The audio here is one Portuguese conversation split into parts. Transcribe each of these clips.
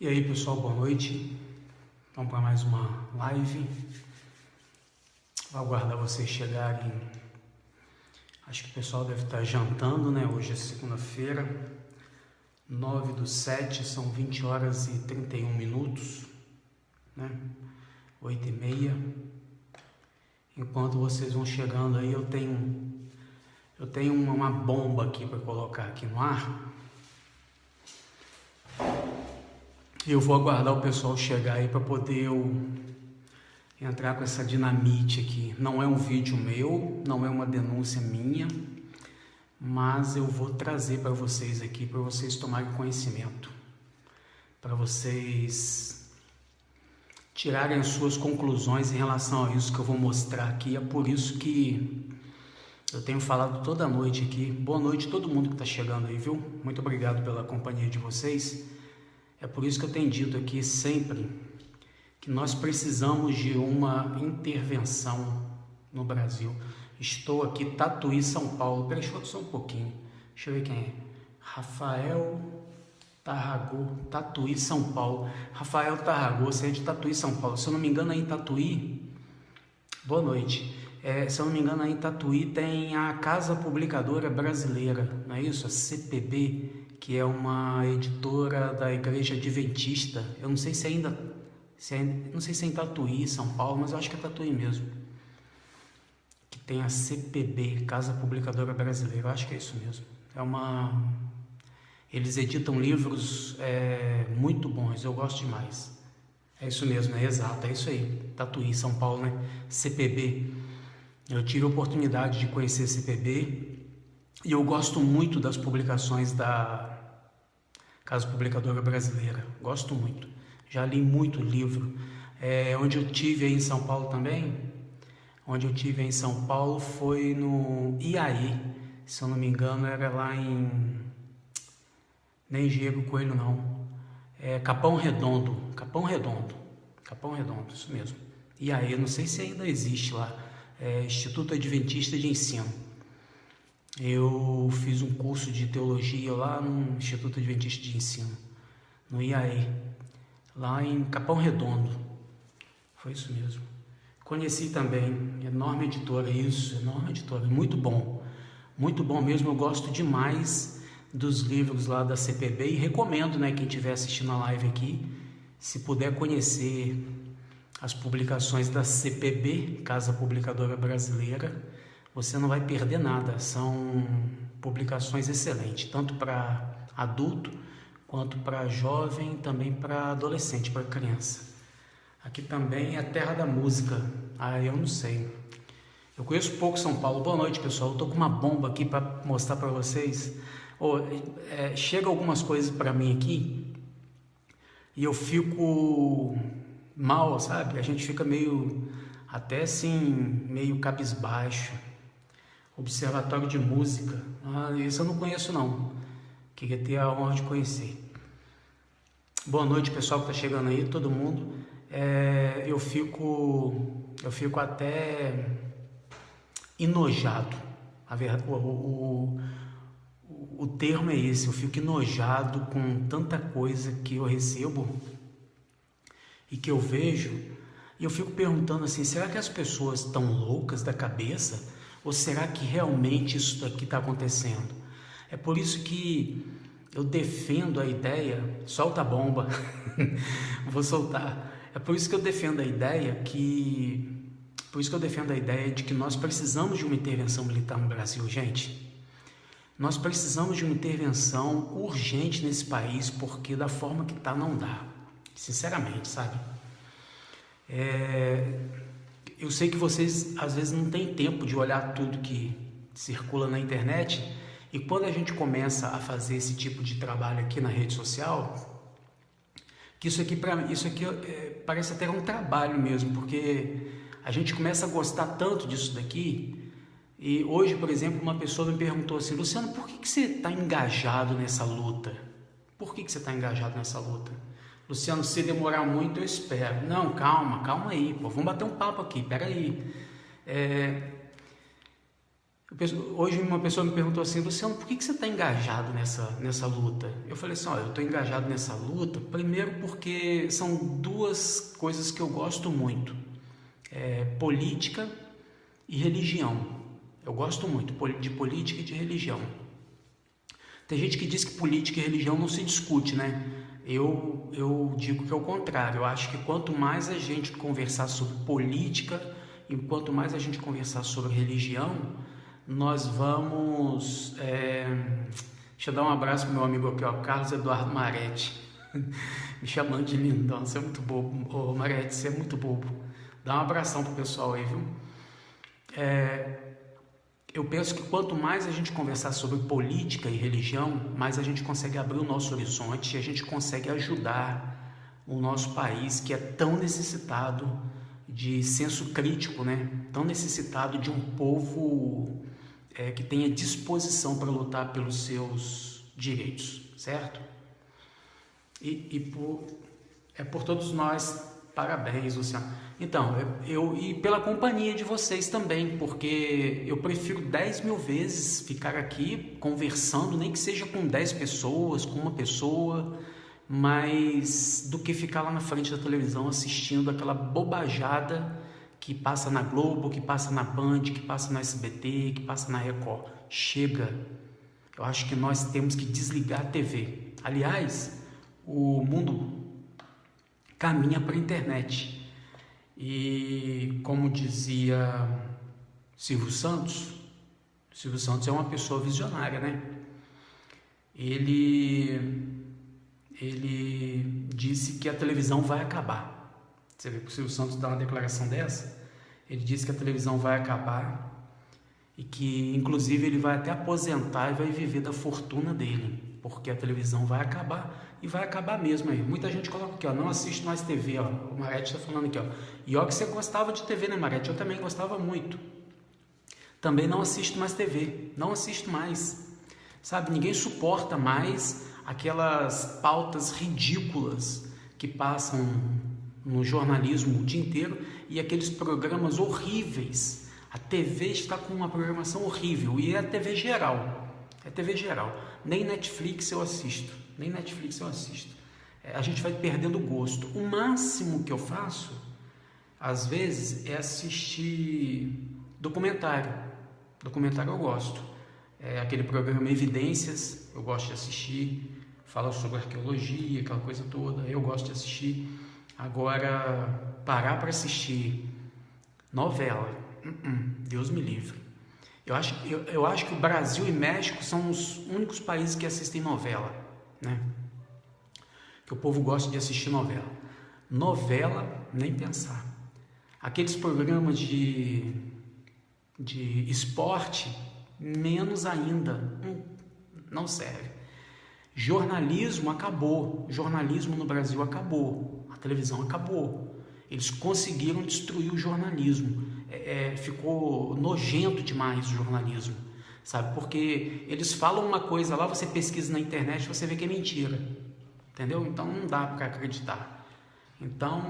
E aí pessoal, boa noite. Vamos para mais uma live. Vou aguardar vocês chegarem. Acho que o pessoal deve estar jantando, né? Hoje é segunda-feira, 9/7, são 20 horas e 31 minutos, né? 8h30. Enquanto vocês vão chegando aí, eu tenho uma bomba aqui para colocar aqui no ar. Eu vou aguardar o pessoal chegar aí para poder eu entrar com essa dinamite aqui. Não é um vídeo meu, não é uma denúncia minha, mas eu vou trazer para vocês aqui, para vocês tomarem conhecimento, para vocês tirarem as suas conclusões em relação a isso que eu vou mostrar aqui. É por isso que eu tenho falado toda noite aqui. Boa noite a todo mundo que está chegando aí, viu? Muito obrigado pela companhia de vocês. É por isso que eu tenho dito aqui sempre que nós precisamos de uma intervenção no Brasil. Estou aqui, Tatuí, São Paulo. Peraí, deixa eu só um pouquinho. Deixa eu ver quem é. Rafael Tarragô, Tatuí, São Paulo. Rafael Tarragô, você é de Tatuí, São Paulo. Se eu não me engano, aí em Tatuí... Boa noite. Se eu não me engano, aí em Tatuí tem a Casa Publicadora Brasileira, não é isso? A CPB, que é uma editora da Igreja Adventista. Eu não sei se ainda, não sei se é em Tatuí, São Paulo, mas eu acho que é Tatuí mesmo. Que tem a CPB, Casa Publicadora Brasileira. Eu acho que é isso mesmo. Eles editam livros muito bons, eu gosto demais. É isso mesmo, é exato, é isso aí. Tatuí, São Paulo, né? CPB. Eu tive a oportunidade de conhecer a CPB e eu gosto muito das publicações da Casa Publicadora Brasileira. Gosto muito. Já li muito livro. Onde eu tive aí em São Paulo também, onde eu tive aí em São Paulo foi no IAE. Se eu não me engano, era lá em... Nem Diego Coelho, não. Capão Redondo. Capão Redondo, isso mesmo. IAE, não sei se ainda existe lá. Instituto Adventista de Ensino. Eu fiz um curso de teologia lá no Instituto Adventista de Ensino, no IAE, lá em Capão Redondo. Foi isso mesmo. Conheci também, enorme editora, muito bom mesmo. Eu gosto demais dos livros lá da CPB e recomendo, né, quem estiver assistindo a live aqui, se puder conhecer as publicações da CPB, Casa Publicadora Brasileira, você não vai perder nada. São publicações excelentes, tanto para adulto, quanto para jovem, também para adolescente, para criança. Aqui também é a terra da música. Eu não sei. Eu conheço pouco São Paulo. Boa noite, pessoal. Eu tô com uma bomba aqui para mostrar para vocês. Chega algumas coisas para mim aqui e eu fico mal, sabe? A gente fica até assim, meio cabisbaixo. Observatório de Música. Isso eu não conheço, não. Queria ter a honra de conhecer. Boa noite, pessoal que está chegando aí, todo mundo. Eu fico até enojado. O termo é esse. Eu fico enojado com tanta coisa que eu recebo e que eu vejo. E eu fico perguntando assim, será que as pessoas estão loucas da cabeça? Ou será que realmente isso daqui está acontecendo? É por isso que eu defendo a ideia... Solta a bomba. Vou soltar. É por isso que eu defendo a ideia de que nós precisamos de uma intervenção militar no Brasil, gente. Nós precisamos de uma intervenção urgente nesse país, porque da forma que está não dá. Sinceramente, sabe? Eu sei que vocês às vezes não têm tempo de olhar tudo que circula na internet, e quando a gente começa a fazer esse tipo de trabalho aqui na rede social, que isso aqui parece até um trabalho mesmo, porque a gente começa a gostar tanto disso daqui. E hoje, por exemplo, uma pessoa me perguntou assim: Luciano, por que você está engajado nessa luta? Por que você está engajado nessa luta? Luciano, se demorar muito eu espero. Não, calma aí, pô, vamos bater um papo aqui, peraí. Hoje uma pessoa me perguntou assim: Luciano, por que você está engajado nessa luta? Eu falei assim: olha, eu estou engajado nessa luta, primeiro porque são duas coisas que eu gosto muito, política e religião. Eu gosto muito de política e de religião. Tem gente que diz que política e religião não se discute, né? Eu digo que é o contrário. Eu acho que quanto mais a gente conversar sobre política e quanto mais a gente conversar sobre religião, nós vamos... Deixa eu dar um abraço pro meu amigo aqui, ó, Carlos Eduardo Maretti. Me chamando de lindão, você é muito bobo. Ô, Maretti, você é muito bobo. Dá um abração pro pessoal aí, viu? Eu penso que quanto mais a gente conversar sobre política e religião, mais a gente consegue abrir o nosso horizonte e a gente consegue ajudar o nosso país, que é tão necessitado de senso crítico, né? Tão necessitado de um povo que tenha disposição para lutar pelos seus direitos, certo? Por todos nós, parabéns, Luciano. Então, e pela companhia de vocês também, porque eu prefiro 10 mil vezes ficar aqui conversando, nem que seja com 10 pessoas, com uma pessoa, mas do que ficar lá na frente da televisão assistindo aquela bobajada que passa na Globo, que passa na Band, que passa na SBT, que passa na Record. Chega! Eu acho que nós temos que desligar a TV. Aliás, o mundo caminha para a internet. E como dizia Silvio Santos é uma pessoa visionária, né? Ele disse que a televisão vai acabar. Você vê que o Silvio Santos dá uma declaração dessa? Ele disse que a televisão vai acabar e que, inclusive, ele vai até aposentar e vai viver da fortuna dele, porque a televisão vai acabar e vai acabar mesmo aí. Muita gente coloca aqui, ó, não assiste mais TV, ó. O Maretti está falando aqui, ó. E ó que você gostava de TV, né, Maretti? Eu também gostava muito. Também não assisto mais TV, não assisto mais. Sabe, ninguém suporta mais aquelas pautas ridículas que passam no jornalismo o dia inteiro e aqueles programas horríveis. A TV está com uma programação horrível e é a TV geral. É TV geral. Nem Netflix eu assisto. A gente vai perdendo o gosto. O máximo que eu faço, às vezes, é assistir documentário. Documentário eu gosto. Aquele programa Evidências, eu gosto de assistir. Fala sobre arqueologia, aquela coisa toda. Eu gosto de assistir. Agora, parar para assistir novela, Deus me livre. Eu acho que o Brasil e México são os únicos países que assistem novela, né? Que o povo gosta de assistir novela. Novela, nem pensar. Aqueles programas de esporte, menos ainda. Não serve. Jornalismo acabou. Jornalismo no Brasil acabou. A televisão acabou. Eles conseguiram destruir o jornalismo. Ficou nojento demais o jornalismo, sabe? Porque eles falam uma coisa lá, você pesquisa na internet, você vê que é mentira, entendeu? Então não dá para acreditar. Então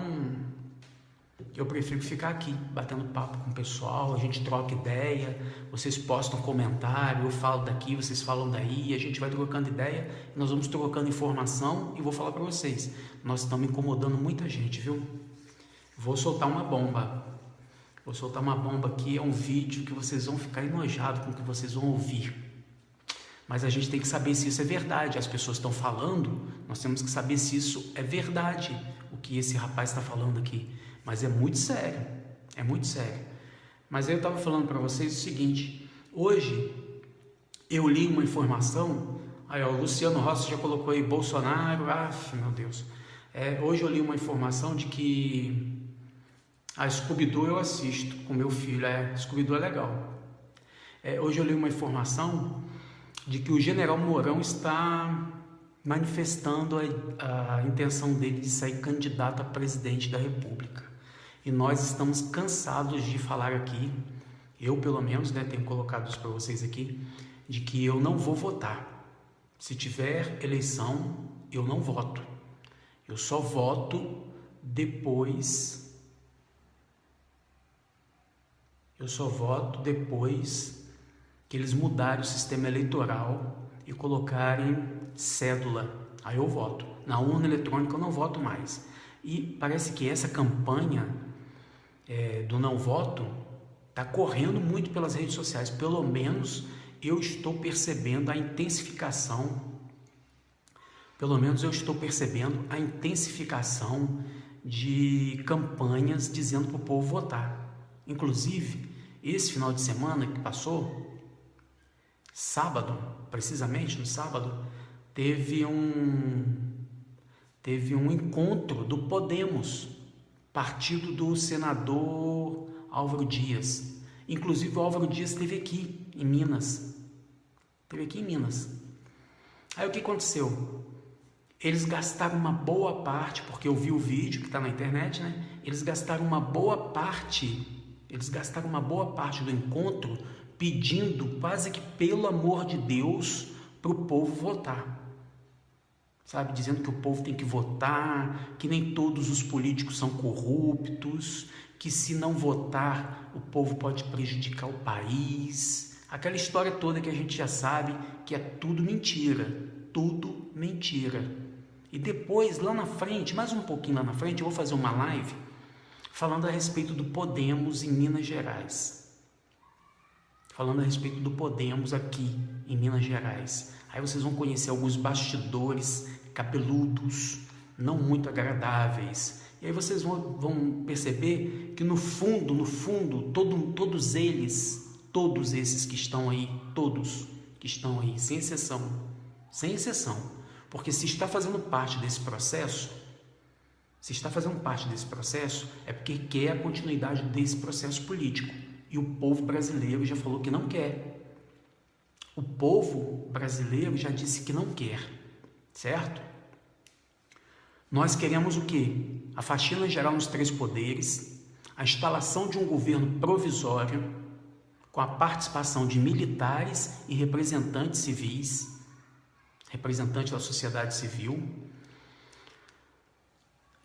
eu prefiro ficar aqui batendo papo com o pessoal, a gente troca ideia, vocês postam comentário, eu falo daqui, vocês falam daí, a gente vai trocando ideia, nós vamos trocando informação e vou falar para vocês, nós estamos incomodando muita gente, viu? Vou soltar uma bomba aqui, é um vídeo que vocês vão ficar enojados com o que vocês vão ouvir. Mas a gente tem que saber se isso é verdade. As pessoas estão falando, nós temos que saber se isso é verdade, o que esse rapaz está falando aqui. Mas é muito sério. Mas aí eu estava falando para vocês o seguinte, hoje eu li uma informação, aí ó, o Luciano Rossi já colocou aí Bolsonaro, meu Deus. Hoje eu li uma informação de que a Scooby-Doo eu assisto com meu filho, Scooby-Doo é legal. Hoje eu li uma informação de que o general Mourão está manifestando a intenção dele de sair candidato a presidente da República. E nós estamos cansados de falar aqui, eu pelo menos, né, tenho colocado isso para vocês aqui, de que eu não vou votar. Se tiver eleição, eu não voto. Eu só voto depois que eles mudarem o sistema eleitoral e colocarem cédula. Aí eu voto. Na urna eletrônica eu não voto mais. E parece que essa campanha do não voto está correndo muito pelas redes sociais. Pelo menos eu estou percebendo a intensificação. De campanhas dizendo para o povo votar. Inclusive, esse final de semana que passou, sábado, precisamente no sábado, teve um encontro do Podemos, partido do senador Álvaro Dias. Inclusive o Álvaro Dias esteve aqui em Minas. Aí o que aconteceu? Eles gastaram uma boa parte, porque eu vi o vídeo que está na internet, né? Eles gastaram uma boa parte do encontro pedindo quase que pelo amor de Deus para o povo votar. Sabe, dizendo que o povo tem que votar, que nem todos os políticos são corruptos, que se não votar o povo pode prejudicar o país. Aquela história toda que a gente já sabe que é tudo mentira. E depois, lá na frente, mais um pouquinho lá na frente, eu vou fazer uma live falando a respeito do Podemos em Minas Gerais. Falando a respeito do Podemos aqui em Minas Gerais. Aí vocês vão conhecer alguns bastidores cabeludos, não muito agradáveis. E aí vocês vão perceber que no fundo, todos esses que estão aí, sem exceção, porque se está fazendo parte desse processo, é porque quer a continuidade desse processo político. E o povo brasileiro já falou que não quer. O povo brasileiro já disse que não quer, certo? Nós queremos o quê? A faxina geral nos 3 poderes, a instalação de um governo provisório, com a participação de militares e representantes civis, representantes da sociedade civil,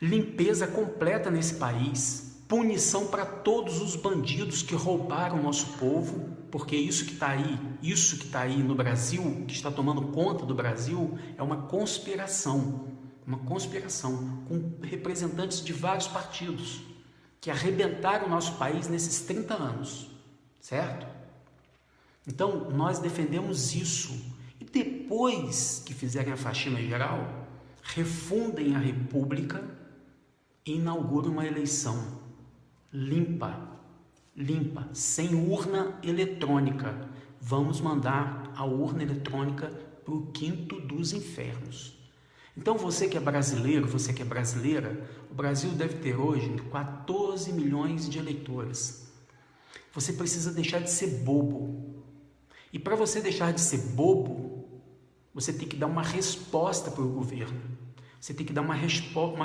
limpeza completa nesse país, punição para todos os bandidos que roubaram o nosso povo, porque isso que está aí no Brasil, que está tomando conta do Brasil, é uma conspiração com representantes de vários partidos que arrebentaram o nosso país nesses 30 anos, certo? Então, nós defendemos isso. E depois que fizerem a faxina geral, refundem a República e inaugurem uma eleição limpa, sem urna eletrônica. Vamos mandar a urna eletrônica para o quinto dos infernos. Então você que é brasileiro, você que é brasileira, o Brasil deve ter hoje 14 milhões de eleitores. Você precisa deixar de ser bobo. E para você deixar de ser bobo, você tem que dar uma resposta para o governo. Você tem que dar uma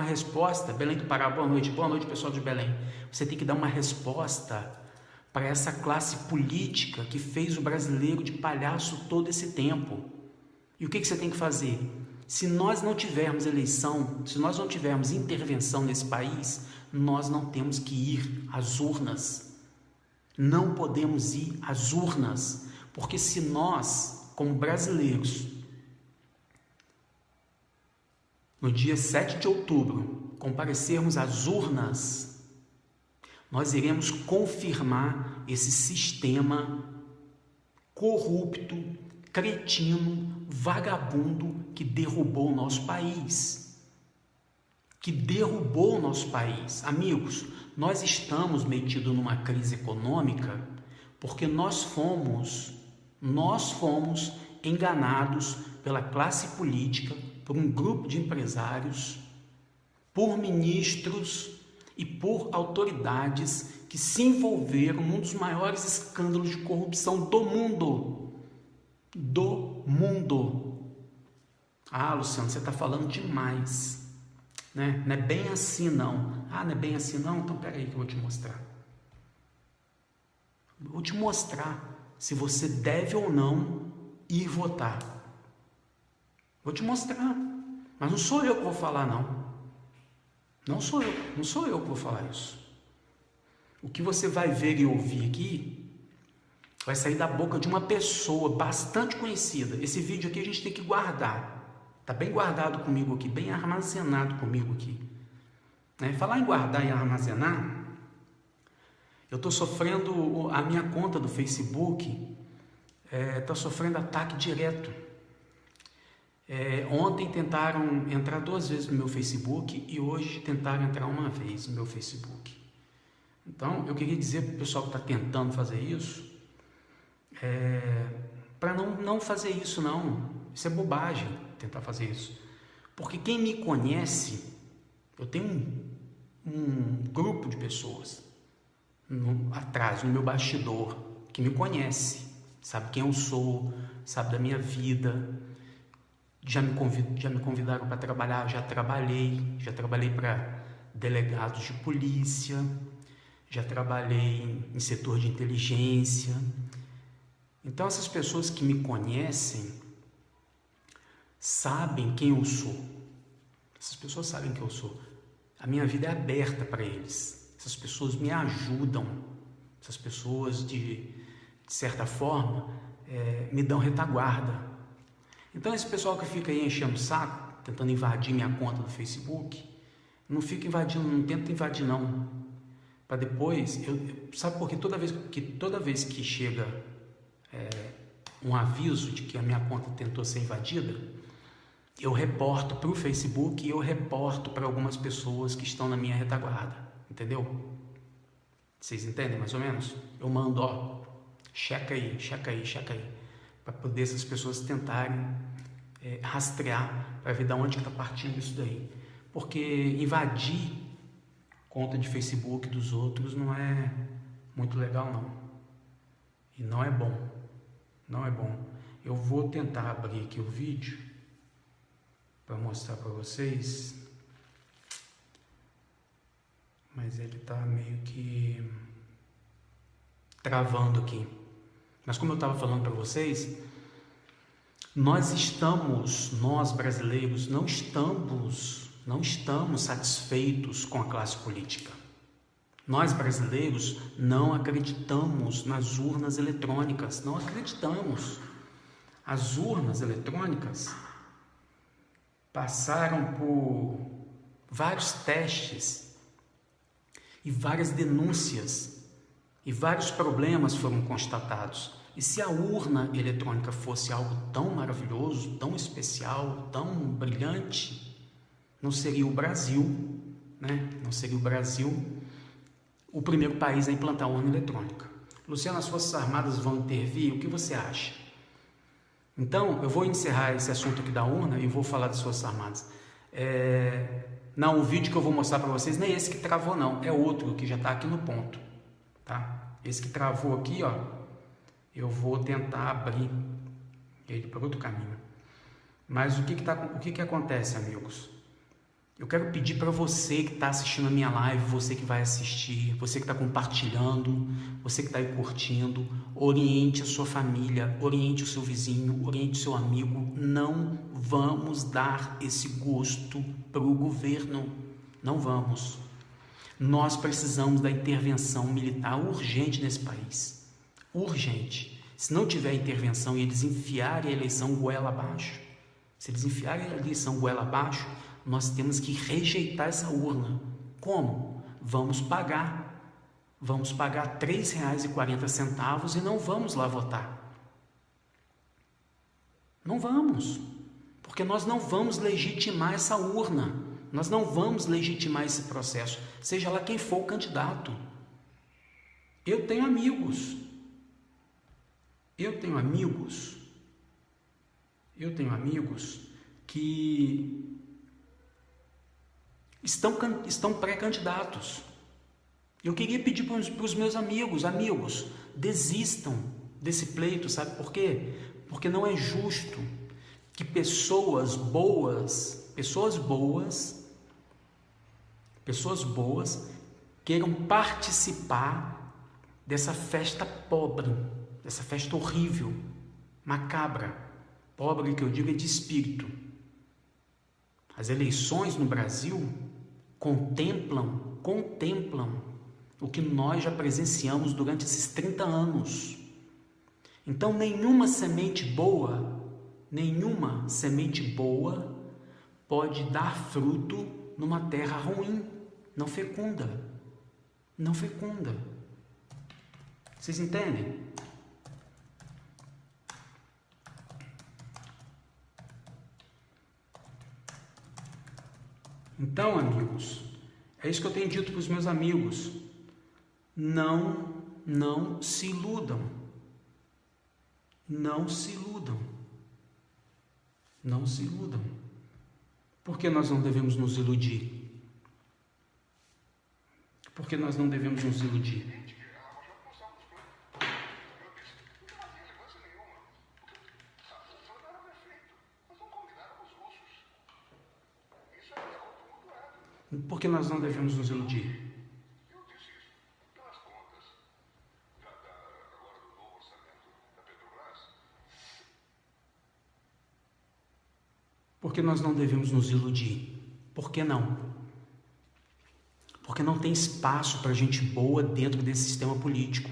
resposta. Belém do Pará, boa noite pessoal de Belém. Você tem que dar uma resposta para essa classe política que fez o brasileiro de palhaço todo esse tempo. E o que você tem que fazer? Se nós não tivermos eleição, se nós não tivermos intervenção nesse país, nós não temos que ir às urnas. Não podemos ir às urnas, porque se nós, como brasileiros, no dia 7 de outubro, comparecermos às urnas, nós iremos confirmar esse sistema corrupto, cretino, vagabundo que derrubou o nosso país. Amigos, nós estamos metidos numa crise econômica porque nós fomos enganados pela classe política, por um grupo de empresários, por ministros e por autoridades que se envolveram num dos maiores escândalos de corrupção do mundo. Ah, Luciano, você está falando demais, né? Não é bem assim não. Ah, não é bem assim não? Então peraí que eu vou te mostrar. Vou te mostrar se você deve ou não ir votar. Vou te mostrar, mas não sou eu que vou falar não. Não sou eu que vou falar isso. O que você vai ver e ouvir aqui vai sair da boca de uma pessoa bastante conhecida. Esse vídeo aqui a gente tem que guardar. Está bem guardado comigo aqui, bem armazenado comigo aqui. Falar em guardar e armazenar, eu estou sofrendo, a minha conta do Facebook está sofrendo ataque direto. Ontem tentaram entrar 2 vezes no meu Facebook e hoje tentaram entrar 1 vez no meu Facebook. Então, eu queria dizer para o pessoal que está tentando fazer isso, para não fazer isso não. Isso é bobagem, tentar fazer isso. Porque quem me conhece, eu tenho um grupo de pessoas atrás, no meu bastidor, que me conhece, sabe quem eu sou, sabe da minha vida. Já me convidaram para trabalhar, já trabalhei para delegados de polícia, já trabalhei em setor de inteligência. Então essas pessoas que me conhecem sabem quem eu sou. Essas pessoas sabem quem eu sou. A minha vida é aberta para eles. Essas pessoas me ajudam. Essas pessoas, de certa forma, me dão retaguarda. Então esse pessoal que fica aí enchendo o saco, tentando invadir minha conta do Facebook, não fica invadindo, não tenta invadir não. Para depois, sabe por quê? Toda vez que chega um aviso de que a minha conta tentou ser invadida, eu reporto para o Facebook e eu reporto para algumas pessoas que estão na minha retaguarda, entendeu? Vocês entendem mais ou menos? Eu mando, checa aí, para poder essas pessoas tentarem rastrear, para ver de onde está partindo isso daí. Porque invadir conta de Facebook dos outros não é muito legal não. E não é bom. Não é bom. Eu vou tentar abrir aqui o vídeo para mostrar para vocês. Mas ele está meio que travando aqui. Mas como eu estava falando para vocês, nós brasileiros, não estamos satisfeitos com a classe política. Nós brasileiros não acreditamos nas urnas eletrônicas, não acreditamos. As urnas eletrônicas passaram por vários testes e várias denúncias e vários problemas foram constatados. E se a urna eletrônica fosse algo tão maravilhoso, tão especial, tão brilhante, não seria o Brasil, Não seria o Brasil o primeiro país a implantar a urna eletrônica. Luciano, as Forças Armadas vão intervir? O que você acha? Então, eu vou encerrar esse assunto aqui da urna e vou falar das Forças Armadas. Não, o vídeo que eu vou mostrar para vocês não é esse que travou não, é outro que já está aqui no ponto, tá? Esse que travou aqui, eu vou tentar abrir ele para outro caminho. Mas o que acontece, amigos? Eu quero pedir para você que está assistindo a minha live, você que vai assistir, você que está compartilhando, você que está aí curtindo, oriente a sua família, oriente o seu vizinho, oriente o seu amigo. Não vamos dar esse gosto para o governo, não vamos. Nós precisamos da intervenção militar urgente nesse país, urgente. Se não tiver intervenção e eles enfiarem a eleição goela abaixo, nós temos que rejeitar essa urna. Como? Vamos pagar R$ 3,40 e não vamos lá votar. Não vamos, porque nós não vamos legitimar essa urna, nós não vamos legitimar esse processo, seja lá quem for o candidato. Eu tenho amigos que estão pré-candidatos. Eu queria pedir para os meus amigos, desistam desse pleito, sabe por quê? Porque não é justo que pessoas boas queiram participar dessa festa pobre, dessa festa horrível, macabra. Pobre que eu digo é de espírito. As eleições no Brasil contemplam o que nós já presenciamos durante esses 30 anos. Então nenhuma semente boa pode dar fruto numa terra ruim, não fecunda. Não fecunda. Vocês entendem? Então, amigos, é isso que eu tenho dito para os meus amigos. Não se iludam. Não se iludam. Não se iludam. Por que nós não devemos nos iludir? Por que nós não devemos nos iludir? Por que nós não devemos nos iludir? Por que nós não devemos nos iludir? Por que não? Porque não tem espaço para gente boa dentro desse sistema político.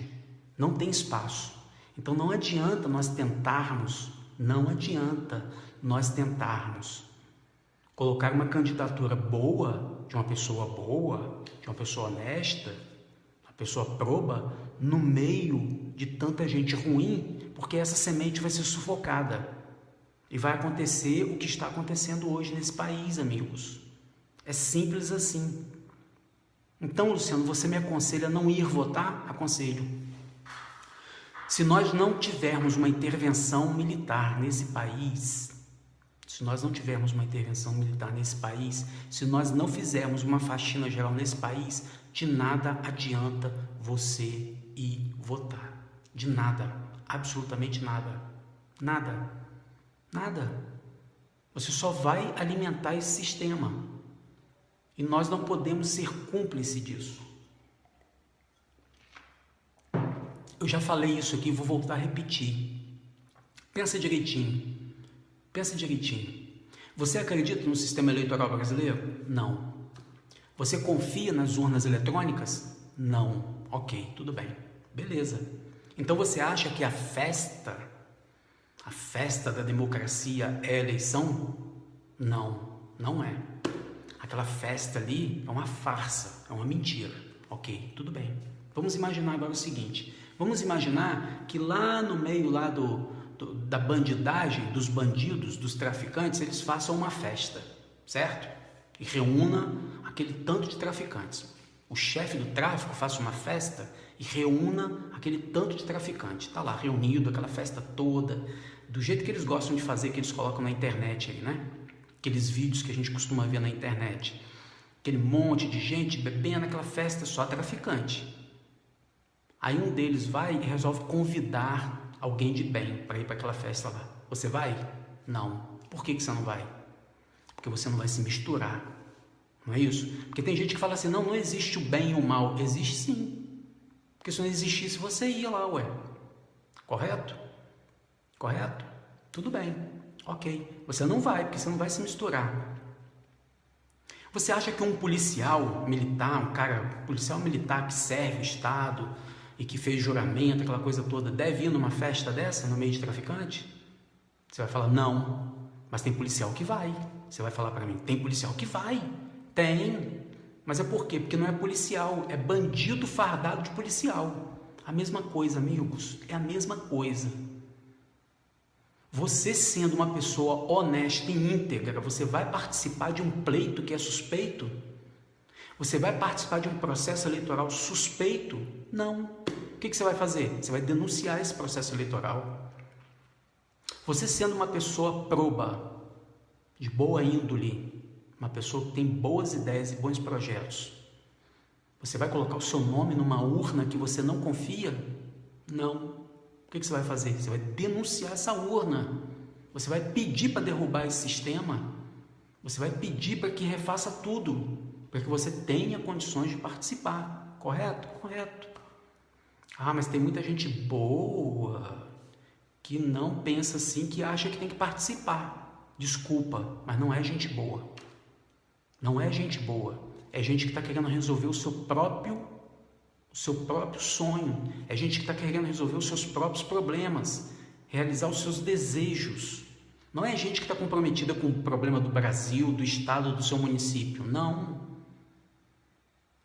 Não tem espaço. Então não adianta nós tentarmos colocar uma candidatura boa, de uma pessoa honesta, uma pessoa proba, no meio de tanta gente ruim, porque essa semente vai ser sufocada. E vai acontecer o que está acontecendo hoje nesse país, amigos. É simples assim. Então, Luciano, você me aconselha a não ir votar? Aconselho. Se nós não tivermos uma intervenção militar nesse país, se nós não fizermos uma faxina geral nesse país, de nada adianta você ir votar. De nada. Absolutamente nada. Nada. Você só vai alimentar esse sistema. E nós não podemos ser cúmplices disso. Eu já falei isso aqui, vou voltar a repetir. Pensa direitinho. Você acredita no sistema eleitoral brasileiro? Não. Você confia nas urnas eletrônicas? Não. Ok, tudo bem. Beleza. Então você acha que a festa da democracia é a eleição? Não, não é. Aquela festa ali é uma farsa, é uma mentira. Ok, tudo bem. Vamos imaginar agora o seguinte. Vamos imaginar que lá no meio da bandidagem, dos bandidos, dos traficantes, eles façam uma festa, certo? E reúna aquele tanto de traficantes. O chefe do tráfico faça uma festa e reúna aquele tanto de traficante. Está lá reunido, aquela festa toda, do jeito que eles gostam de fazer, que eles colocam na internet aí, né? Aqueles vídeos que a gente costuma ver na internet. Aquele monte de gente bebendo naquela festa, só traficante. Aí um deles vai e resolve convidar alguém de bem para ir para aquela festa lá. Você vai? Não. Por que você não vai? Porque você não vai se misturar. Não é isso? Porque tem gente que fala assim, não existe o bem e o mal. Existe sim. Porque se não existisse, você ia lá, ué. Correto? Tudo bem. Ok. Você não vai, porque você não vai se misturar. Você acha que um policial militar, policial militar que serve o Estado e que fez juramento, aquela coisa toda, deve ir numa festa dessa, no meio de traficante? Você vai falar, não, mas tem policial que vai. Você vai falar para mim, tem policial que vai. Tem, mas é por quê? Porque não é policial, é bandido fardado de policial. A mesma coisa, amigos, é a mesma coisa. Você sendo uma pessoa honesta e íntegra, você vai participar de um pleito que é suspeito? Você vai participar de um processo eleitoral suspeito? Não. O que você vai fazer? Você vai denunciar esse processo eleitoral. Você sendo uma pessoa proba, de boa índole, uma pessoa que tem boas ideias e bons projetos, você vai colocar o seu nome numa urna que você não confia? Não. O que você vai fazer? Você vai denunciar essa urna. Você vai pedir para derrubar esse sistema. Você vai pedir para que refaça tudo, para que você tenha condições de participar. Correto? Correto. Ah, mas tem muita gente boa que não pensa assim, que acha que tem que participar. Desculpa, mas não é gente boa. Não é gente boa. É gente que está querendo resolver o seu próprio seu próprio sonho, é gente que está querendo resolver os seus próprios problemas, realizar os seus desejos. Não é gente que está comprometida com o problema do Brasil, do estado, do seu município. Não.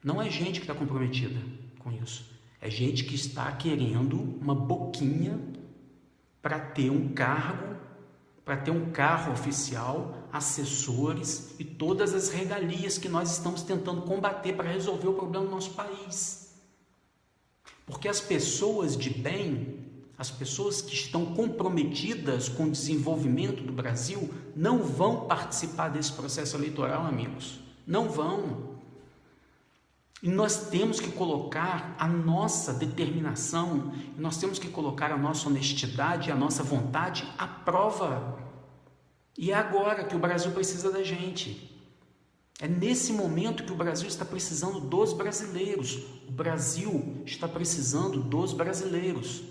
Não é gente que está comprometida com isso. É gente que está querendo uma boquinha para ter um cargo, para ter um carro oficial, assessores e todas as regalias que nós estamos tentando combater para resolver o problema do nosso país. Porque as pessoas de bem, as pessoas que estão comprometidas com o desenvolvimento do Brasil, não vão participar desse processo eleitoral, amigos. Não vão. E nós temos que colocar a nossa determinação, nós temos que colocar a nossa honestidade, a nossa vontade à prova. E é agora que o Brasil precisa da gente. É nesse momento que o Brasil está precisando dos brasileiros. O Brasil está precisando dos brasileiros.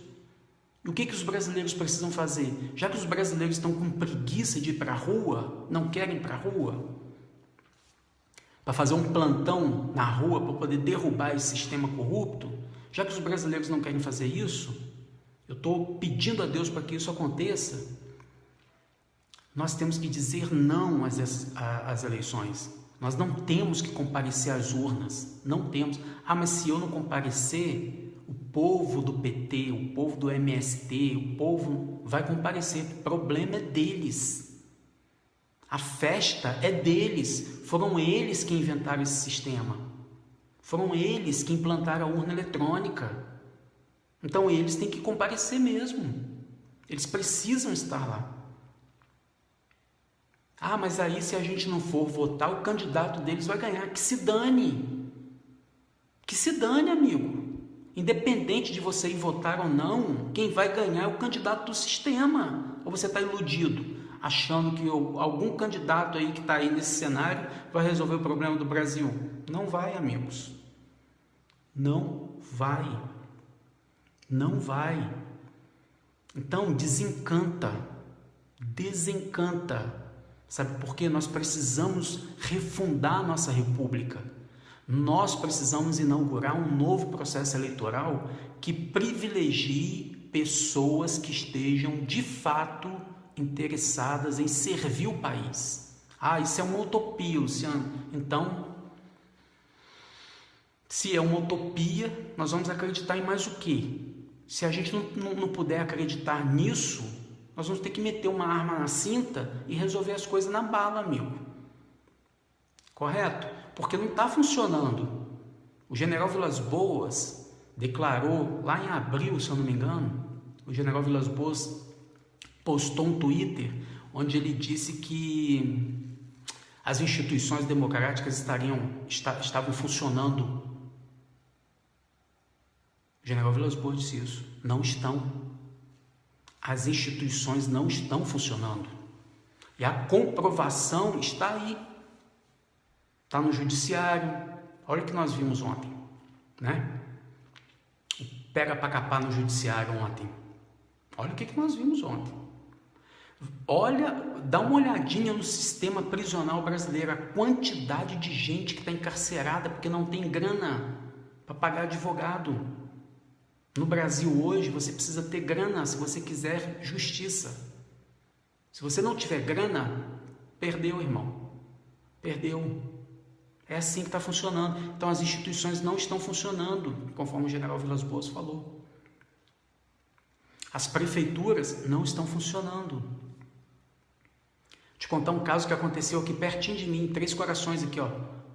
E o que os brasileiros precisam fazer? Já que os brasileiros estão com preguiça de ir para a rua, não querem ir para a rua, para fazer um plantão na rua para poder derrubar esse sistema corrupto, já que os brasileiros não querem fazer isso, eu estou pedindo a Deus para que isso aconteça. Nós temos que dizer não às eleições. Nós não temos que comparecer às urnas, não temos. Mas se eu não comparecer, o povo do PT, o povo do MST, o povo vai comparecer. O problema é deles. A festa é deles, foram eles que inventaram esse sistema, foram eles que implantaram a urna eletrônica, então eles têm que comparecer mesmo, eles precisam estar lá. Mas aí se a gente não for votar, o candidato deles vai ganhar, que se dane, amigo, independente de você ir votar ou não, quem vai ganhar é o candidato do sistema, ou você está iludido? Achando que algum candidato aí que está aí nesse cenário vai resolver o problema do Brasil. Não vai, amigos. Não vai. Não vai. Então, desencanta. Sabe por quê? Nós precisamos refundar a nossa república. Nós precisamos inaugurar um novo processo eleitoral que privilegie pessoas que estejam, de fato, interessadas em servir o país. Isso é uma utopia, Luciano. Então, se é uma utopia, nós vamos acreditar em mais o quê? Se a gente não puder acreditar nisso, nós vamos ter que meter uma arma na cinta e resolver as coisas na bala, amigo. Correto? Porque não está funcionando. O general Vilas Boas declarou, lá em abril, se eu não me engano, o general Vilas Boas postou um Twitter onde ele disse que as instituições democráticas estavam funcionando. O general Vilas Boas disse isso. Não estão. As instituições não estão funcionando. E a comprovação está aí. Está no judiciário. Olha o que nós vimos ontem, né? Pega para capar no judiciário ontem. Olha o que nós vimos ontem. Olha, dá uma olhadinha no sistema prisional brasileiro, a quantidade de gente que está encarcerada porque não tem grana para pagar advogado. No Brasil hoje você precisa ter grana se você quiser justiça. Se você não tiver grana, perdeu, irmão. Perdeu. É assim que está funcionando. Então as instituições não estão funcionando, conforme o general Vilas Boas falou. As prefeituras não estão funcionando. Te contar um caso que aconteceu aqui pertinho de mim, em Três Corações aqui,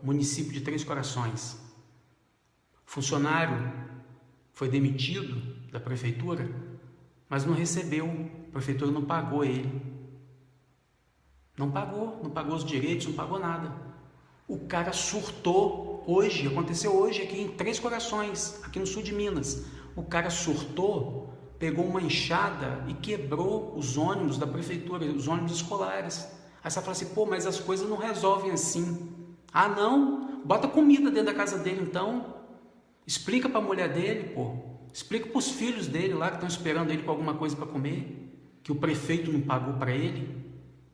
município de Três Corações. Funcionário foi demitido da prefeitura, mas não recebeu, a prefeitura não pagou ele. Não pagou os direitos, não pagou nada. O cara surtou hoje, aconteceu hoje aqui em Três Corações, aqui no sul de Minas. O cara surtou, pegou uma enxada e quebrou os ônibus da prefeitura, os ônibus escolares. Aí você fala assim, mas as coisas não resolvem assim. Não? Bota comida dentro da casa dele então. Explica para a mulher dele, Explica para os filhos dele lá que estão esperando ele com alguma coisa para comer, que o prefeito não pagou para ele,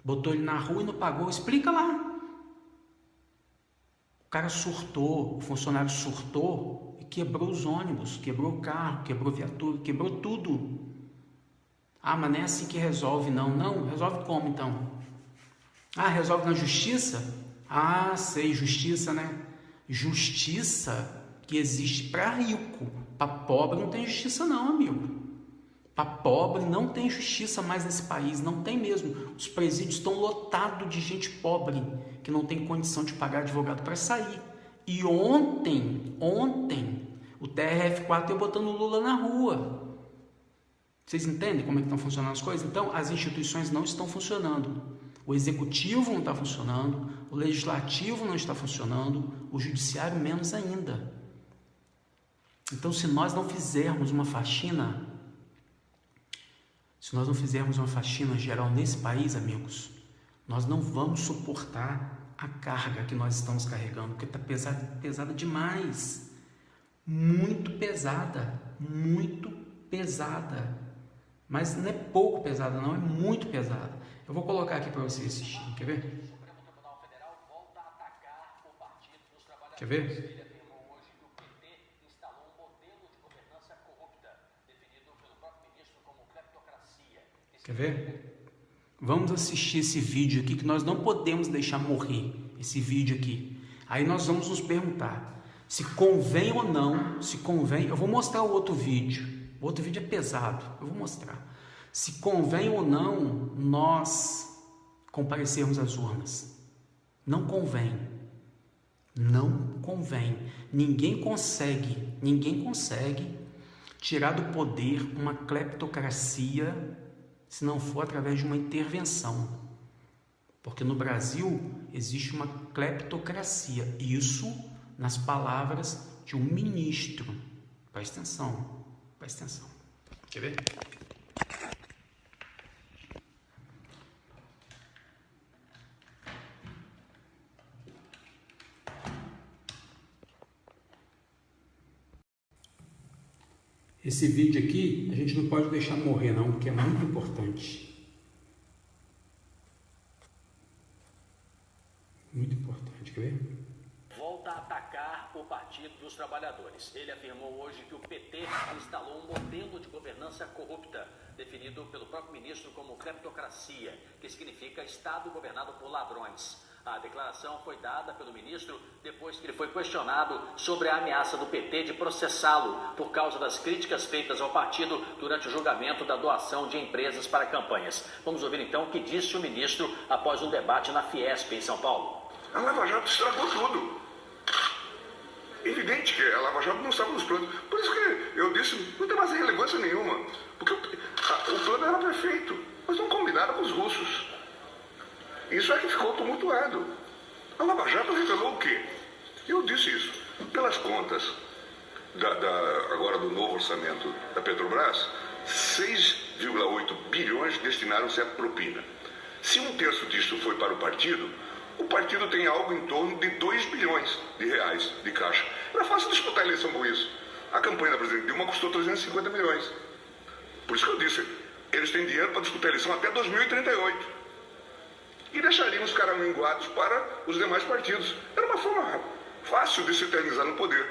botou ele na rua e não pagou. Explica lá. O cara surtou, o funcionário surtou e quebrou os ônibus, quebrou o carro, quebrou viatura, quebrou tudo. Ah, mas não é assim que resolve, não. Não, resolve como então? Ah, resolve na justiça? Ah, sei, justiça, né? Justiça que existe para rico. Para pobre não tem justiça não, amigo. Para pobre não tem justiça mais nesse país, não tem mesmo. Os presídios estão lotados de gente pobre que não tem condição de pagar advogado para sair. E ontem, o TRF4 ia botando o Lula na rua. Vocês entendem como é que estão funcionando as coisas? Então, as instituições não estão funcionando. O executivo não está funcionando, o legislativo não está funcionando, o judiciário menos ainda. Então, se nós não fizermos uma faxina, geral nesse país, amigos, nós não vamos suportar a carga que nós estamos carregando, porque está pesada demais. Muito pesada. Mas não é pouco pesada, não, é muito pesada. Eu vou colocar aqui para vocês assistirem, quer ver? Quer ver? Quer ver? Vamos assistir esse vídeo aqui, que nós não podemos deixar morrer esse vídeo aqui. Aí nós vamos nos perguntar se convém ou não, se convém. Eu vou mostrar o outro vídeo. O outro vídeo é pesado, eu vou mostrar. Se convém ou não nós comparecermos às urnas. Não convém. Não convém. Ninguém consegue tirar do poder uma cleptocracia se não for através de uma intervenção. Porque no Brasil existe uma cleptocracia. Isso nas palavras de um ministro. Presta atenção. Quer ver? Esse vídeo aqui a gente não pode deixar morrer não, porque é muito importante. Muito importante, quer ver? Volta a atacar o Partido dos Trabalhadores. Ele afirmou hoje que o PT instalou um modelo de governança corrupta, definido pelo próprio ministro como cleptocracia, que significa Estado governado por ladrões. A declaração foi dada pelo ministro depois que ele foi questionado sobre a ameaça do PT de processá-lo por causa das críticas feitas ao partido durante o julgamento da doação de empresas para campanhas. Vamos ouvir então o que disse o ministro após um debate na Fiesp, em São Paulo. A Lava Jato estragou tudo. Evidente que a Lava Jato não estava nos planos. Por isso que eu disse, não tem mais relevância nenhuma. Porque o plano era perfeito, mas não combinava com os russos. Isso é que ficou tumultuado. A Lava Jato revelou o quê? Eu disse isso. Pelas contas agora do novo orçamento da Petrobras, 6,8 bilhões destinaram-se à propina. Se um terço disso foi para o partido tem algo em torno de 2 bilhões de reais de caixa. Era fácil disputar a eleição com isso. A campanha da presidente Dilma custou 350 milhões. Por isso que eu disse, eles têm dinheiro para disputar a eleição até 2038. E deixariam os caraminguados para os demais partidos. Era uma forma fácil de se eternizar no poder.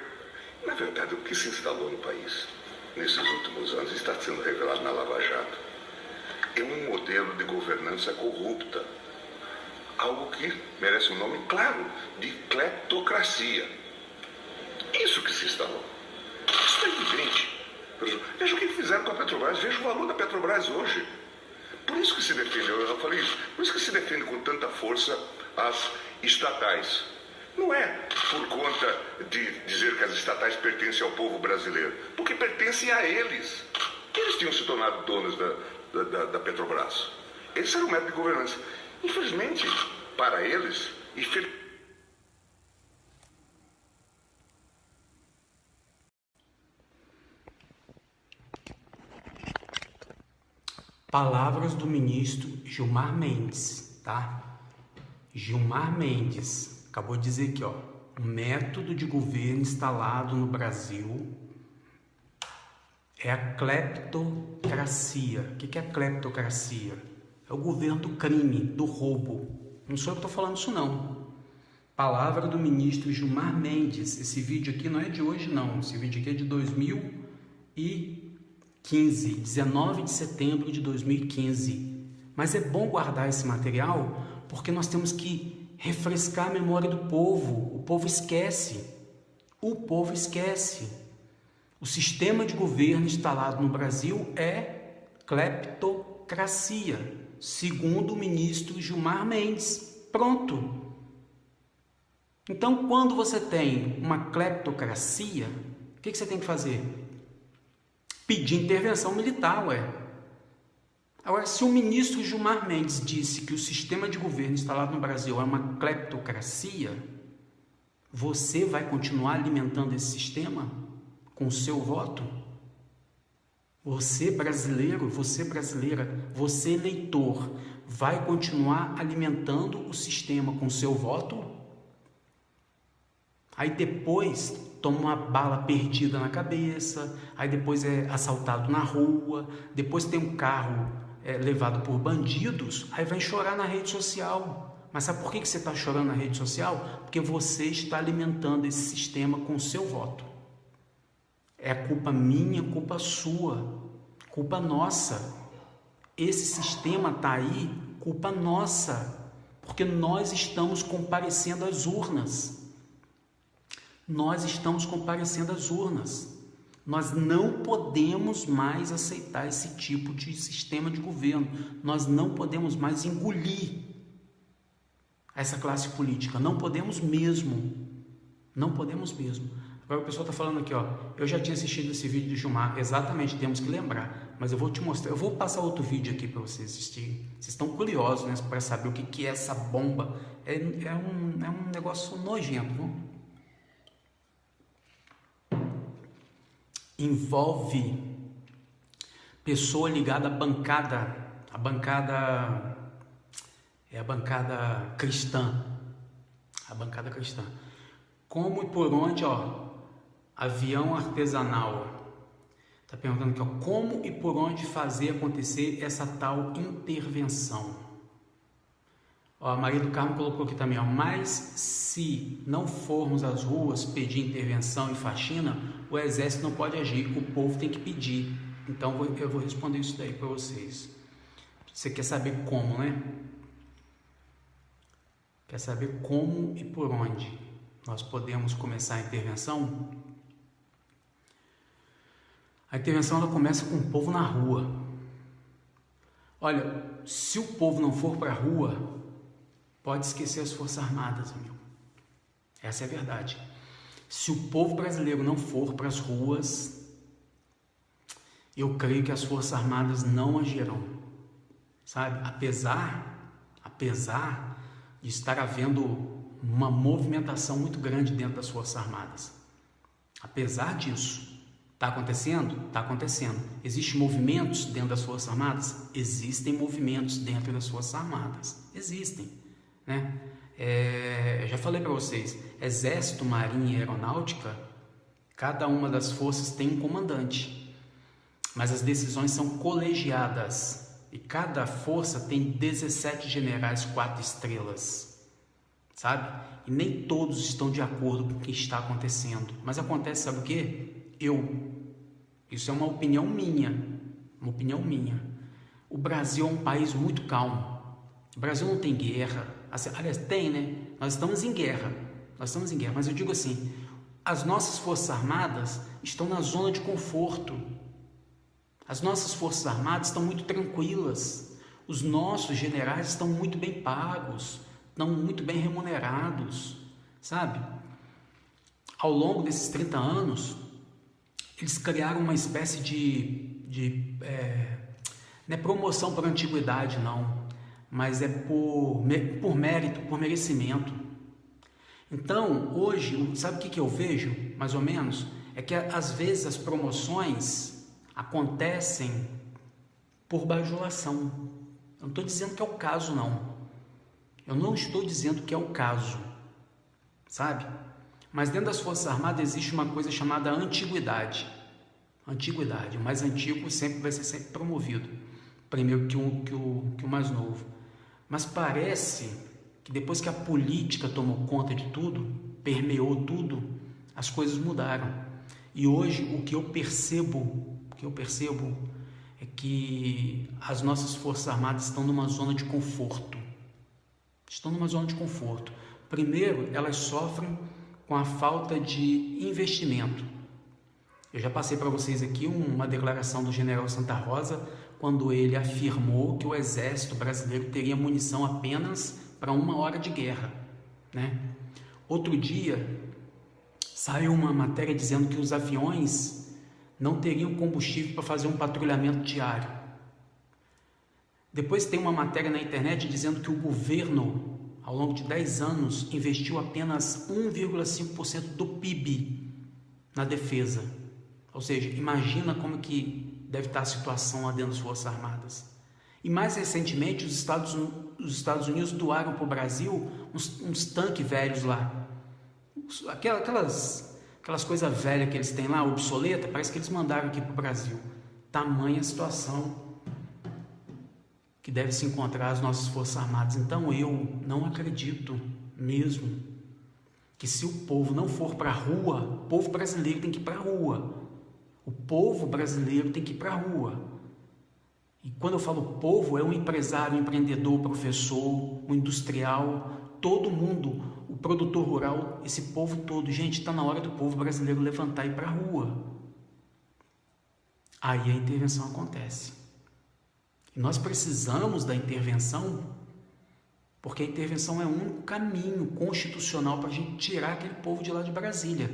Na verdade, o que se instalou no país nesses últimos anos está sendo revelado na Lava Jato. É um modelo de governança corrupta. Algo que merece um nome claro, de cleptocracia. Isso que se instalou. Isso é evidente. Veja o que fizeram com a Petrobras, veja o valor da Petrobras hoje. Por isso que se defende, eu falei isso, por isso que se defende com tanta força as estatais. Não é por conta de dizer que as estatais pertencem ao povo brasileiro, porque pertencem a eles. Eles tinham se tornado donos da Petrobras. Esse era o método de governança. Infelizmente, para eles, Palavras do ministro Gilmar Mendes, tá? Gilmar Mendes acabou de dizer aqui, ó, o método de governo instalado no Brasil é a cleptocracia. O que é a cleptocracia? É o governo do crime, do roubo. Não sou eu que estou falando isso não. Palavra do ministro Gilmar Mendes. Esse vídeo aqui não é de hoje não, esse vídeo aqui é de 2015, 19 de setembro de 2015. Mas é bom guardar esse material porque nós temos que refrescar a memória do povo. O povo esquece. O povo esquece. O sistema de governo instalado no Brasil é cleptocracia, segundo o ministro Gilmar Mendes. Pronto. Então, quando você tem uma cleptocracia, o que você tem que fazer? Pedir intervenção militar, ué. Agora, se o ministro Gilmar Mendes disse que o sistema de governo instalado no Brasil é uma cleptocracia, você vai continuar alimentando esse sistema com o seu voto? Você brasileiro, você brasileira, você eleitor, vai continuar alimentando o sistema com o seu voto? Aí depois toma uma bala perdida na cabeça, aí depois é assaltado na rua, depois tem um carro levado por bandidos, aí vai chorar na rede social. Mas sabe por que você está chorando na rede social? Porque você está alimentando esse sistema com o seu voto. É culpa minha, culpa sua, culpa nossa. Esse sistema está aí, culpa nossa, porque nós estamos comparecendo às urnas. Nós estamos comparecendo às urnas. Nós não podemos mais aceitar esse tipo de sistema de governo. Nós não podemos mais engolir essa classe política. Não podemos mesmo. Não podemos mesmo. Agora o pessoal está falando aqui, ó. Eu já tinha assistido esse vídeo do Gilmar. Exatamente, temos que lembrar. Mas eu vou te mostrar. Eu vou passar outro vídeo aqui para vocês assistirem. Vocês estão curiosos, né, para saber o que é essa bomba. É um negócio nojento, não? Envolve pessoa ligada à bancada, a bancada cristã, Como e por onde, ó, avião artesanal, tá perguntando aqui, ó, como e por onde fazer acontecer essa tal intervenção. Ó, a Maria do Carmo colocou aqui também, ó, mas se não formos às ruas pedir intervenção e faxina, o exército não pode agir, o povo tem que pedir. Então eu vou responder isso daí para vocês. Você quer saber como, né? Quer saber como e por onde nós podemos começar a intervenção? A intervenção ela começa com o povo na rua. Olha, se o povo não for para a rua, pode esquecer as Forças Armadas, amigo. Essa é a verdade. Se o povo brasileiro não for para as ruas, eu creio que as Forças Armadas não agirão, sabe? Apesar de estar havendo uma movimentação muito grande dentro das Forças Armadas. Apesar disso, está acontecendo? Está acontecendo. Existem movimentos dentro das Forças Armadas? Existem movimentos dentro das Forças Armadas. Existem, né? Eu já falei para vocês, Exército, Marinha e Aeronáutica, cada uma das forças tem um comandante, mas as decisões são colegiadas e cada força tem 17 generais 4 estrelas, sabe? E nem todos estão de acordo com o que está acontecendo, mas acontece, sabe o quê? Isso é uma opinião minha, O Brasil é um país muito calmo, o Brasil não tem guerra. Aliás, tem, né? Nós estamos em guerra, mas eu digo assim, as nossas Forças Armadas estão na zona de conforto, as nossas Forças Armadas estão muito tranquilas, os nossos generais estão muito bem pagos, estão muito bem remunerados, sabe? Ao longo desses 30 anos, eles criaram uma espécie não é promoção por antiguidade, não, mas é por mérito, por merecimento. Então, hoje, sabe o que eu vejo, mais ou menos? É que às vezes as promoções acontecem por bajulação. Eu não estou dizendo que é o caso, não. Eu não estou dizendo que é o caso, sabe? Mas dentro das Forças Armadas existe uma coisa chamada antiguidade. Antiguidade, o mais antigo sempre vai ser sempre promovido, primeiro que o mais novo. Mas parece que depois que a política tomou conta de tudo, permeou tudo, as coisas mudaram. E hoje o que eu percebo é que as nossas Forças Armadas estão numa zona de conforto. Primeiro, elas sofrem com a falta de investimento. Eu já passei para vocês aqui uma declaração do general Santa Rosa, quando ele afirmou que o exército brasileiro teria munição apenas para 1 hora de guerra, né? Outro dia, saiu uma matéria dizendo que os aviões não teriam combustível para fazer um patrulhamento diário. Depois tem uma matéria na internet dizendo que o governo, ao longo de 10 anos, investiu apenas 1,5% do PIB na defesa. Ou seja, imagina como que deve estar a situação lá dentro das Forças Armadas. E mais recentemente, os Estados Unidos doaram para o Brasil uns tanques velhos lá. Aquelas coisas velhas que eles têm lá, obsoleta, parece que eles mandaram aqui para o Brasil. Tamanha situação que deve se encontrar as nossas Forças Armadas. Então eu não acredito mesmo que se o povo não for para a rua, o povo brasileiro tem que ir para a rua. O povo brasileiro tem que ir para a rua. E quando eu falo povo, é um empresário, um empreendedor, um professor, um industrial, todo mundo, o produtor rural, esse povo todo. Gente, está na hora do povo brasileiro levantar e ir para a rua. Aí a intervenção acontece. E nós precisamos da intervenção, porque a intervenção é o único caminho constitucional para a gente tirar aquele povo de lá de Brasília,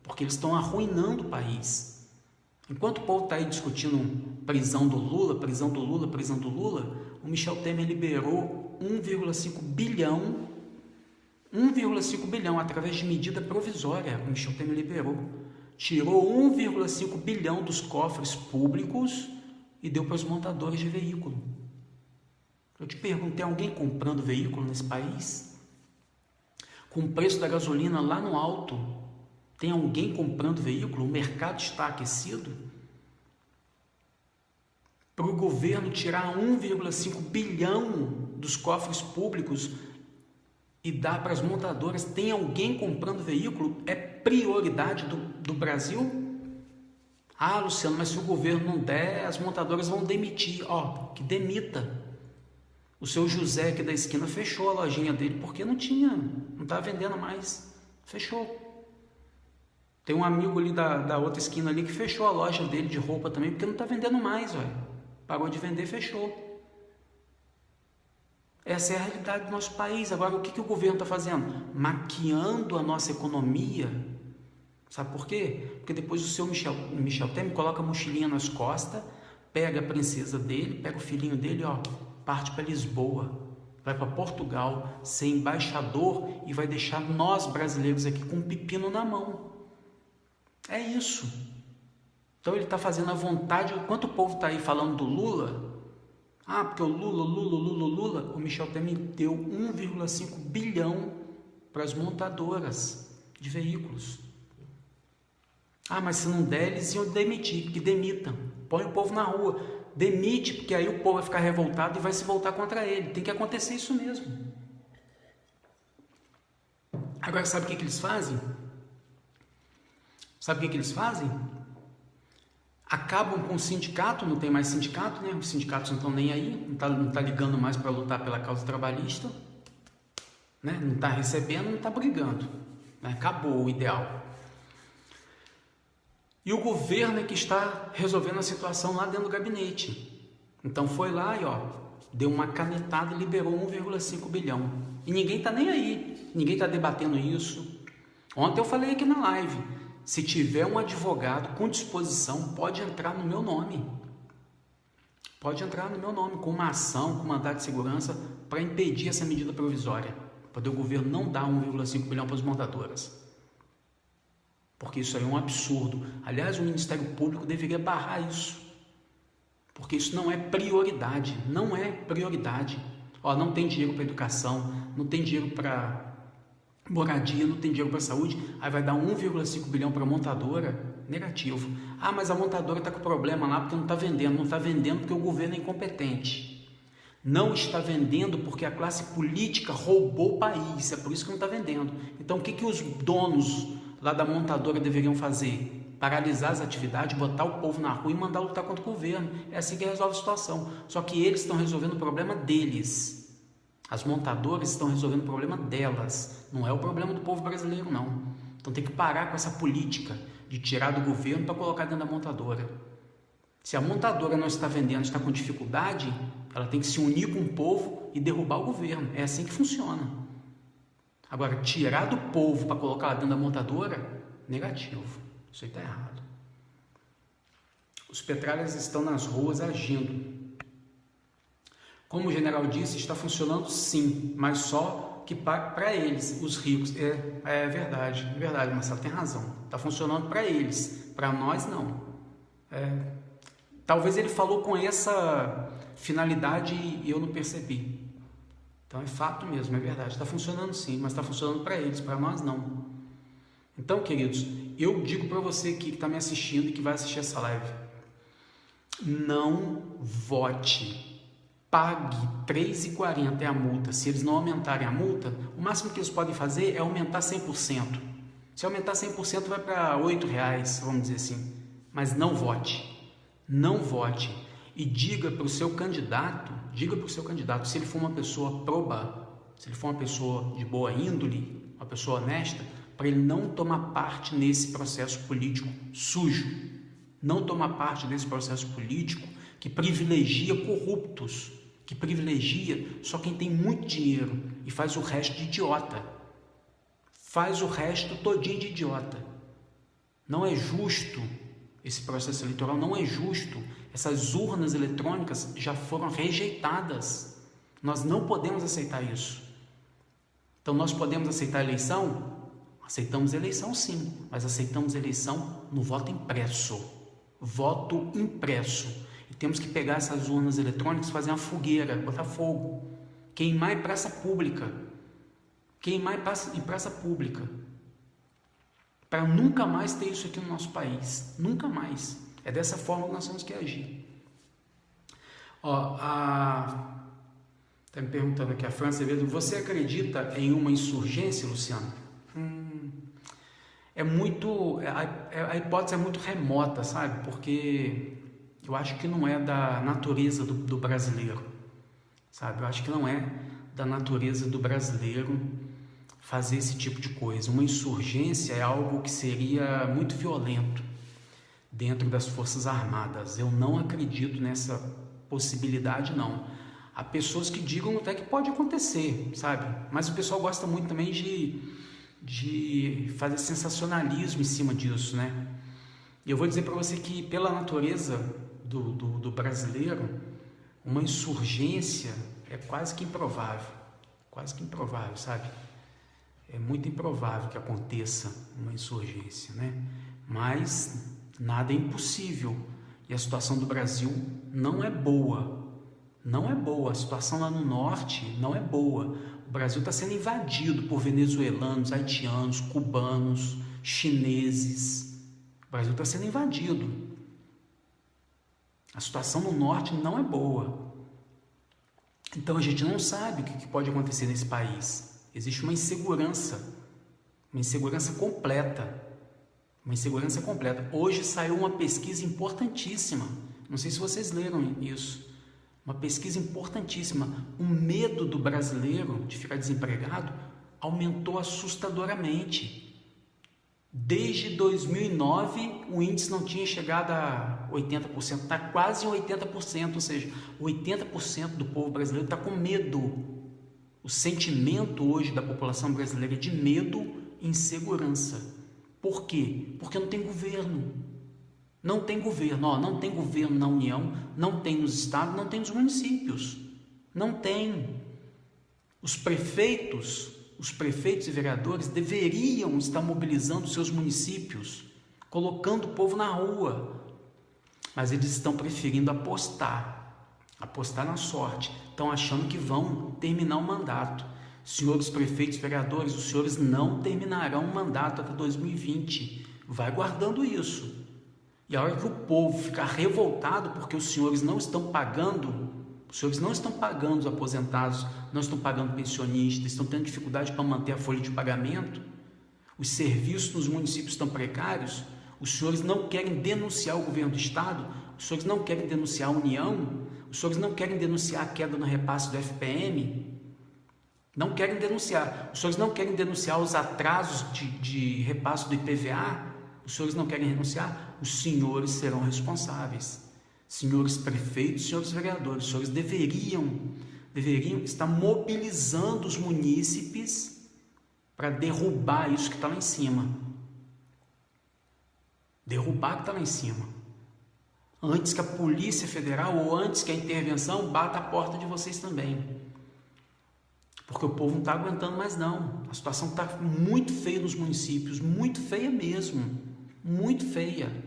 porque eles estão arruinando o país. Enquanto o povo está aí discutindo prisão do Lula, o Michel Temer liberou 1,5 bilhão através de medida provisória. O Michel Temer liberou. Tirou 1,5 bilhão dos cofres públicos e deu para os montadores de veículo. Eu te pergunto, tem alguém comprando veículo nesse país? Com o preço da gasolina lá no alto, tem alguém comprando veículo? O mercado está aquecido? Para o governo tirar 1,5 bilhão dos cofres públicos e dar para as montadoras, tem alguém comprando veículo? É prioridade do Brasil? Ah, Luciano, mas se o governo não der, as montadoras vão demitir. Que demita. O seu José aqui da esquina fechou a lojinha dele porque não estava vendendo mais. Fechou. Tem um amigo ali da outra esquina ali que fechou a loja dele de roupa também, porque não está vendendo mais, parou de vender, fechou. Essa é a realidade do nosso país. Agora, o que o governo está fazendo? Maquiando a nossa economia. Sabe por quê? Porque depois o seu Michel Temer coloca a mochilinha nas costas, pega a princesa dele, pega o filhinho dele, parte para Lisboa, vai para Portugal, ser embaixador e vai deixar nós brasileiros aqui com um pepino na mão. É isso. Então ele está fazendo a vontade. Enquanto o povo está aí falando do Lula, porque o Lula, o Michel Temer deu 1,5 bilhão para as montadoras de veículos. Mas se não der, eles iam demitir, que demitam. Põe o povo na rua. Demite, porque aí o povo vai ficar revoltado e vai se voltar contra ele. Tem que acontecer isso mesmo. Agora, sabe o que eles fazem? Acabam com o sindicato, não tem mais sindicato, né? Os sindicatos não estão nem aí, não tá ligando mais para lutar pela causa trabalhista, né? Não está recebendo, não está brigando, né? Acabou o ideal. E o governo é que está resolvendo a situação lá dentro do gabinete. Então foi lá e deu uma canetada e liberou 1,5 bilhão. E ninguém está nem aí, ninguém está debatendo isso. Ontem eu falei aqui na live, se tiver um advogado com disposição, pode entrar no meu nome. Com uma ação, com mandado de segurança, para impedir essa medida provisória. Para o governo não dar 1,5 bilhão para as montadoras. Porque isso aí é um absurdo. Aliás, o Ministério Público deveria barrar isso. Porque isso não é prioridade. Não tem dinheiro para educação, não tem dinheiro para moradia, não tem dinheiro para saúde, aí vai dar 1,5 bilhão para a montadora, negativo. Mas a montadora está com problema lá porque não está vendendo porque o governo é incompetente. Não está vendendo porque a classe política roubou o país, é por isso que não está vendendo. Então o que os donos lá da montadora deveriam fazer? Paralisar as atividades, botar o povo na rua e mandar lutar contra o governo. É assim que resolve a situação. Só que eles estão resolvendo o problema deles. As montadoras estão resolvendo o problema delas. Não é o problema do povo brasileiro, não. Então tem que parar com essa política de tirar do governo para colocar dentro da montadora. Se a montadora não está vendendo, está com dificuldade, ela tem que se unir com o povo e derrubar o governo. É assim que funciona. Agora, tirar do povo para colocar lá dentro da montadora, negativo. Isso aí está errado. Os petralhas estão nas ruas agindo. Como o general disse, está funcionando sim, mas só que para eles, os ricos. É verdade, Marcelo tem razão. Está funcionando para eles, para nós não. Talvez ele falou com essa finalidade e eu não percebi. Então é fato mesmo, é verdade. Está funcionando sim, mas está funcionando para eles, para nós não. Então, queridos, eu digo para você aqui que está me assistindo e que vai assistir essa live: não vote. Pague R$3,40 é a multa. Se eles não aumentarem a multa, o máximo que eles podem fazer é aumentar 100%. Se aumentar 100%, vai para R$8, vamos dizer assim. Mas não vote. Não vote. E diga para o seu candidato, se ele for uma pessoa proba, se ele for uma pessoa de boa índole, uma pessoa honesta, para ele não tomar parte nesse processo político sujo. Não tomar parte desse processo político que privilegia corruptos, que privilegia só quem tem muito dinheiro e faz o resto de idiota. Faz o resto todinho de idiota. Não é justo esse processo eleitoral, não é justo. Essas urnas eletrônicas já foram rejeitadas. Nós não podemos aceitar isso. Então nós podemos aceitar a eleição? Aceitamos a eleição sim, mas aceitamos a eleição no voto impresso. Voto impresso. E temos que pegar essas urnas eletrônicas, fazer uma fogueira, botar fogo, queimar em praça pública, para nunca mais ter isso aqui no nosso país, nunca mais. É dessa forma que nós temos que agir. Está me perguntando aqui a França, você acredita em uma insurgência, Luciano? A hipótese é muito remota, sabe? Porque eu acho que não é da natureza do brasileiro, sabe? Eu acho que não é da natureza do brasileiro fazer esse tipo de coisa. Uma insurgência é algo que seria muito violento dentro das Forças Armadas. Eu não acredito nessa possibilidade, não. Há pessoas que digam até que pode acontecer, sabe? Mas o pessoal gosta muito também de fazer sensacionalismo em cima disso, né? E eu vou dizer para você que, pela natureza do brasileiro, uma insurgência é quase que improvável, sabe? É muito improvável que aconteça uma insurgência, né? Mas nada é impossível. E a situação do Brasil não é boa. A situação lá no norte não é boa. O Brasil está sendo invadido por venezuelanos, haitianos, cubanos, chineses. O Brasil está sendo invadido. A situação no norte não é boa. Então a gente não sabe o que pode acontecer nesse país. Existe uma insegurança completa. Hoje saiu uma pesquisa importantíssima. Não sei se vocês leram isso. Uma pesquisa importantíssima. O medo do brasileiro de ficar desempregado aumentou assustadoramente. Desde 2009, o índice não tinha chegado a 80%, está quase em 80%, ou seja, 80% do povo brasileiro está com medo. O sentimento hoje da população brasileira é de medo e insegurança. Por quê? Porque não tem governo. Não tem governo, não tem governo na União, não tem nos estados, não tem nos municípios. Não tem. Os prefeitos e vereadores deveriam estar mobilizando seus municípios, colocando o povo na rua, mas eles estão preferindo apostar na sorte, estão achando que vão terminar o mandato. Senhores prefeitos e vereadores, os senhores não terminarão o mandato até 2020, vai guardando isso. E a hora que o povo ficar revoltado porque os senhores não estão pagando Os senhores não estão pagando os aposentados, não estão pagando pensionistas, estão tendo dificuldade para manter a folha de pagamento. Os serviços nos municípios estão precários. Os senhores não querem denunciar o governo do estado, os senhores não querem denunciar a União, os senhores não querem denunciar a queda no repasse do FPM, não querem denunciar, os senhores não querem denunciar os atrasos de repasse do IPVA, os senhores não querem renunciar, os senhores serão responsáveis. Senhores prefeitos, senhores vereadores, os senhores deveriam estar mobilizando os munícipes para derrubar isso que está lá em cima. Derrubar o que está lá em cima. Antes que a Polícia Federal ou antes que a intervenção bata a porta de vocês também. Porque o povo não está aguentando mais não. A situação está muito feia nos municípios, muito feia mesmo, muito feia.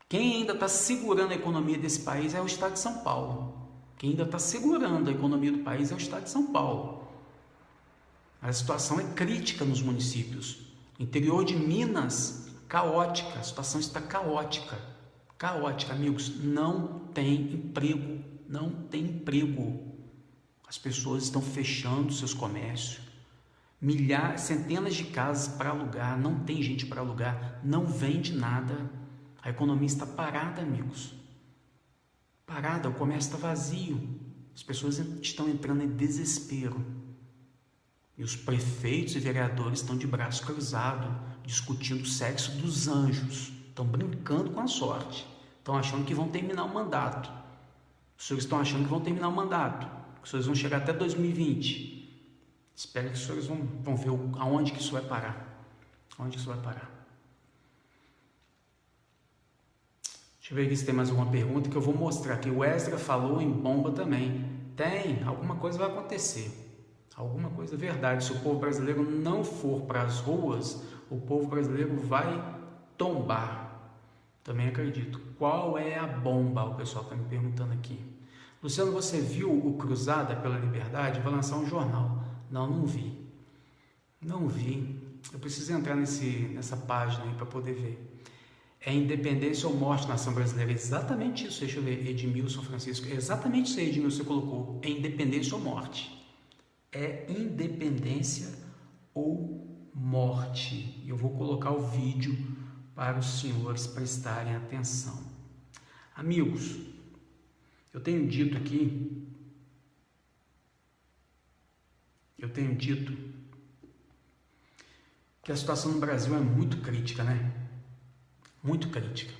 Quem ainda está segurando a economia desse país é o estado de São Paulo. Quem ainda está segurando a economia do país é o estado de São Paulo. A situação é crítica nos municípios. O interior de Minas, caótica, a situação está caótica. Caótica, amigos, não tem emprego, não tem emprego. As pessoas estão fechando seus comércios, centenas de casas para alugar, não tem gente para alugar, não vende nada. A economia está parada, amigos. Parada, o comércio está vazio. As pessoas estão entrando em desespero. E os prefeitos e vereadores estão de braço cruzado, discutindo o sexo dos anjos. Estão brincando com a sorte. Estão achando que vão terminar o mandato. Os senhores estão achando que vão terminar o mandato. Os senhores vão chegar até 2020. Espero que os senhores vão ver aonde que isso vai parar. Aonde que isso vai parar. Deixa eu ver aqui se tem mais alguma pergunta que eu vou mostrar aqui. O Ezra falou em bomba também. Tem, alguma coisa vai acontecer. Alguma coisa é verdade. Se o povo brasileiro não for para as ruas, o povo brasileiro vai tombar. Também acredito. Qual é a bomba? O pessoal está me perguntando aqui. Luciano, você viu o Cruzada pela Liberdade? Vai lançar um jornal. Não vi. Não vi. Eu preciso entrar nessa página aí para poder ver. É independência ou morte, nação brasileira? Exatamente isso. Deixa eu ver. Edmilson Francisco. Exatamente isso aí, Edmilson, você colocou. É independência ou morte. É independência ou morte. Eu vou colocar o vídeo para os senhores prestarem atenção. Amigos, eu tenho dito aqui, que a situação no Brasil é muito crítica, né? Muito crítica.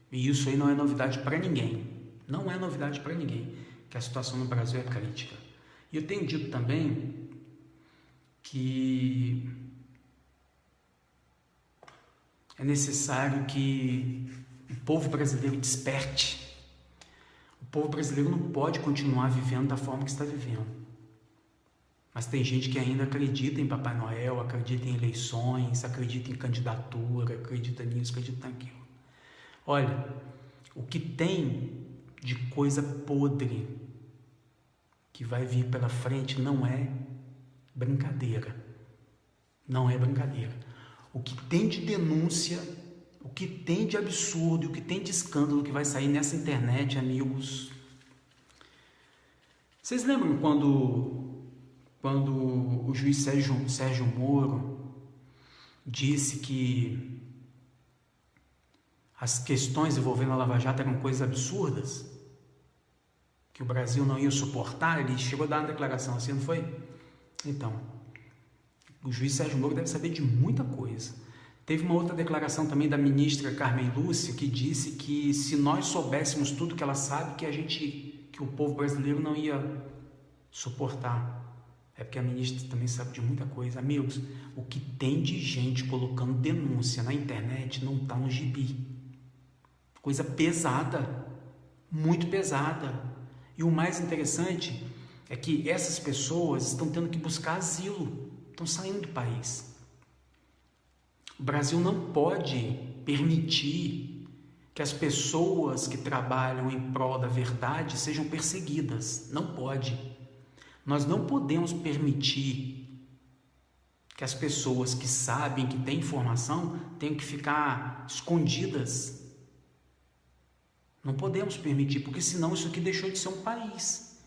E isso aí não é novidade para ninguém. Não é novidade para ninguém que a situação no Brasil é crítica. E eu tenho dito também que é necessário que o povo brasileiro desperte. O povo brasileiro não pode continuar vivendo da forma que está vivendo. Mas tem gente que ainda acredita em Papai Noel, acredita em eleições, acredita em candidatura, acredita nisso, acredita naquilo. Olha, o que tem de coisa podre que vai vir pela frente não é brincadeira. Não é brincadeira. O que tem de denúncia, o que tem de absurdo, o que tem de escândalo que vai sair nessa internet, amigos. Vocês lembram quando o juiz Sérgio Moro disse que as questões envolvendo a Lava Jato eram coisas absurdas? Que o Brasil não ia suportar? Ele chegou a dar uma declaração assim, não foi? Então, o juiz Sérgio Moro deve saber de muita coisa. Teve uma outra declaração também da ministra Carmen Lúcia, que disse que se nós soubéssemos tudo que ela sabe, que o povo brasileiro não ia suportar. É porque a ministra também sabe de muita coisa. Amigos, o que tem de gente colocando denúncia na internet não está no gibi. Coisa pesada, muito pesada. E o mais interessante é que essas pessoas estão tendo que buscar asilo, estão saindo do país. O Brasil não pode permitir que as pessoas que trabalham em prol da verdade sejam perseguidas. Não pode. Nós não podemos permitir que as pessoas que sabem, que têm informação, tenham que ficar escondidas. Não podemos permitir, porque senão isso aqui deixou de ser um país.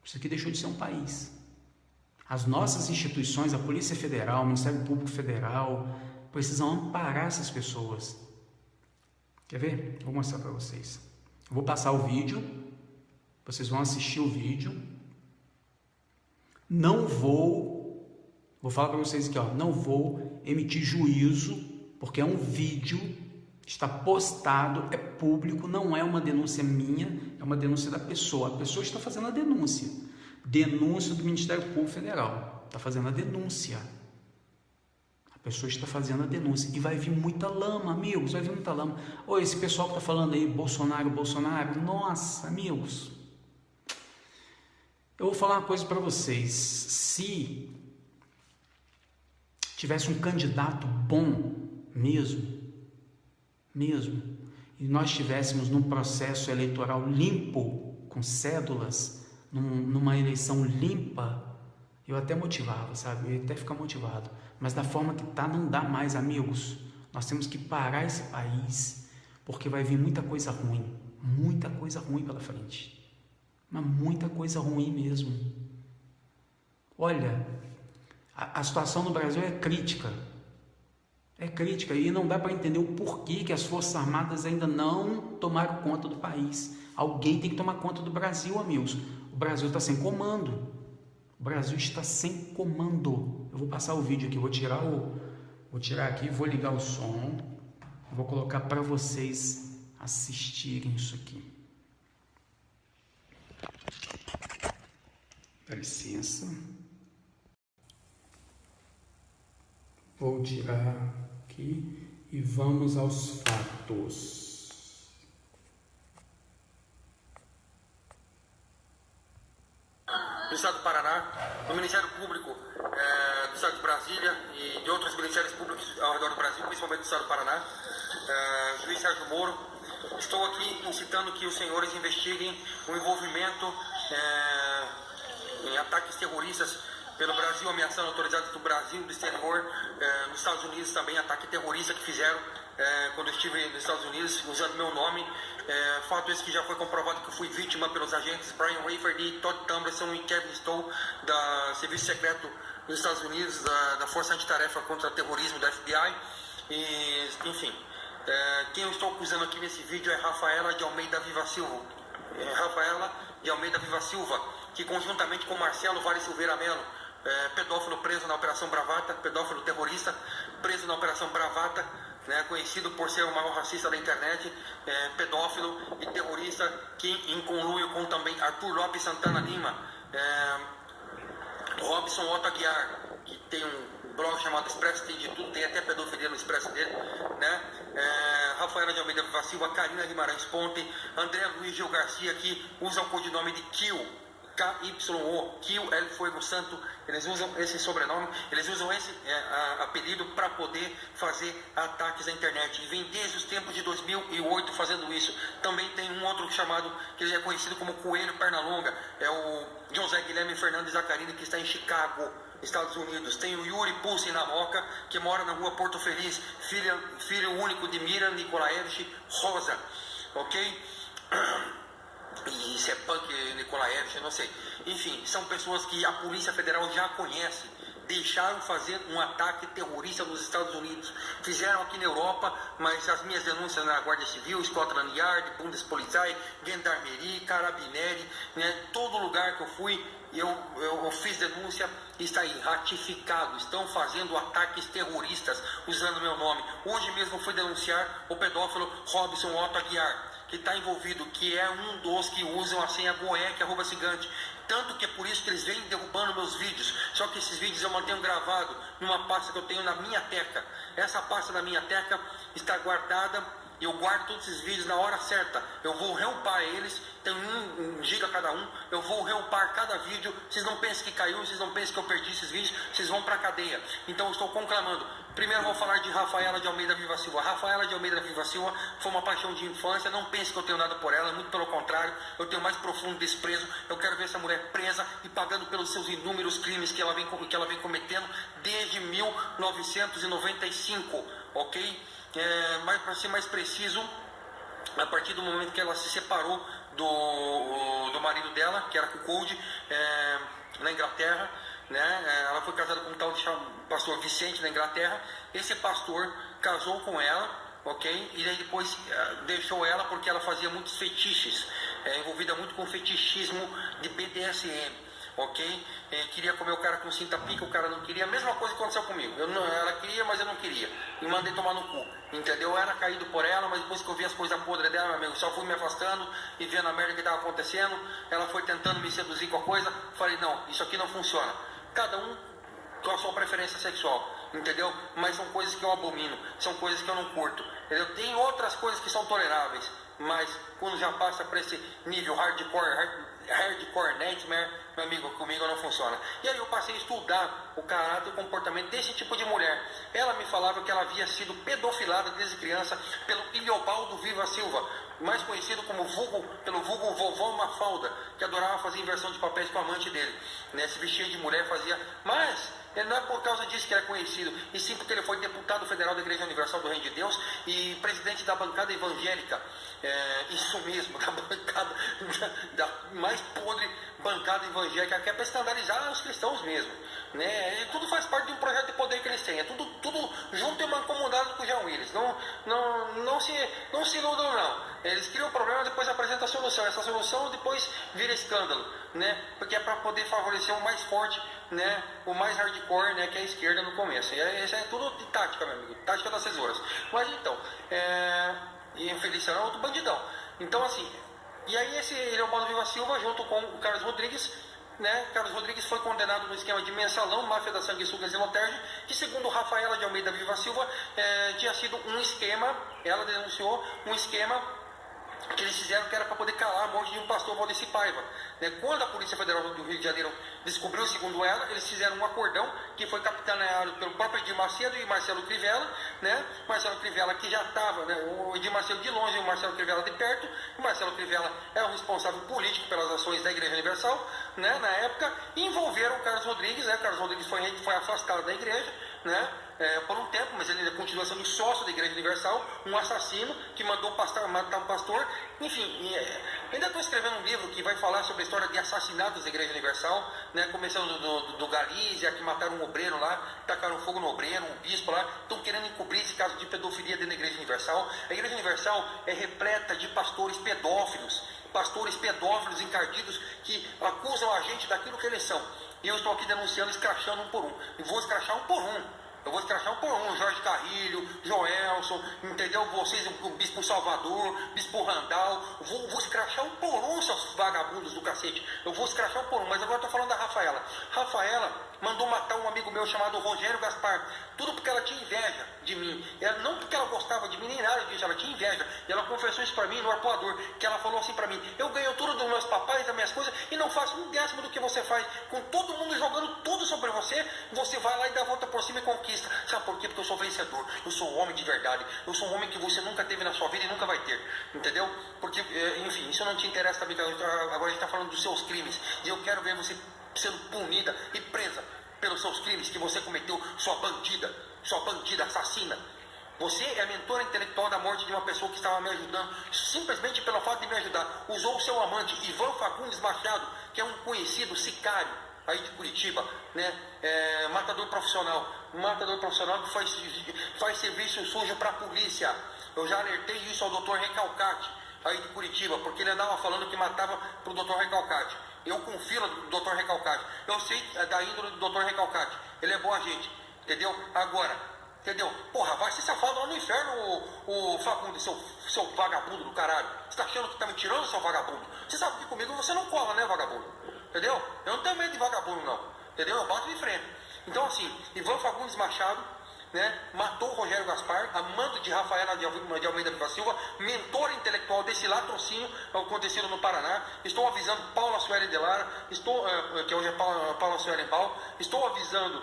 Isso aqui deixou de ser um país. As nossas instituições, a Polícia Federal, o Ministério Público Federal, precisam amparar essas pessoas. Quer ver? Vou mostrar para vocês. Eu vou passar o vídeo, vocês vão assistir o vídeo. Não vou falar para vocês aqui, ó, não vou emitir juízo, porque é um vídeo, está postado, é público, não é uma denúncia minha, é uma denúncia da pessoa. A pessoa está fazendo a denúncia. Denúncia do Ministério Público Federal. Está fazendo a denúncia. A pessoa está fazendo a denúncia. E vai vir muita lama, amigos, vai vir muita lama. Ô, esse pessoal que está falando aí, Bolsonaro, nossa, amigos. Eu vou falar uma coisa para vocês. Se tivesse um candidato bom mesmo, e nós estivéssemos num processo eleitoral limpo, com cédulas, numa eleição limpa, eu até motivava, sabe? Eu ia até ficar motivado. Mas da forma que tá, não dá mais, amigos. Nós temos que parar esse país, porque vai vir muita coisa ruim pela frente. Mas muita coisa ruim mesmo. Olha, a situação no Brasil é crítica. É crítica e não dá para entender o porquê que as Forças Armadas ainda não tomaram conta do país. Alguém tem que tomar conta do Brasil, amigos. O Brasil está sem comando. O Brasil está sem comando. Eu vou passar o vídeo aqui, vou tirar aqui, vou ligar o som, vou colocar para vocês assistirem isso aqui. Dá licença. Vou tirar aqui e vamos aos fatos. Do Estado do Paraná, do Ministério Público do Estado de Brasília e de outros ministérios públicos ao redor do Brasil, principalmente do Estado do Paraná, juiz Sérgio Moro, estou aqui incitando que os senhores investiguem o envolvimento em ataques terroristas pelo Brasil, ameaçando autoridades do Brasil, do exterior, nos Estados Unidos também, ataque terrorista que fizeram quando eu estive nos Estados Unidos, usando meu nome. Fato esse que já foi comprovado que eu fui vítima pelos agentes Brian Rafferty, Todd Tumbleson e Kevin Stowe, da Serviço Secreto dos Estados Unidos, da Força Antitarefa contra o Terrorismo, da FBI. E, enfim, quem eu estou acusando aqui nesse vídeo é Rafaela de Almeida Viva Silva. Que conjuntamente com Marcelo Vale Silveira Melo, pedófilo preso na Operação Bravata, pedófilo terrorista preso na Operação Bravata, conhecido por ser o maior racista da internet, pedófilo e terrorista, que em conluio com também Arthur Lopes Santana Lima, Robson Otto Aguiar, que tem um blog chamado Expresso, tem de tudo, tem até pedofilia no Expresso dele, Rafaela de Almeida Viva Silva, Karina Guimarães Ponte, André Luiz Gil Garcia, que usa o codinome de Kill, KYO, Kill L. Fuego Santo. Eles usam esse sobrenome, eles usam esse apelido para poder fazer ataques na internet, e vem desde os tempos de 2008 fazendo isso. Também tem um outro chamado, que ele é conhecido como Coelho Pernalonga, é o José Guilherme Fernandes Zacarini, que está em Chicago, Estados Unidos. Tem o Yuri Pulse Namoca, que mora na rua Porto Feliz, filho único de Mira Nikolaevich Rosa, ok? E se é punk Nikolaevich, eu não sei. Enfim, são pessoas que a Polícia Federal já conhece. Deixaram fazer um ataque terrorista nos Estados Unidos. Fizeram aqui na Europa, mas as minhas denúncias na Guardia Civil, Scotland Yard, Bundespolizei, Gendarmerie, Carabinieri, todo lugar que eu fui, eu fiz denúncia e está aí, ratificado. Estão fazendo ataques terroristas usando meu nome. Hoje mesmo fui denunciar o pedófilo Robson Otto Aguiar, que está envolvido, que é um dos que usam a senha Goek, @cigante. Tanto que é por isso que eles vêm derrubando meus vídeos. Só que esses vídeos eu mantenho gravado numa pasta que eu tenho na minha teca. Essa pasta da minha teca está guardada. Eu guardo todos esses vídeos na hora certa. Eu vou reupar eles. Tem 1 giga cada um. Eu vou reupar cada vídeo. Vocês não pensem que caiu, vocês não pensem que eu perdi esses vídeos. Vocês vão para a cadeia. Então eu estou conclamando. Primeiro eu vou falar de Rafaela de Almeida Viva Silva. Rafaela de Almeida Viva Silva foi uma paixão de infância. Não pense que eu tenho nada por ela. Muito pelo contrário. Eu tenho mais profundo desprezo. Eu quero ver essa mulher presa e pagando pelos seus inúmeros crimes que ela vem cometendo desde 1995. Ok? Mas para ser mais preciso, a partir do momento que ela se separou do marido dela, que era Cuckold, na Inglaterra, né? Ela foi casada com um tal de pastor Vicente na Inglaterra. Esse pastor casou com ela, ok? E aí depois deixou ela porque ela fazia muitos fetiches, envolvida muito com fetichismo de BDSM. Ok? Queria comer o cara com cinta pica, o cara não queria. A mesma coisa que aconteceu comigo. Ela queria, mas eu não queria. E mandei tomar no cu. Entendeu? Eu era caído por ela, mas depois que eu vi as coisas podres dela, meu amigo, só fui me afastando e vendo a merda que estava acontecendo. Ela foi tentando me seduzir com a coisa. Falei, não, isso aqui não funciona. Cada um com a sua preferência sexual. Entendeu? Mas são coisas que eu abomino. São coisas que eu não curto. Entendeu? Tem outras coisas que são toleráveis. Mas quando já passa para esse nível hardcore nightmare, meu amigo, comigo não funciona. E aí eu passei a estudar o caráter e o comportamento desse tipo de mulher. Ela me falava que ela havia sido pedofilada desde criança pelo Iliobaldo Viva Silva, mais conhecido pelo vulgo Vovó Mafalda, que adorava fazer inversão de papéis com a amante dele, né? Se vestia de mulher, fazia... Mas ele não é por causa disso que ele é conhecido, e sim porque ele foi deputado federal da Igreja Universal do Reino de Deus e presidente da bancada evangélica. Isso mesmo, da bancada da mais podre bancada evangélica, que é para escandalizar os cristãos mesmo, né? E tudo faz parte de um projeto de poder que eles têm. É tudo junto e mancomunado com o Jean Willis. Não se iludam, não. Eles criam o problema, depois apresentam a solução. Essa solução depois vira escândalo, né? Porque é para poder favorecer o mais forte, né? O mais hardcore, né? Que é a esquerda no começo. E isso é tudo de tática, meu amigo. Tática das tesouras. Mas então, e infeliz era outro bandidão. Então assim, e aí esse Leopoldo Viva Silva junto com o Carlos Rodrigues, né? Carlos Rodrigues foi condenado no esquema de mensalão, máfia da sanguessugas e Loterge, que segundo Rafaela de Almeida Viva Silva, tinha sido um esquema, ela denunciou um esquema que eles fizeram que era para poder calar a morte de um pastor, Valdeci Paiva, né? Quando a Polícia Federal do Rio de Janeiro descobriu, segundo ela, eles fizeram um acordão que foi capitaneado pelo próprio Edir Macedo e Marcelo Crivella, né? Marcelo Crivella que já estava, né? O Edir Macedo de longe e o Marcelo Crivella de perto. O Marcelo Crivella é o responsável político pelas ações da Igreja Universal, né? Na época, e envolveram o Carlos Rodrigues, né? Carlos Rodrigues foi afastado da igreja, né? Por um tempo, mas ele ainda continua sendo sócio da Igreja Universal, um assassino que mandou matar um pastor. Enfim, ainda estou escrevendo um livro que vai falar sobre a história de assassinatos da Igreja Universal, né? Começando do Galícia, que mataram um obreiro lá, tacaram fogo no obreiro, um bispo lá, estão querendo encobrir esse caso de pedofilia dentro da Igreja Universal. A Igreja Universal é repleta de pastores pedófilos encardidos que acusam a gente daquilo que eles são. E eu estou aqui denunciando, escrachando um por um. E vou escrachar um por um. Eu vou escrachar um por um, Jorge Carrilho, Joelson, entendeu? Vocês, o Bispo Salvador, Bispo Randall, vou escrachar um por um, seus vagabundos do cacete. Eu vou escrachar um por um, mas agora eu estou falando da Rafaela. Rafaela mandou matar um amigo meu chamado Rogério Gaspar, tudo porque ela tinha inveja de mim. Não porque ela gostava de mim, nem nada disso, ela tinha inveja. E ela confessou isso para mim no arpoador, que ela falou assim para mim: eu ganho tudo dos meus papais, das minhas coisas, e não faço um décimo do que você faz. Com todo mundo jogando tudo sobre você, você vai lá e dá a volta por cima e conquista. Sabe por quê? Porque eu sou vencedor, eu sou um homem de verdade, eu sou um homem que você nunca teve na sua vida e nunca vai ter, entendeu? Porque, enfim, isso não te interessa também. Agora a gente está falando dos seus crimes, e eu quero ver você sendo punida e presa pelos seus crimes que você cometeu, sua bandida assassina. Você é a mentora intelectual da morte de uma pessoa que estava me ajudando, simplesmente pelo fato de me ajudar. Usou o seu amante, Ivan Fagundes Machado, que é um conhecido sicário aí de Curitiba, né? Matador profissional que faz serviço sujo para a polícia. Eu já alertei isso ao Dr. Recalcati aí de Curitiba, porque ele andava falando que matava para o Dr. Recalcati. Eu confio no Dr. Recalcati, eu sei da índole do Dr. Recalcati, ele é boa gente, entendeu? Agora, entendeu? Porra, vai ser safado lá no inferno, o Fagundes, seu vagabundo do caralho. Você tá achando que tá me tirando, seu vagabundo? Você sabe que comigo você não cola, né, vagabundo? Entendeu? Eu não tenho medo de vagabundo, não. Entendeu? Eu bato de frente. Então, assim, Ivan Fagundes Machado, né, matou o Rogério Gaspar, amante de Rafaela de Almeida Viva Silva, mentor intelectual desse latrocínio acontecido no Paraná. Estou avisando Paula Sueli de Lara, que hoje é Paula Sueli Paulo, estou avisando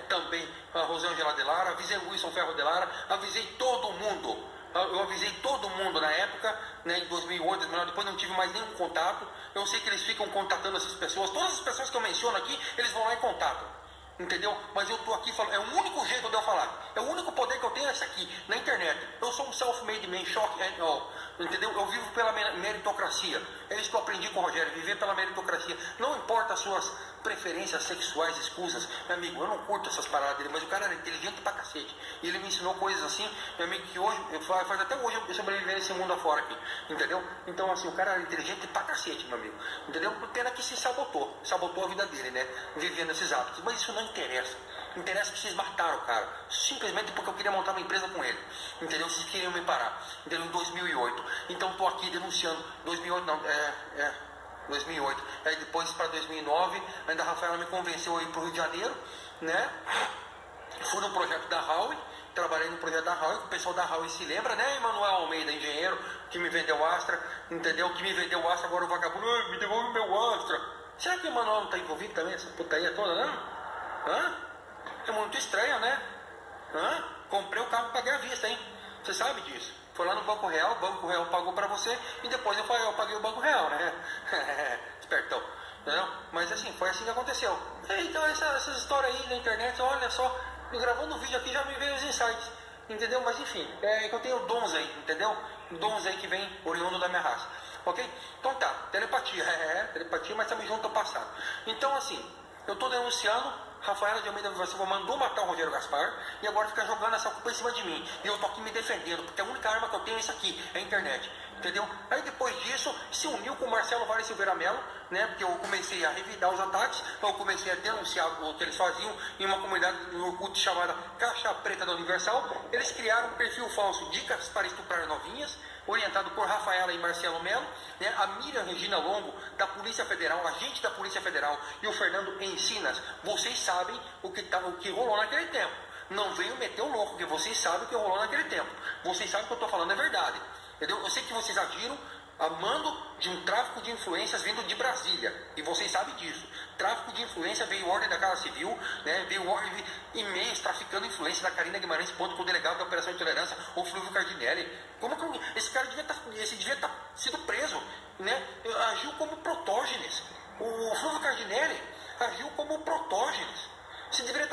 também a Rosângela de Lara, avisei o Wilson Ferro de Lara, avisei todo mundo. Eu avisei todo mundo na época, né, em 2008, 2009, depois não tive mais nenhum contato. Eu sei que eles ficam contatando essas pessoas. Todas as pessoas que eu menciono aqui, eles vão lá e contatam. entendeu? Mas eu tô aqui falando, é o único jeito de eu falar, é o único poder que eu tenho, é esse aqui, na internet. Eu sou um self-made man, entendeu? Eu vivo pela meritocracia, é isso que eu aprendi com o Rogério, viver pela meritocracia. Não importa as suas preferências sexuais escusas, meu amigo, eu não curto essas paradas dele, mas o cara era inteligente pra cacete, e ele me ensinou coisas assim, meu amigo, que hoje, faz até hoje eu sobrevivi nesse mundo afora aqui, entendeu? Então assim, o cara era inteligente pra cacete, meu amigo, entendeu? Pena que se sabotou a vida dele, né, vivendo esses hábitos, mas isso não interessa. Interessa que vocês mataram o cara, simplesmente porque eu queria montar uma empresa com ele, entendeu? Vocês queriam me parar, entendeu? Em 2008, então estou aqui denunciando, 2008 não, 2008, aí depois para 2009, ainda a Rafaela me convenceu a ir para o Rio de Janeiro, né? Fui no projeto da Huawei, trabalhei no projeto da Huawei, o pessoal da Huawei se lembra, né? Emanuel Almeida, engenheiro, que me vendeu o Astra, entendeu? Que me vendeu o Astra, agora o vagabundo, me devolve o meu Astra. Será que o Emanuel não está envolvido também, essa putaria toda, não? Hã? É muito estranho, né? Hã? Comprei o carro, paguei à vista, hein? Você sabe disso. Foi lá no Banco Real, o Banco Real pagou pra você e depois eu paguei o Banco Real, né? Espertão. Entendeu? Mas assim, foi assim que aconteceu. Então essas histórias aí na internet, olha só, me gravando um vídeo aqui já me veio os insights, entendeu? Mas enfim, é que eu tenho dons aí, entendeu? Dons aí que vem oriundo da minha raça. Ok? Então tá, telepatia, telepatia, mas também junto ao passado. Então assim, eu tô denunciando, Rafaela de Almeida Viva Silva mandou matar o Rogério Gaspar e agora fica jogando essa culpa em cima de mim. E eu tô aqui me defendendo, porque a única arma que eu tenho é isso aqui, é a internet. Entendeu? Aí depois disso, se uniu com o Marcelo Vale Silveira Mello, né? Porque eu comecei a revidar os ataques, então eu comecei a denunciar o que eles faziam em uma comunidade no Orkut chamada Caixa Preta da Universal. Eles criaram um perfil falso, Dicas para Estuprar Novinhas, orientado por Rafaela e Marcelo Mello, né? A Miriam Regina Longo, da Polícia Federal, agente da Polícia Federal, e o Fernando Encinas. Vocês sabem o que rolou naquele tempo. Não venham meter o louco, porque vocês sabem o que rolou naquele tempo. Vocês sabem o que eu estou falando é verdade. Entendeu? Eu sei que vocês agiram a mando de um tráfico de influências vindo de Brasília, e vocês sabem disso. Tráfico de influência, veio ordem da Casa Civil, né? Veio ordem, e-mails traficando influência da Karina Guimarães Ponto com o delegado da Operação de Tolerância, o Flávio Cardinelli. Como que esse cara devia estar sido preso, né? Agiu como protógenes. O Flávio Cardinelli agiu como protógenes. Você devia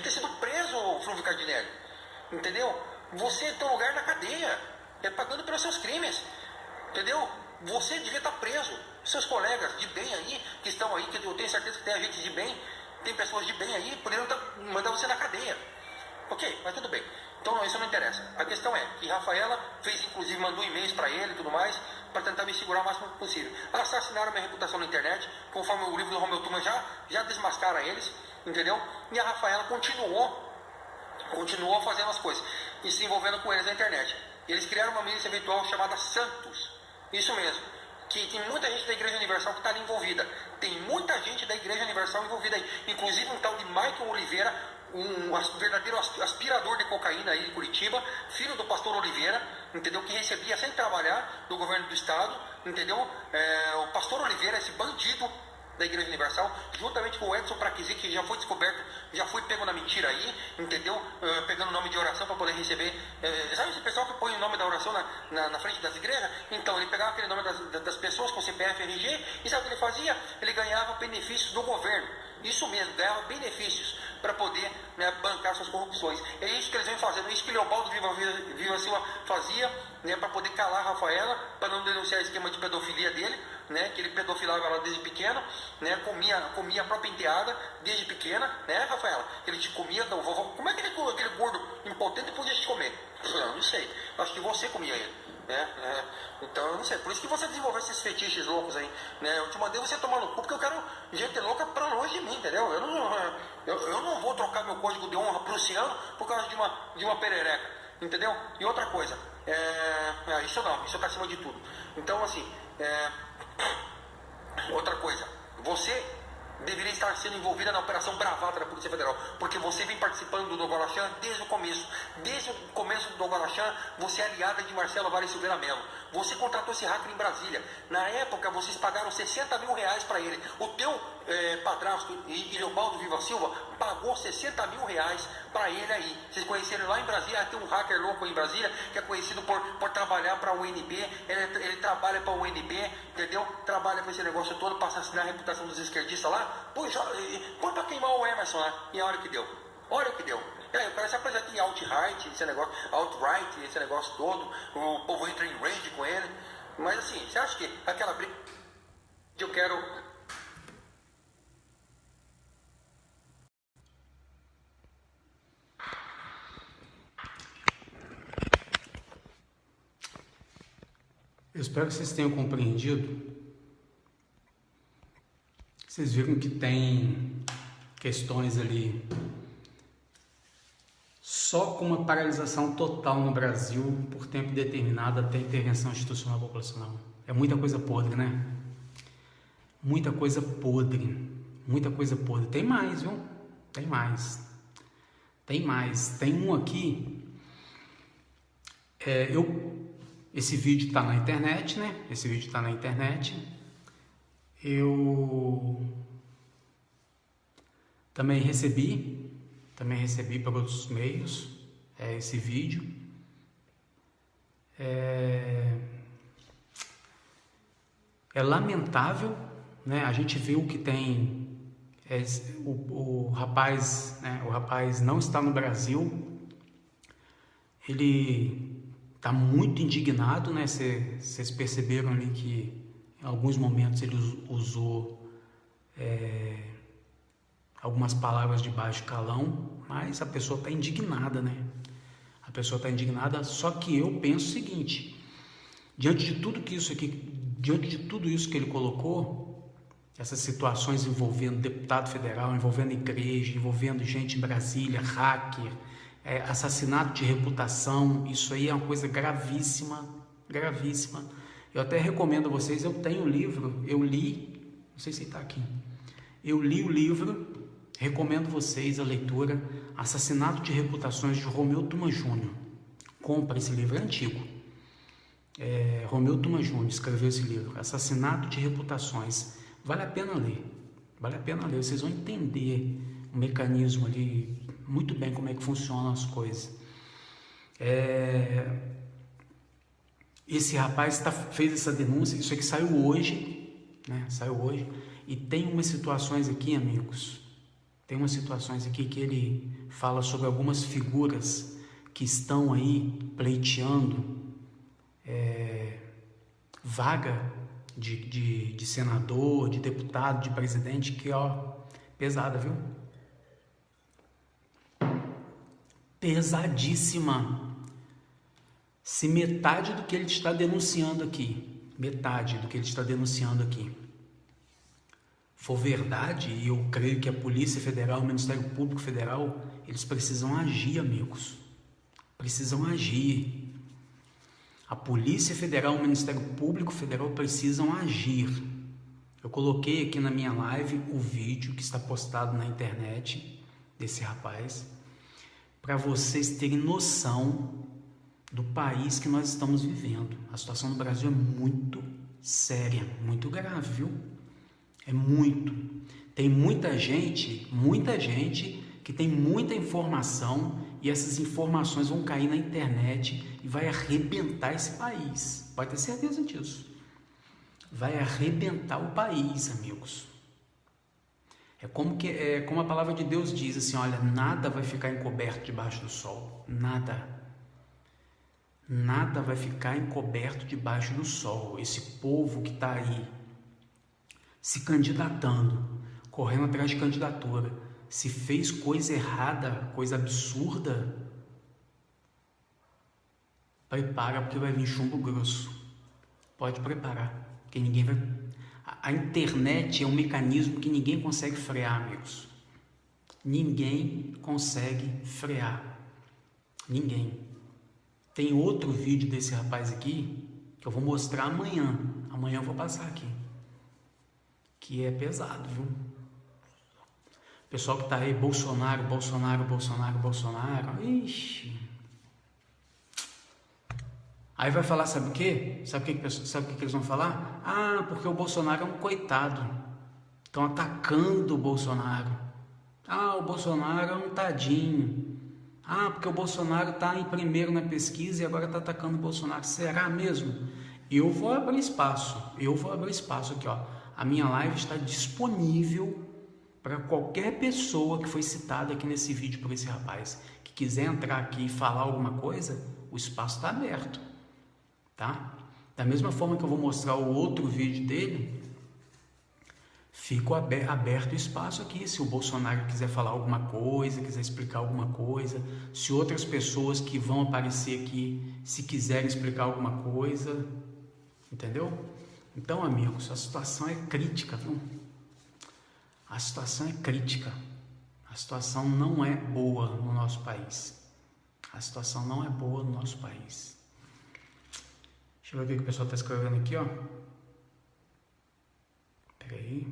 ter sido preso, o Flávio Cardinelli, entendeu? Você tem um lugar na cadeia, pagando pelos seus crimes. Entendeu? Você devia estar preso. Seus colegas de bem aí, que estão aí, que eu tenho certeza que tem gente de bem, tem pessoas de bem aí, poderiam mandar você na cadeia. Ok, mas tudo bem. Então isso não interessa. A questão é que Rafaela fez, inclusive, mandou e-mails para ele e tudo mais, para tentar me segurar o máximo possível. Assassinaram minha reputação na internet, conforme o livro do Romeu Tuman já desmascara eles, entendeu? E a Rafaela continuou fazendo as coisas e se envolvendo com eles na internet. Eles criaram uma milícia virtual chamada Santos. Isso mesmo, que tem muita gente da Igreja Universal que está ali envolvida. Tem muita gente da Igreja Universal envolvida aí. Inclusive um tal de Michael Oliveira, um verdadeiro aspirador de cocaína aí de Curitiba, filho do pastor Oliveira, entendeu? Que recebia sem trabalhar do governo do estado, entendeu? O pastor Oliveira, esse bandido da Igreja Universal, juntamente com o Edson Praquisi, que já foi descoberto, já foi pego na mentira aí, entendeu? Pegando o nome de oração para poder receber. Sabe esse pessoal que põe o nome da oração na frente das igrejas? Então, ele pegava aquele nome das pessoas com CPF, RG, e sabe o que ele fazia? Ele ganhava benefícios do governo. Isso mesmo, ganhava benefícios para poder, né, bancar suas corrupções. É isso que eles vêm fazendo, é isso que Leopoldo Viva Silva fazia, né, para poder calar a Rafaela, para não denunciar o esquema de pedofilia dele, né, que ele pedofilava ela desde pequeno, né, comia a própria enteada desde pequena, né, Rafaela? Ele te comia, como é que aquele gordo impotente podia te comer? Eu não sei, acho que você comia ele. Então eu não sei, por isso que você desenvolveu esses fetiches loucos aí, né? Eu te mandei você tomar no cu porque eu quero gente louca pra longe de mim, entendeu? Eu não vou trocar meu código de honra prussiano por causa de uma perereca, entendeu? E outra coisa, isso não, isso tá acima de tudo. Então assim, outra coisa, você deveria estar sendo envolvida na Operação Bravata da Polícia Federal, porque você vem participando do Dogolachan desde o começo. Desde o começo do Dogolachan, você é aliada de Marcelo Vale Silveira Mello. Você contratou esse hacker em Brasília. Na época, vocês pagaram 60 mil reais para ele. O teu padrasto, Iliobaldo Viva Silva, pagou 60 mil reais para ele aí. Vocês conheceram lá em Brasília, tem um hacker louco em Brasília, que é conhecido por trabalhar para a UNB. Ele trabalha para a UNB, entendeu? Trabalha com esse negócio todo para assassinar a reputação dos esquerdistas lá. Põe para queimar o Emerson lá. E a hora que deu. Olha o que deu. O cara se apresenta em alt-right, esse negócio todo, o povo entra em rage com ele. Mas assim, você acha que aquela briga que eu quero... Eu espero que vocês tenham compreendido. Vocês viram que tem questões ali só com uma paralisação total no Brasil por tempo determinado até intervenção institucional populacional. É muita coisa podre, né? Muita coisa podre. Muita coisa podre. Tem mais, viu? Tem mais. Tem mais. Tem um aqui. Esse vídeo está na internet, né? Esse vídeo está na internet. Eu também recebi por outros meios esse vídeo. É lamentável, né? A gente viu que tem o rapaz, né? O rapaz não está no Brasil. Ele está muito indignado, né? Vocês perceberam ali que em alguns momentos ele usou algumas palavras de baixo calão, mas a pessoa está indignada, né? A pessoa está indignada, só que eu penso o seguinte: diante de tudo isso que ele colocou, essas situações envolvendo deputado federal, envolvendo igreja, envolvendo gente em Brasília, hacker, assassinato de reputação, isso aí é uma coisa gravíssima, gravíssima. Eu até recomendo a vocês, eu tenho o livro, eu li, não sei se está aqui, eu li o livro, recomendo vocês a leitura, Assassinato de Reputações, de Romeu Tuma Júnior. Compra esse livro, é antigo. Romeu Tuma Júnior escreveu esse livro, Assassinato de Reputações. Vale a pena ler, vocês vão entender o mecanismo ali, muito bem como é que funcionam as coisas. Esse rapaz fez essa denúncia, isso aqui saiu hoje, né? Saiu hoje, e tem umas situações aqui, amigos, tem umas situações aqui que ele fala sobre algumas figuras que estão aí pleiteando vaga de senador, de deputado, de presidente, que pesada, viu? Pesadíssima. Se metade do que ele está denunciando aqui, for verdade, e eu creio que a Polícia Federal, o Ministério Público Federal, eles precisam agir, amigos. Precisam agir. A Polícia Federal, o Ministério Público Federal precisam agir. Eu coloquei aqui na minha live o vídeo que está postado na internet desse rapaz, para vocês terem noção do país que nós estamos vivendo. A situação no Brasil é muito séria, muito grave, viu? É muito. Tem muita gente que tem muita informação e essas informações vão cair na internet e vai arrebentar esse país. Pode ter certeza disso. Vai arrebentar o país, amigos. É como a palavra de Deus diz assim, olha, nada vai ficar encoberto debaixo do sol. Nada. Nada vai ficar encoberto debaixo do sol. Esse povo que está aí se candidatando, correndo atrás de candidatura, se fez coisa errada, coisa absurda, prepara, porque vai vir chumbo grosso. Pode preparar, porque ninguém vai... A internet é um mecanismo que ninguém consegue frear, amigos. Ninguém consegue frear. Ninguém. Tem outro vídeo desse rapaz aqui que eu vou mostrar amanhã. Amanhã eu vou passar aqui. Que é pesado, viu? O pessoal que tá aí, Bolsonaro. Aí vai falar, sabe o quê? Sabe o que eles vão falar? Ah, porque o Bolsonaro é um coitado. Estão atacando o Bolsonaro. Ah, o Bolsonaro é um tadinho. Ah, porque o Bolsonaro está em primeiro na pesquisa e agora está atacando o Bolsonaro. Será mesmo? Eu vou abrir espaço aqui, ó. A minha live está disponível para qualquer pessoa que foi citada aqui nesse vídeo por esse rapaz, que quiser entrar aqui e falar alguma coisa, o espaço está aberto, tá? Da mesma forma que eu vou mostrar o outro vídeo dele, fica aberto o espaço aqui, se o Bolsonaro quiser falar alguma coisa, quiser explicar alguma coisa, se outras pessoas que vão aparecer aqui, se quiserem explicar alguma coisa, entendeu? Então, amigos, a situação é crítica, viu? A situação é crítica. A situação não é boa no nosso país. A situação não é boa no nosso país. Deixa eu ver o que o pessoal está escrevendo aqui, ó. Peraí.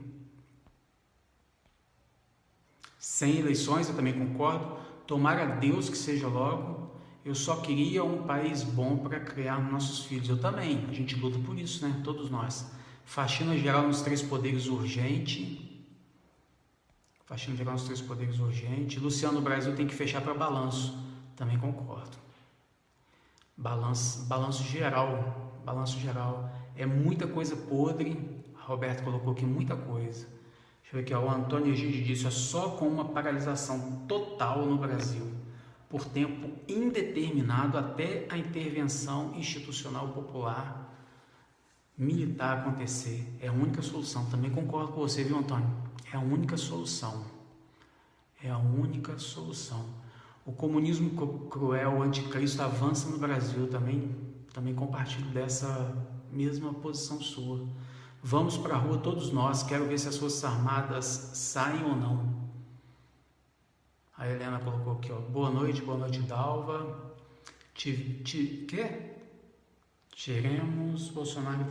Sem eleições, eu também concordo. Tomara a Deus que seja logo. Eu só queria um país bom para criar nossos filhos. Eu também. A gente luta por isso, né? Todos nós. Faxina geral nos 3 poderes urgente. Faxina geral nos 3 poderes urgente. Luciano, o Brasil tem que fechar para balanço. Também concordo. Balanço geral. Balanço geral. É muita coisa podre. A Roberta colocou aqui muita coisa. Deixa eu ver aqui, ó. O Antônio Egídio disse, é só com uma paralisação total no Brasil, por tempo indeterminado, até a intervenção institucional popular militar acontecer. É a única solução. Também concordo com você, viu, Antônio? É a única solução. É a única solução. O comunismo cruel, o anticristo avança no Brasil. Também compartilho dessa mesma posição sua. Vamos para a rua todos nós. Quero ver se as Forças Armadas saem ou não. A Helena colocou aqui, ó. Boa noite, Dalva. Quê? Tiremos Bolsonaro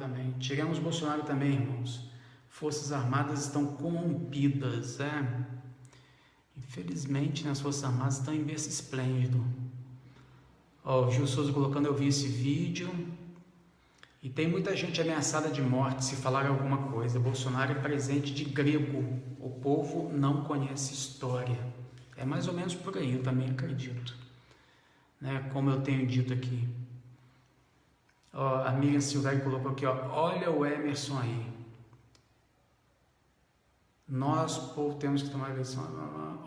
também, irmãos. Forças Armadas estão corrompidas, Infelizmente, as Forças Armadas estão em berço esplêndido. Ó, o Gil Souza colocando, eu vi esse vídeo. E tem muita gente ameaçada de morte se falar alguma coisa. Bolsonaro é presente de grego. O povo não conhece história. É mais ou menos por aí, eu também acredito. Né? Como eu tenho dito aqui. Ó, a Miriam Silveira colocou aqui, ó. Olha o Emerson aí. Nós, povo, temos que tomar eleição.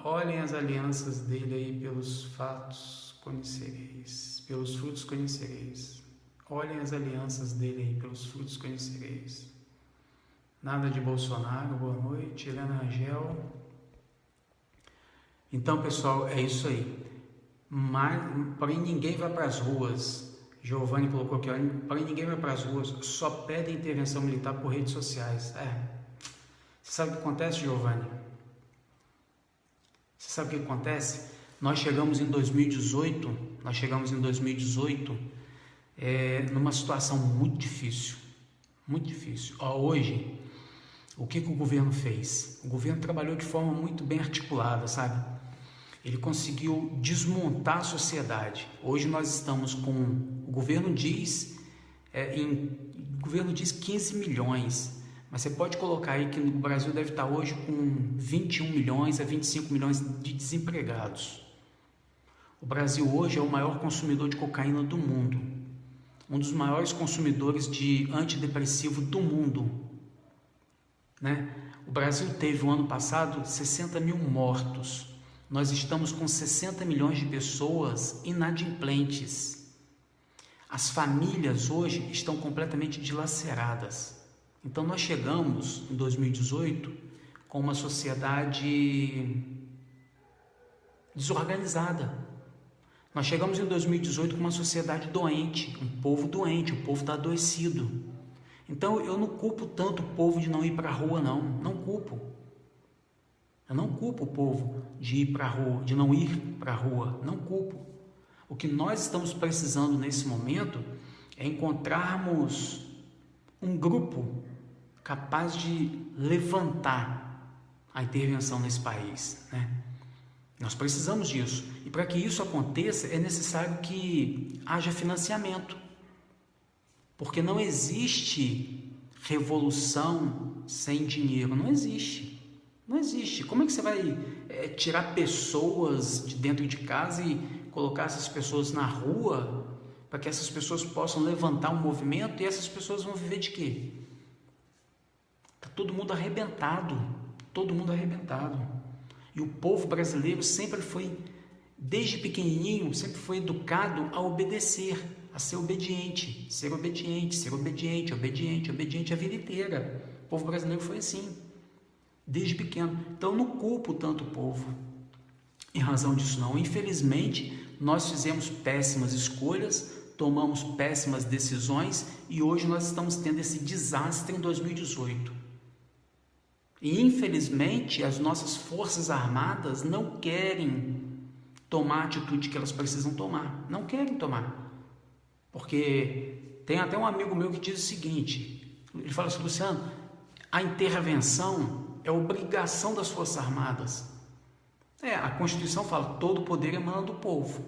Olhem as alianças dele aí, pelos fatos conhecereis. Pelos frutos conhecereis. Olhem as alianças dele aí, pelos frutos conhecereis. Nada de Bolsonaro, boa noite. Helena Rangel. Então, pessoal, é isso aí. Porém, ninguém vai para as ruas. Giovanni colocou aqui, porém, ninguém vai para as ruas. Só pede intervenção militar por redes sociais. Você sabe o que acontece, Giovanni? Você sabe o que acontece? Nós chegamos em 2018, numa situação muito difícil. Muito difícil. Hoje, o que o governo fez? O governo trabalhou de forma muito bem articulada, sabe? Ele conseguiu desmontar a sociedade. Hoje nós estamos com, o governo diz 15 milhões, mas você pode colocar aí que o Brasil deve estar hoje com 21 milhões a 25 milhões de desempregados. O Brasil hoje é o maior consumidor de cocaína do mundo, um dos maiores consumidores de antidepressivo do mundo, né? O Brasil teve o ano passado 60 mil mortos. Nós estamos com 60 milhões de pessoas inadimplentes. As famílias hoje estão completamente dilaceradas. Então nós chegamos em 2018 com uma sociedade desorganizada. Nós chegamos em 2018 com uma sociedade doente, um povo doente, o povo está adoecido. Então eu não culpo tanto o povo de não ir para a rua, não culpo. Eu não culpo o povo de ir para a rua, de não ir para a rua, não culpo. O que nós estamos precisando nesse momento é encontrarmos um grupo capaz de levantar a intervenção nesse país, né? Nós precisamos disso. E para que isso aconteça, é necessário que haja financiamento. Porque não existe revolução sem dinheiro, não existe. Não existe. Como é que você vai tirar pessoas de dentro de casa e colocar essas pessoas na rua para que essas pessoas possam levantar um movimento e essas pessoas vão viver de quê? Está todo mundo arrebentado, todo mundo arrebentado. E o povo brasileiro sempre foi, desde pequenininho, sempre foi educado a obedecer, a ser obediente, ser obediente, ser obediente, obediente, obediente a vida inteira. O povo brasileiro foi assim, desde pequeno. Então eu não culpo tanto o povo em razão disso não. Infelizmente, nós fizemos péssimas escolhas, tomamos péssimas decisões e hoje nós estamos tendo esse desastre em 2018. E infelizmente as nossas forças armadas não querem tomar a atitude que elas precisam tomar, não querem tomar. Porque tem até um amigo meu que diz o seguinte, ele fala assim: Luciano, a intervenção é obrigação das Forças Armadas. A Constituição fala, todo poder emana do povo.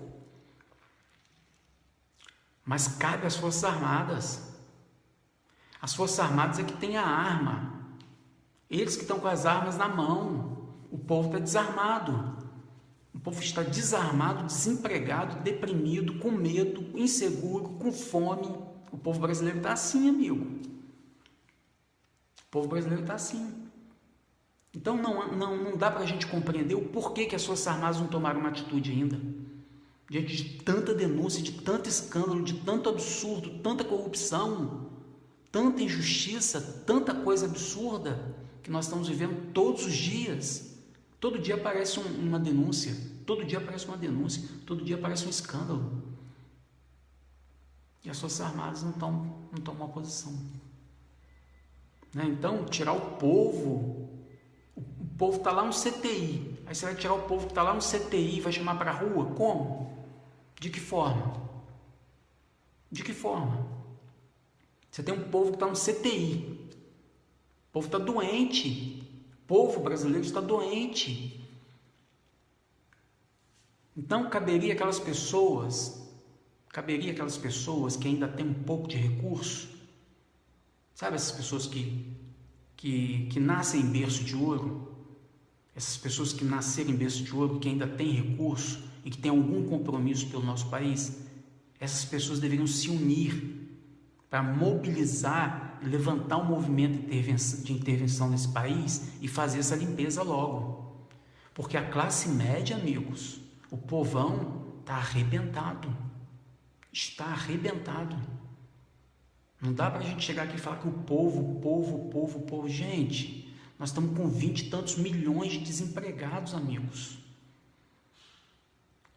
Mas cabe às Forças Armadas. As Forças Armadas é que tem a arma. Eles que estão com as armas na mão. O povo está desarmado. O povo está desarmado, desempregado, deprimido, com medo, inseguro, com fome. O povo brasileiro está assim, amigo. O povo brasileiro está assim. Então não dá para a gente compreender o porquê que as Forças Armadas não tomaram uma atitude ainda. Diante de tanta denúncia, de tanto escândalo, de tanto absurdo, tanta corrupção, tanta injustiça, tanta coisa absurda que nós estamos vivendo todos os dias. Todo dia aparece uma denúncia, todo dia aparece uma denúncia, todo dia aparece um escândalo. E as Forças Armadas não tomam uma posição. Então, tirar o povo está lá no CTI, aí você vai tirar o povo que está lá no CTI e vai chamar para a rua? Como? De que forma? De que forma? Você tem um povo que está no CTI, o povo está doente, o povo brasileiro está doente. Então caberia aquelas pessoas que ainda têm um pouco de recurso, sabe, essas pessoas que nascem em berço de ouro, essas pessoas que nasceram em berço de ouro, que ainda têm recurso e que têm algum compromisso pelo nosso país, essas pessoas deveriam se unir para mobilizar e levantar um movimento de intervenção nesse país e fazer essa limpeza logo. Porque a classe média, amigos, o povão está arrebentado. Está arrebentado. Não dá para a gente chegar aqui e falar que o povo. Gente, nós estamos com 20 e tantos milhões de desempregados, amigos.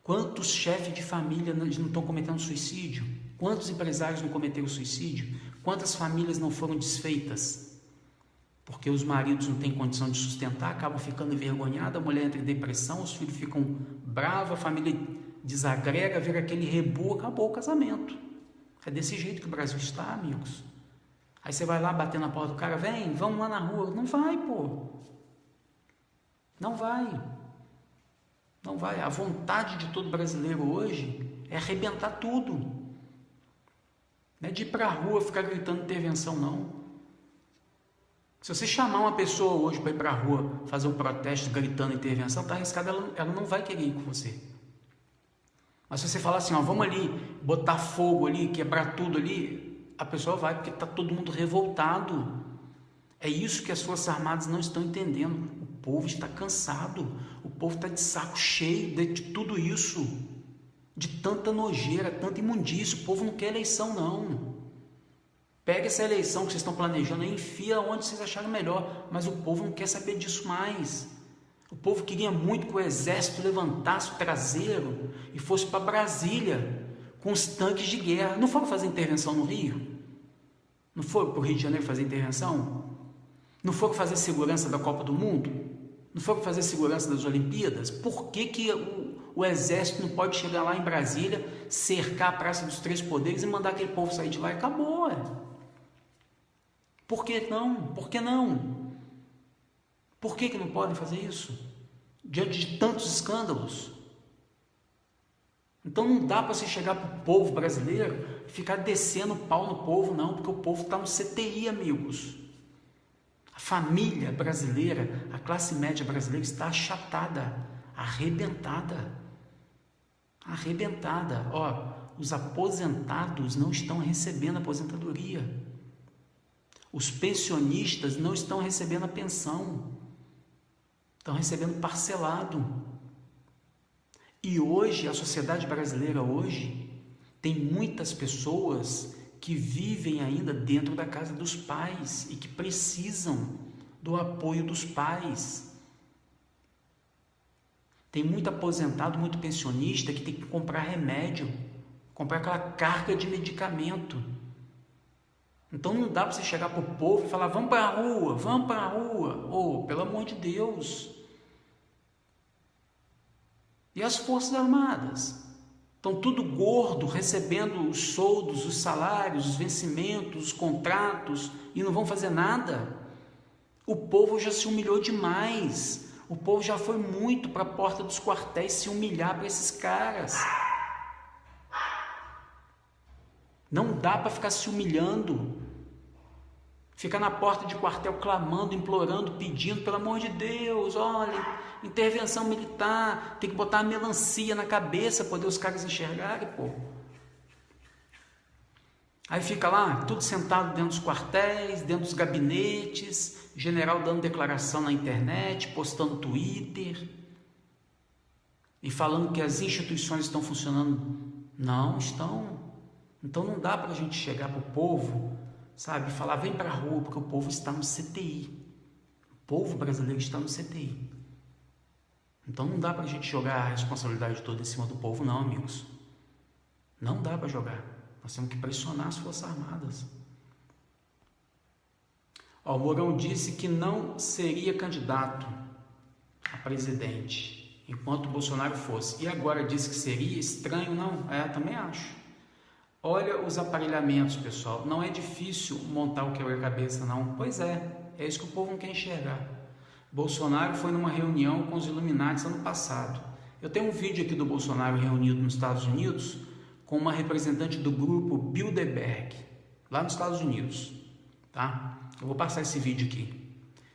Quantos chefes de família não estão cometendo suicídio? Quantos empresários não cometeram suicídio? Quantas famílias não foram desfeitas? Porque os maridos não têm condição de sustentar, acabam ficando envergonhados, a mulher entra em depressão, os filhos ficam bravos, a família desagrega, vira aquele rebu, acabou o casamento. É desse jeito que o Brasil está, amigos. Aí você vai lá bater na porta do cara, vem, vamos lá na rua. Não vai, pô. Não vai. Não vai. A vontade de todo brasileiro hoje é arrebentar tudo. Não é de ir para a rua ficar gritando intervenção, não. Se você chamar uma pessoa hoje para ir para a rua fazer um protesto gritando intervenção, está arriscado, ela não vai querer ir com você. Mas se você falar assim, vamos ali, botar fogo ali, quebrar tudo ali, a pessoa vai, porque está todo mundo revoltado. É isso que as Forças Armadas não estão entendendo. O povo está cansado, o povo está de saco cheio de tudo isso, de tanta nojeira, tanta imundícia. O povo não quer eleição, não. Pega essa eleição que vocês estão planejando e enfia onde vocês acharem melhor, mas o povo não quer saber disso mais. O povo queria muito que o exército levantasse o traseiro e fosse para Brasília com os tanques de guerra. Não foram fazer intervenção no Rio? Não foram para o Rio de Janeiro fazer intervenção? Não foram fazer segurança da Copa do Mundo? Não foram fazer segurança das Olimpíadas? Por que o exército não pode chegar lá em Brasília, cercar a Praça dos Três Poderes e mandar aquele povo sair de lá e acabou? Por que não? Por que não? Por que não podem fazer isso? Diante de tantos escândalos. Então não dá para você chegar para o povo brasileiro ficar descendo pau no povo, não, porque o povo está no CTI, amigos. A família brasileira, a classe média brasileira está achatada, arrebentada. Arrebentada. Ó, os aposentados não estão recebendo aposentadoria. Os pensionistas não estão recebendo a pensão. Estão recebendo parcelado. E hoje, a sociedade brasileira hoje, tem muitas pessoas que vivem ainda dentro da casa dos pais e que precisam do apoio dos pais. Tem muito aposentado, muito pensionista que tem que comprar remédio, comprar aquela carga de medicamento. Então não dá para você chegar para o povo e falar, vamos para a rua, vamos para a rua. Oh, pelo amor de Deus. E as Forças Armadas? Estão tudo gordo, recebendo os soldos, os salários, os vencimentos, os contratos, e não vão fazer nada. O povo já se humilhou demais. O povo já foi muito para a porta dos quartéis se humilhar para esses caras. Não dá para ficar se humilhando. Ficar na porta de quartel clamando, implorando, pedindo, pelo amor de Deus, olha, intervenção militar, tem que botar a melancia na cabeça para poder os caras enxergarem, pô. Aí fica lá, tudo sentado dentro dos quartéis, dentro dos gabinetes, general dando declaração na internet, postando Twitter, e falando que as instituições estão funcionando. Não estão. Então não dá para a gente chegar para o povo, sabe, falar, vem para a rua, porque o povo está no CTI. O povo brasileiro está no CTI. Então não dá para a gente jogar a responsabilidade toda em cima do povo, não, amigos. Não dá para jogar. Nós temos que pressionar as Forças Armadas. Ó, o Mourão disse que não seria candidato a presidente enquanto o Bolsonaro fosse. E agora disse que seria estranho, não? Também acho. Olha os aparelhamentos, pessoal. Não é difícil montar o quebra-cabeça, não. Pois é isso que o povo não quer enxergar. Bolsonaro foi numa reunião com os Illuminati ano passado. Eu tenho um vídeo aqui do Bolsonaro reunido nos Estados Unidos com uma representante do grupo Bilderberg, lá nos Estados Unidos, tá? Eu vou passar esse vídeo aqui.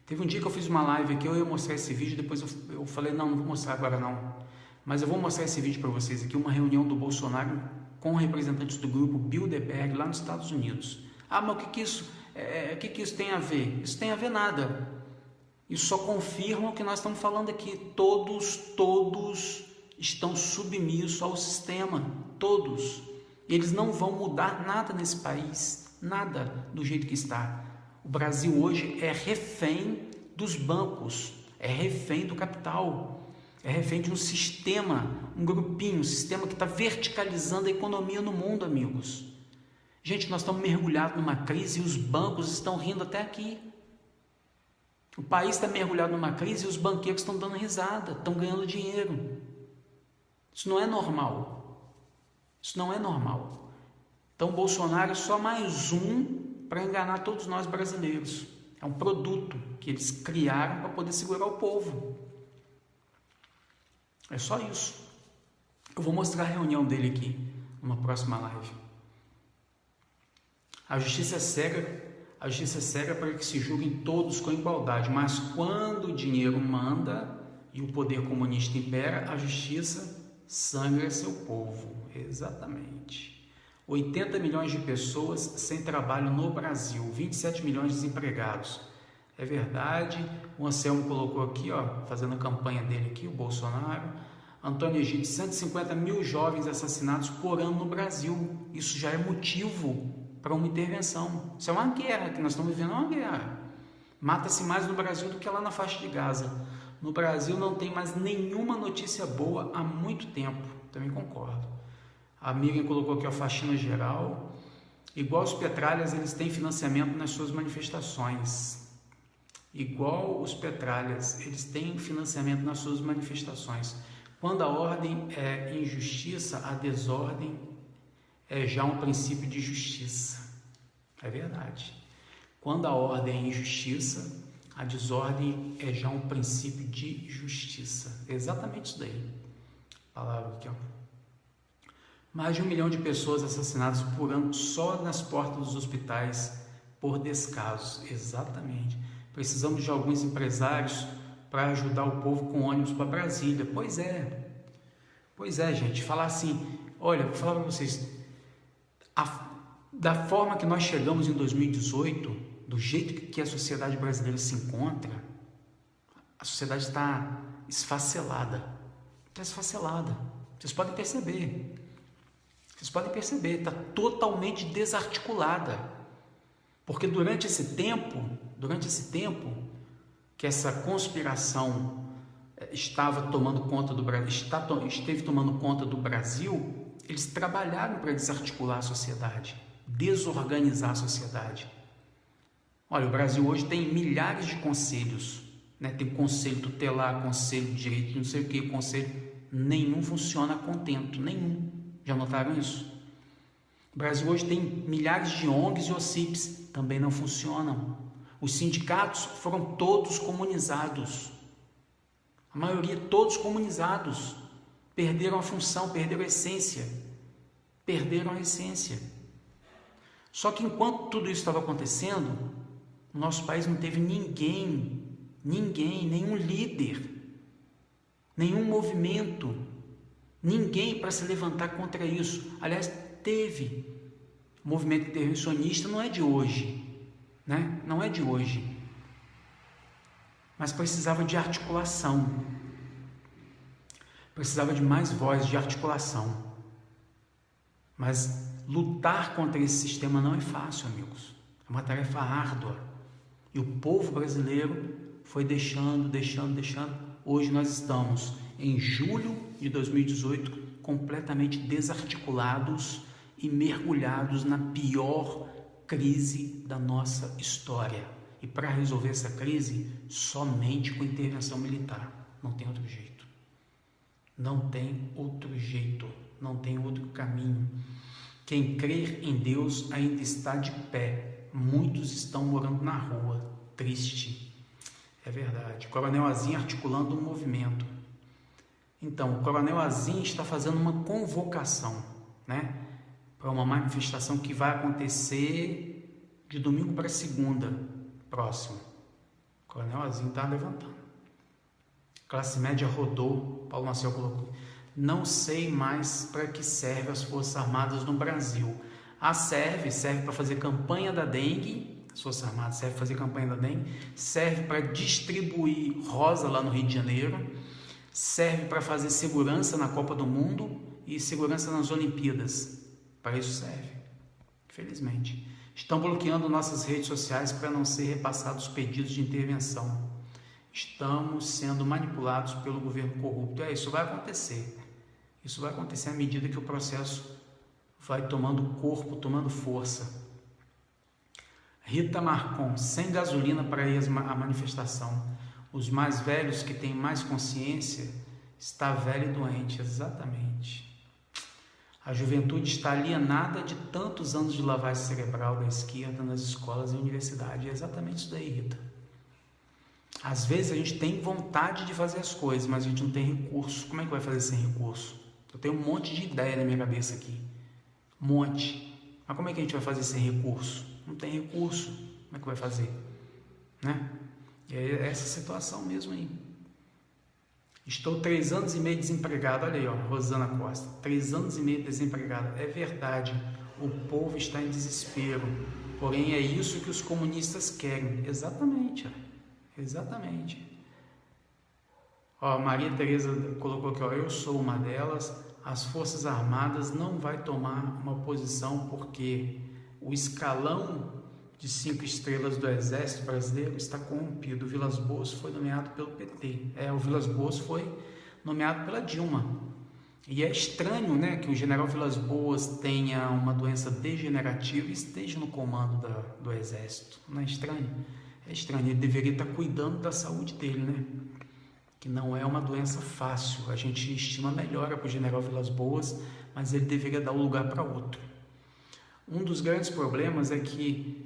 Teve um dia que eu fiz uma live aqui, eu ia mostrar esse vídeo, depois eu falei, não vou mostrar agora não. Mas eu vou mostrar esse vídeo para vocês aqui, uma reunião do Bolsonaro com representantes do grupo Bilderberg lá nos Estados Unidos. Mas o que isso tem a ver? Isso tem a ver nada. Isso só confirma o que nós estamos falando aqui. Todos estão submissos ao sistema. Todos. Eles não vão mudar nada nesse país. Nada do jeito que está. O Brasil hoje é refém dos bancos. É refém do capital. É refém de um sistema, um grupinho, um sistema que está verticalizando a economia no mundo, amigos. Gente, nós estamos mergulhados numa crise e os bancos estão rindo até aqui. O país está mergulhado numa crise e os banqueiros estão dando risada, estão ganhando dinheiro. Isso não é normal. Isso não é normal. Então, Bolsonaro é só mais um para enganar todos nós brasileiros. É um produto que eles criaram para poder segurar o povo. É só isso. Eu vou mostrar a reunião dele aqui, numa próxima live. A justiça é cega para que se julguem todos com igualdade, mas quando o dinheiro manda e o poder comunista impera, a justiça sangra seu povo. Exatamente. 80 milhões de pessoas sem trabalho no Brasil, 27 milhões de desempregados. É verdade, o Anselmo colocou aqui, ó, fazendo a campanha dele aqui, o Bolsonaro. Antônio Egídio, 150 mil jovens assassinados por ano no Brasil. Isso já é motivo para uma intervenção. Isso é uma guerra, que nós estamos vivendo uma guerra. Mata-se mais no Brasil do que lá na faixa de Gaza. No Brasil não tem mais nenhuma notícia boa há muito tempo. Também concordo. A Miriam colocou aqui a faxina geral. Igual os Petralhas, eles têm financiamento nas suas manifestações. Igual os Petralhas, eles têm financiamento nas suas manifestações. Quando a ordem é injustiça, a desordem é já um princípio de justiça. É verdade. Quando a ordem é injustiça, a desordem é já um princípio de justiça. É exatamente isso daí. Palavra aqui, ó. Mais de 1 milhão de pessoas assassinadas por ano só nas portas dos hospitais por descasos. Exatamente. Precisamos de alguns empresários para ajudar o povo com ônibus para Brasília. Pois é, gente. Falar assim, olha, vou falar para vocês, da forma que nós chegamos em 2018, do jeito que a sociedade brasileira se encontra, a sociedade está esfacelada. Está esfacelada. Vocês podem perceber. Está totalmente desarticulada. Porque durante esse tempo que essa conspiração esteve tomando conta do Brasil, eles trabalharam para desarticular a sociedade, desorganizar a sociedade. Olha, o Brasil hoje tem milhares de conselhos, né? Tem conselho tutelar, conselho de direito, não sei o que, conselho, nenhum funciona a contento, nenhum. Já notaram isso? O Brasil hoje tem milhares de ONGs e OCIPs, também não funcionam. Os sindicatos foram todos comunizados. A maioria todos comunizados. Perderam a função, perderam a essência. Só que enquanto tudo isso estava acontecendo, o nosso país não teve ninguém, nenhum líder, nenhum movimento, ninguém para se levantar contra isso. Aliás, teve. O movimento intervencionista não é de hoje, né? Não é de hoje. Mas precisava de articulação. Precisava de mais voz, de articulação. Mas lutar contra esse sistema não é fácil, amigos. É uma tarefa árdua. E o povo brasileiro foi deixando. Hoje nós estamos em julho de 2018, completamente desarticulados e mergulhados na pior crise da nossa história. E para resolver essa crise, somente com intervenção militar. Não tem outro jeito. Não tem outro caminho. Quem crer em Deus ainda está de pé. Muitos estão morando na rua. Triste. É verdade. Coronel Azim articulando um movimento. Então, o Coronel Azim está fazendo uma convocação, né, para uma manifestação que vai acontecer de domingo para segunda próximo. O Coronel Azim está levantando. Classe média rodou. Paulo Maciel colocou. Não sei mais para que serve as Forças Armadas no Brasil. Serve para fazer campanha da dengue. As Forças Armadas servem para fazer campanha da dengue. Serve para distribuir rosa lá no Rio de Janeiro. Serve para fazer segurança na Copa do Mundo e segurança nas Olimpíadas. Para isso serve. Infelizmente. Estão bloqueando nossas redes sociais para não ser repassados pedidos de intervenção. Estamos sendo manipulados pelo governo corrupto. Isso vai acontecer. Isso vai acontecer à medida que o processo vai tomando corpo, tomando força. Rita Marcon, sem gasolina para ir à manifestação. Os mais velhos que têm mais consciência está velho e doente. Exatamente. A juventude está alienada de tantos anos de lavagem cerebral da esquerda nas escolas e universidades. É exatamente isso daí, Rita. Às vezes a gente tem vontade de fazer as coisas, mas a gente não tem recurso. Como é que vai fazer sem recurso? Eu tenho um monte de ideia na minha cabeça aqui. Um monte. Mas como é que a gente vai fazer sem recurso? Não tem recurso. Como é que vai fazer? Né? E é essa situação mesmo aí. Estou 3 anos e meio desempregado. Olha aí, ó, Rosana Costa. 3 anos e meio desempregado. É verdade. O povo está em desespero. Porém, é isso que os comunistas querem. Exatamente. Exatamente. Ó, Maria Tereza colocou aqui, ó, eu sou uma delas. As Forças Armadas não vai tomar uma posição porque o escalão de 5 estrelas do Exército Brasileiro está corrompido. O Vilas Boas foi nomeado pelo PT. O Vilas Boas foi nomeado pela Dilma. E é estranho, né, que o general Vilas Boas tenha uma doença degenerativa e esteja no comando do Exército. Não é estranho? É estranho. Ele deveria estar cuidando da saúde dele, né? Que não é uma doença fácil. A gente estima melhora para o general Vilas Boas, mas ele deveria dar um lugar para outro. Um dos grandes problemas é que,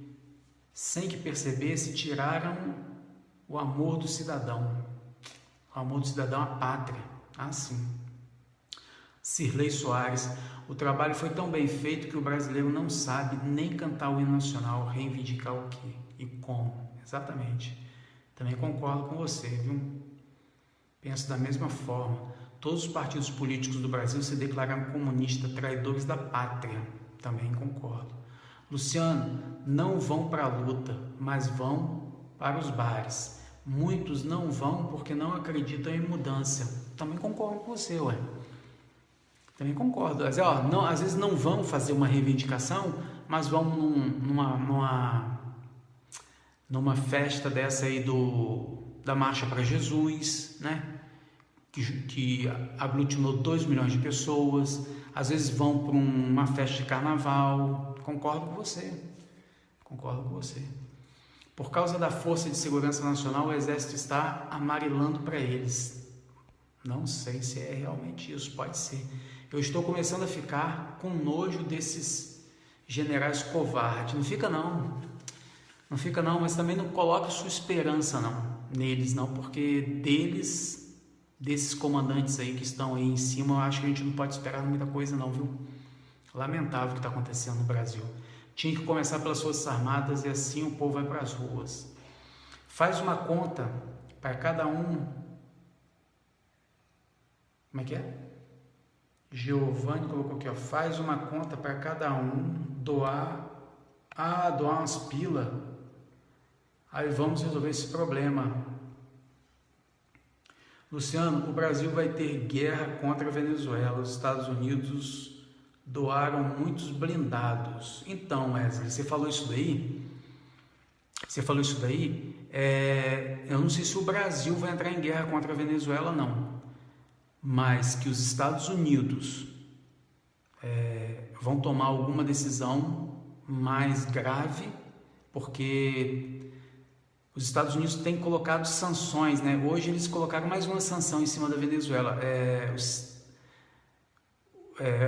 sem que percebesse, tiraram o amor do cidadão. O amor do cidadão à pátria. Ah, sim. Cirlei Soares, o trabalho foi tão bem feito que o brasileiro não sabe nem cantar o hino nacional, reivindicar o quê e como. Exatamente. Também concordo com você, viu? Penso da mesma forma. Todos os partidos políticos do Brasil se declararam comunistas, traidores da pátria. Também concordo. Luciano, não vão para a luta, mas vão para os bares. Muitos não vão porque não acreditam em mudança. Também concordo com você, ué. Também concordo. Às vezes não vão fazer uma reivindicação, mas vão numa festa dessa aí da Marcha para Jesus, né? Que aglutinou 2 milhões de pessoas. Às vezes vão para uma festa de carnaval. Concordo com você. Por causa da Força de Segurança Nacional, o Exército está amarelando para eles. Não sei se é realmente isso, pode ser. Eu estou começando a ficar com nojo desses generais covardes. Não fica não, mas também não coloque sua esperança neles, porque desses comandantes aí que estão aí em cima, eu acho que a gente não pode esperar muita coisa não, viu? Lamentável o que está acontecendo no Brasil. Tinha que começar pelas Forças Armadas e assim o povo vai para as ruas. Faz uma conta para cada um. Como é que é? Giovanni colocou aqui, ó. Faz uma conta para cada um doar umas pilas. Aí vamos resolver esse problema. Luciano, o Brasil vai ter guerra contra a Venezuela. Os Estados Unidos doaram muitos blindados. Então, Wesley, você falou isso daí? Eu não sei se o Brasil vai entrar em guerra contra a Venezuela, não. Mas que os Estados Unidos vão tomar alguma decisão mais grave, porque os Estados Unidos têm colocado sanções, né? Hoje eles colocaram mais uma sanção em cima da Venezuela.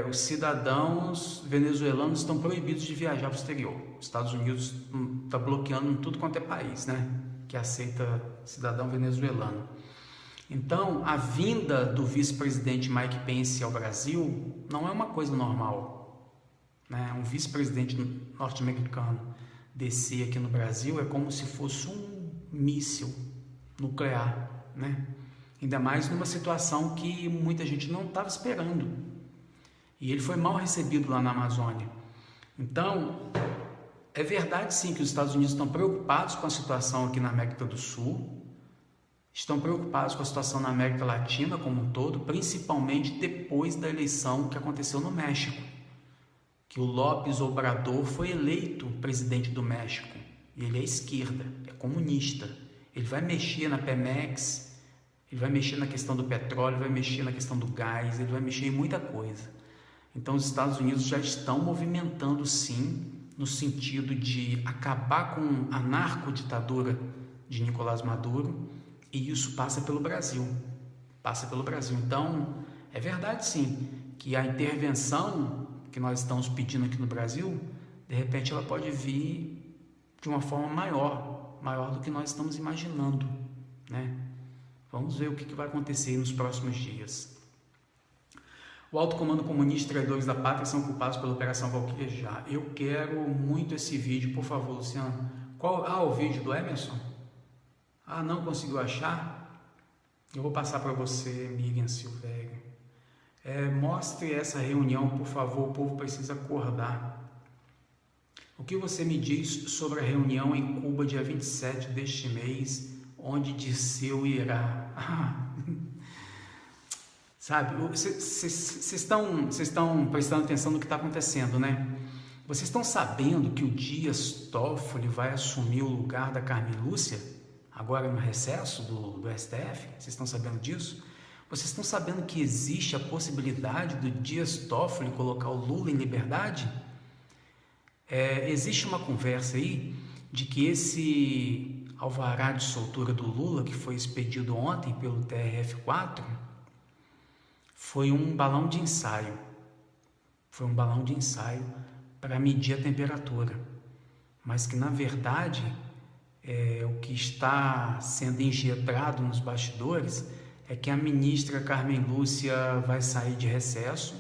Os cidadãos venezuelanos estão proibidos de viajar para o exterior. Os Estados Unidos está bloqueando tudo quanto é país, né? Que aceita cidadão venezuelano. Então, a vinda do vice-presidente Mike Pence ao Brasil não é uma coisa normal, né? Um vice-presidente norte-americano descer aqui no Brasil é como se fosse um míssil nuclear, né? Ainda mais numa situação que muita gente não estava esperando. E ele foi mal recebido lá na Amazônia. Então, é verdade sim que os Estados Unidos estão preocupados com a situação aqui na América do Sul, estão preocupados com a situação na América Latina como um todo, principalmente depois da eleição que aconteceu no México, que o López Obrador foi eleito presidente do México. Ele é esquerda, é comunista. Ele vai mexer na Pemex, ele vai mexer na questão do petróleo, vai mexer na questão do gás, ele vai mexer em muita coisa. Então os Estados Unidos já estão movimentando sim, no sentido de acabar com a narcoditadura de Nicolás Maduro, e isso passa pelo Brasil. Então, é verdade sim, que a intervenção que nós estamos pedindo aqui no Brasil, de repente ela pode vir de uma forma maior do que nós estamos imaginando, né? Vamos ver o que vai acontecer nos próximos dias. O Alto Comando Comunista e traidores da pátria são culpados pela Operação Valkyria já. Eu quero muito esse vídeo, por favor, Luciano. O vídeo do Emerson? Não conseguiu achar? Eu vou passar para você, Miriam Silvério. Mostre essa reunião, por favor, o povo precisa acordar. O que você me diz sobre a reunião em Cuba, dia 27 deste mês, onde Dirceu irá? Sabe, vocês estão prestando atenção no que está acontecendo, né? Vocês estão sabendo que o Dias Toffoli vai assumir o lugar da Carmen Lúcia, agora no recesso do STF? Vocês estão sabendo disso? Vocês estão sabendo que existe a possibilidade do Dias Toffoli colocar o Lula em liberdade? Existe uma conversa aí de que esse alvará de soltura do Lula, que foi expedido ontem pelo TRF4, foi um balão de ensaio. Foi um balão de ensaio para medir a temperatura. Mas que, na verdade, o que está sendo injetado nos bastidores é que a ministra Carmen Lúcia vai sair de recesso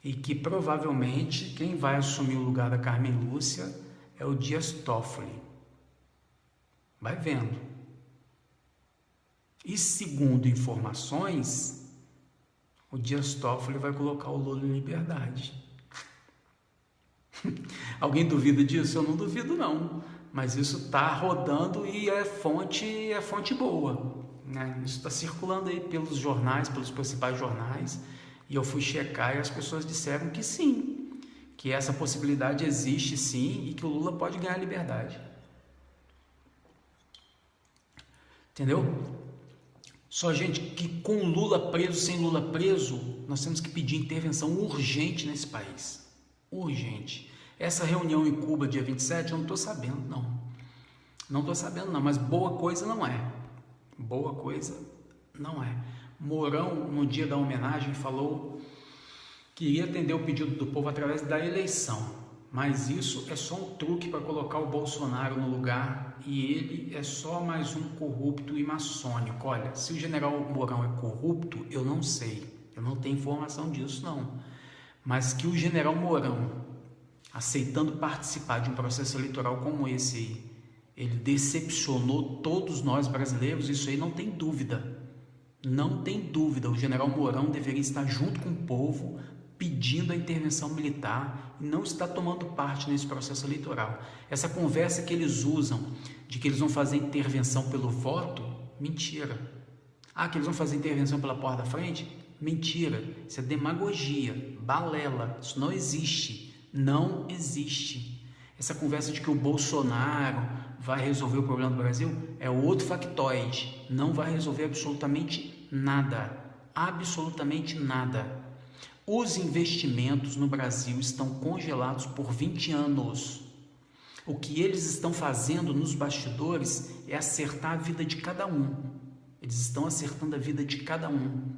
e que provavelmente quem vai assumir o lugar da Carmen Lúcia é o Dias Toffoli. Vai vendo. E segundo informações, o Dias Toffoli vai colocar o Lula em liberdade. Alguém duvida disso? Eu não duvido não, mas isso está rodando e é fonte boa, né? Isso está circulando aí pelos jornais, pelos principais jornais, e eu fui checar e as pessoas disseram que sim, que essa possibilidade existe sim e que o Lula pode ganhar liberdade. Entendeu? Só, gente, que com Lula preso, sem Lula preso, nós temos que pedir intervenção urgente nesse país. Urgente. Essa reunião em Cuba, dia 27, eu não estou sabendo, não. Não estou sabendo, não, mas boa coisa não é. Boa coisa não é. Mourão, no dia da homenagem, falou que iria atender o pedido do povo através da eleição. Mas isso é só um truque para colocar o Bolsonaro no lugar e ele é só mais um corrupto e maçônico. Olha, se o general Mourão é corrupto, eu não sei. Eu não tenho informação disso, não. Mas que o general Mourão, aceitando participar de um processo eleitoral como esse aí, ele decepcionou todos nós brasileiros, isso aí não tem dúvida. Não tem dúvida. O general Mourão deveria estar junto com o povo, pedindo a intervenção militar e não está tomando parte nesse processo eleitoral. Essa conversa que eles usam de que eles vão fazer intervenção pelo voto, mentira. Ah, que eles vão fazer intervenção pela porta da frente? Mentira. Isso é demagogia, balela, isso não existe. Não existe. Essa conversa de que o Bolsonaro vai resolver o problema do Brasil é outro factoide. Não vai resolver absolutamente nada. Absolutamente nada. Os investimentos no Brasil estão congelados por 20 anos. O que eles estão fazendo nos bastidores é acertar a vida de cada um. Eles estão acertando a vida de cada um.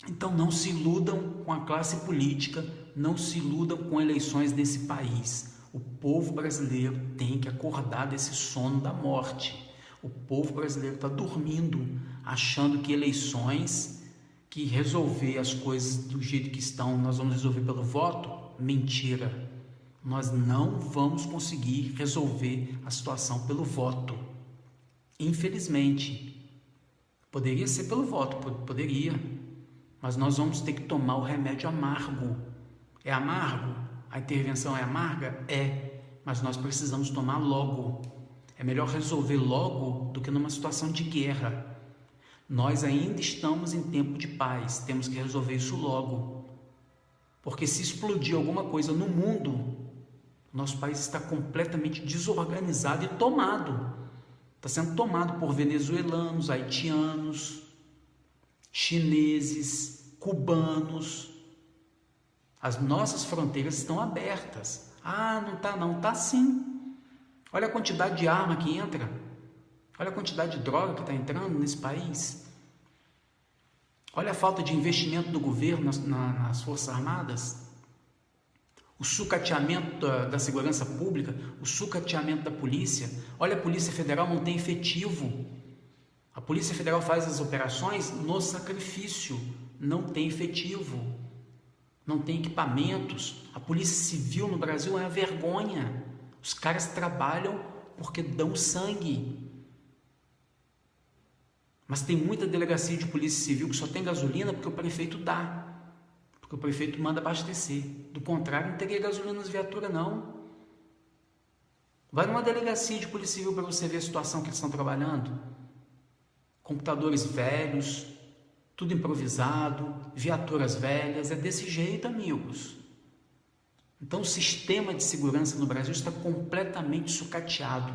Então não se iludam com a classe política, não se iludam com eleições nesse país. O povo brasileiro tem que acordar desse sono da morte. O povo brasileiro está dormindo, achando que eleições, que resolver as coisas do jeito que estão, nós vamos resolver pelo voto. Mentira. Nós não vamos conseguir resolver a situação pelo voto. Infelizmente. Poderia ser pelo voto, poderia. Mas nós vamos ter que tomar o remédio amargo. É amargo? A intervenção é amarga? É. Mas nós precisamos tomar logo. É melhor resolver logo do que numa situação de guerra. Nós ainda estamos em tempo de paz. Temos que resolver isso logo. Porque se explodir alguma coisa no mundo, nosso país está completamente desorganizado e tomado. Está sendo tomado por venezuelanos, haitianos, chineses, cubanos. As nossas fronteiras estão abertas. Ah, não está não. Está sim. Olha a quantidade de arma que entra. Olha a quantidade de droga que está entrando nesse país. Olha a falta de investimento do governo nas Forças Armadas. O sucateamento da segurança pública, o sucateamento da polícia. Olha, a Polícia Federal não tem efetivo. A Polícia Federal faz as operações no sacrifício, não tem efetivo, não tem equipamentos. A Polícia Civil no Brasil é uma vergonha. Os caras trabalham porque dão sangue. Mas tem muita delegacia de Polícia Civil que só tem gasolina porque o prefeito dá, porque o prefeito manda abastecer. Do contrário, não teria gasolina nas viaturas, não. Vai numa delegacia de Polícia Civil para você ver a situação que eles estão trabalhando. Computadores velhos, tudo improvisado, viaturas velhas, é desse jeito, amigos. Então o sistema de segurança no Brasil está completamente sucateado,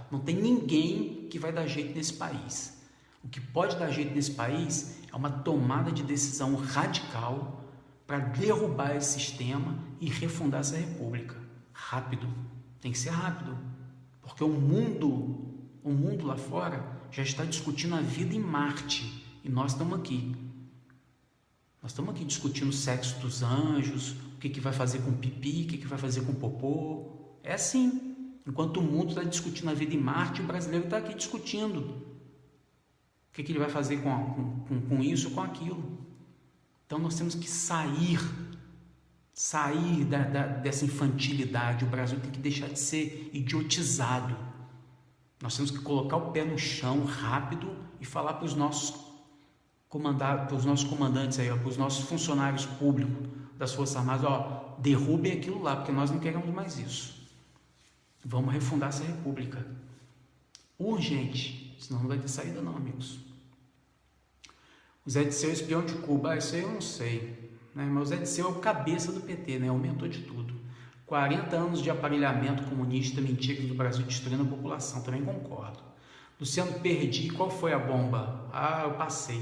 não tem ninguém que vai dar jeito nesse país. O que pode dar jeito nesse país é uma tomada de decisão radical para derrubar esse sistema e refundar essa república. Rápido, tem que ser rápido, porque o mundo lá fora já está discutindo a vida em Marte e nós estamos aqui. Nós estamos aqui discutindo o sexo dos anjos, o que vai fazer com pipi, o que vai fazer com popô. É assim, Enquanto o mundo está discutindo a vida em Marte, o brasileiro está aqui discutindo o que ele vai fazer com isso, com aquilo. Então nós temos que sair dessa infantilidade. O Brasil tem que deixar de ser idiotizado. Nós temos que colocar o pé no chão rápido e falar para os nossos comandantes aí, para os nossos funcionários públicos das Forças Armadas, derrubem aquilo lá, porque nós não queremos mais isso. Vamos refundar essa república. Urgente, senão não vai ter saída não, amigos. O Zé Disseu, espião de Cuba, isso aí eu não sei, né? Mas o Zé Disseu é o cabeça do PT, né? Aumentou de tudo. 40 anos de aparelhamento comunista, mentiras do Brasil destruindo a população, também concordo. Luciano, perdi, qual foi a bomba? Eu passei.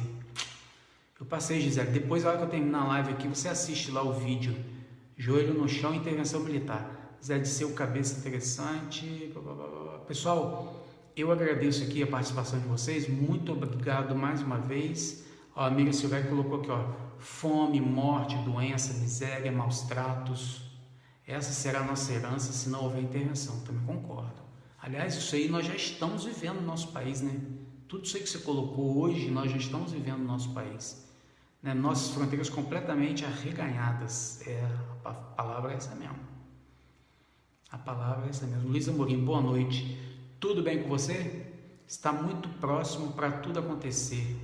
Gisele, depois na hora que eu terminar a live aqui, você assiste lá o vídeo, joelho no chão, intervenção militar. Zé Disseu, cabeça interessante. Pessoal, eu agradeço aqui a participação de vocês, muito obrigado mais uma vez. A Miriam Silvério colocou aqui, fome, morte, doença, miséria, maus tratos. Essa será a nossa herança se não houver intervenção, também concordo. Aliás, isso aí nós já estamos vivendo no nosso país, né? Tudo isso aí que você colocou hoje, nós já estamos vivendo no nosso país. Né? Nossas fronteiras completamente arreganhadas. A palavra é essa mesmo. A palavra é essa mesmo. Luiz Amorim, boa noite. Tudo bem com você? Está muito próximo para tudo acontecer.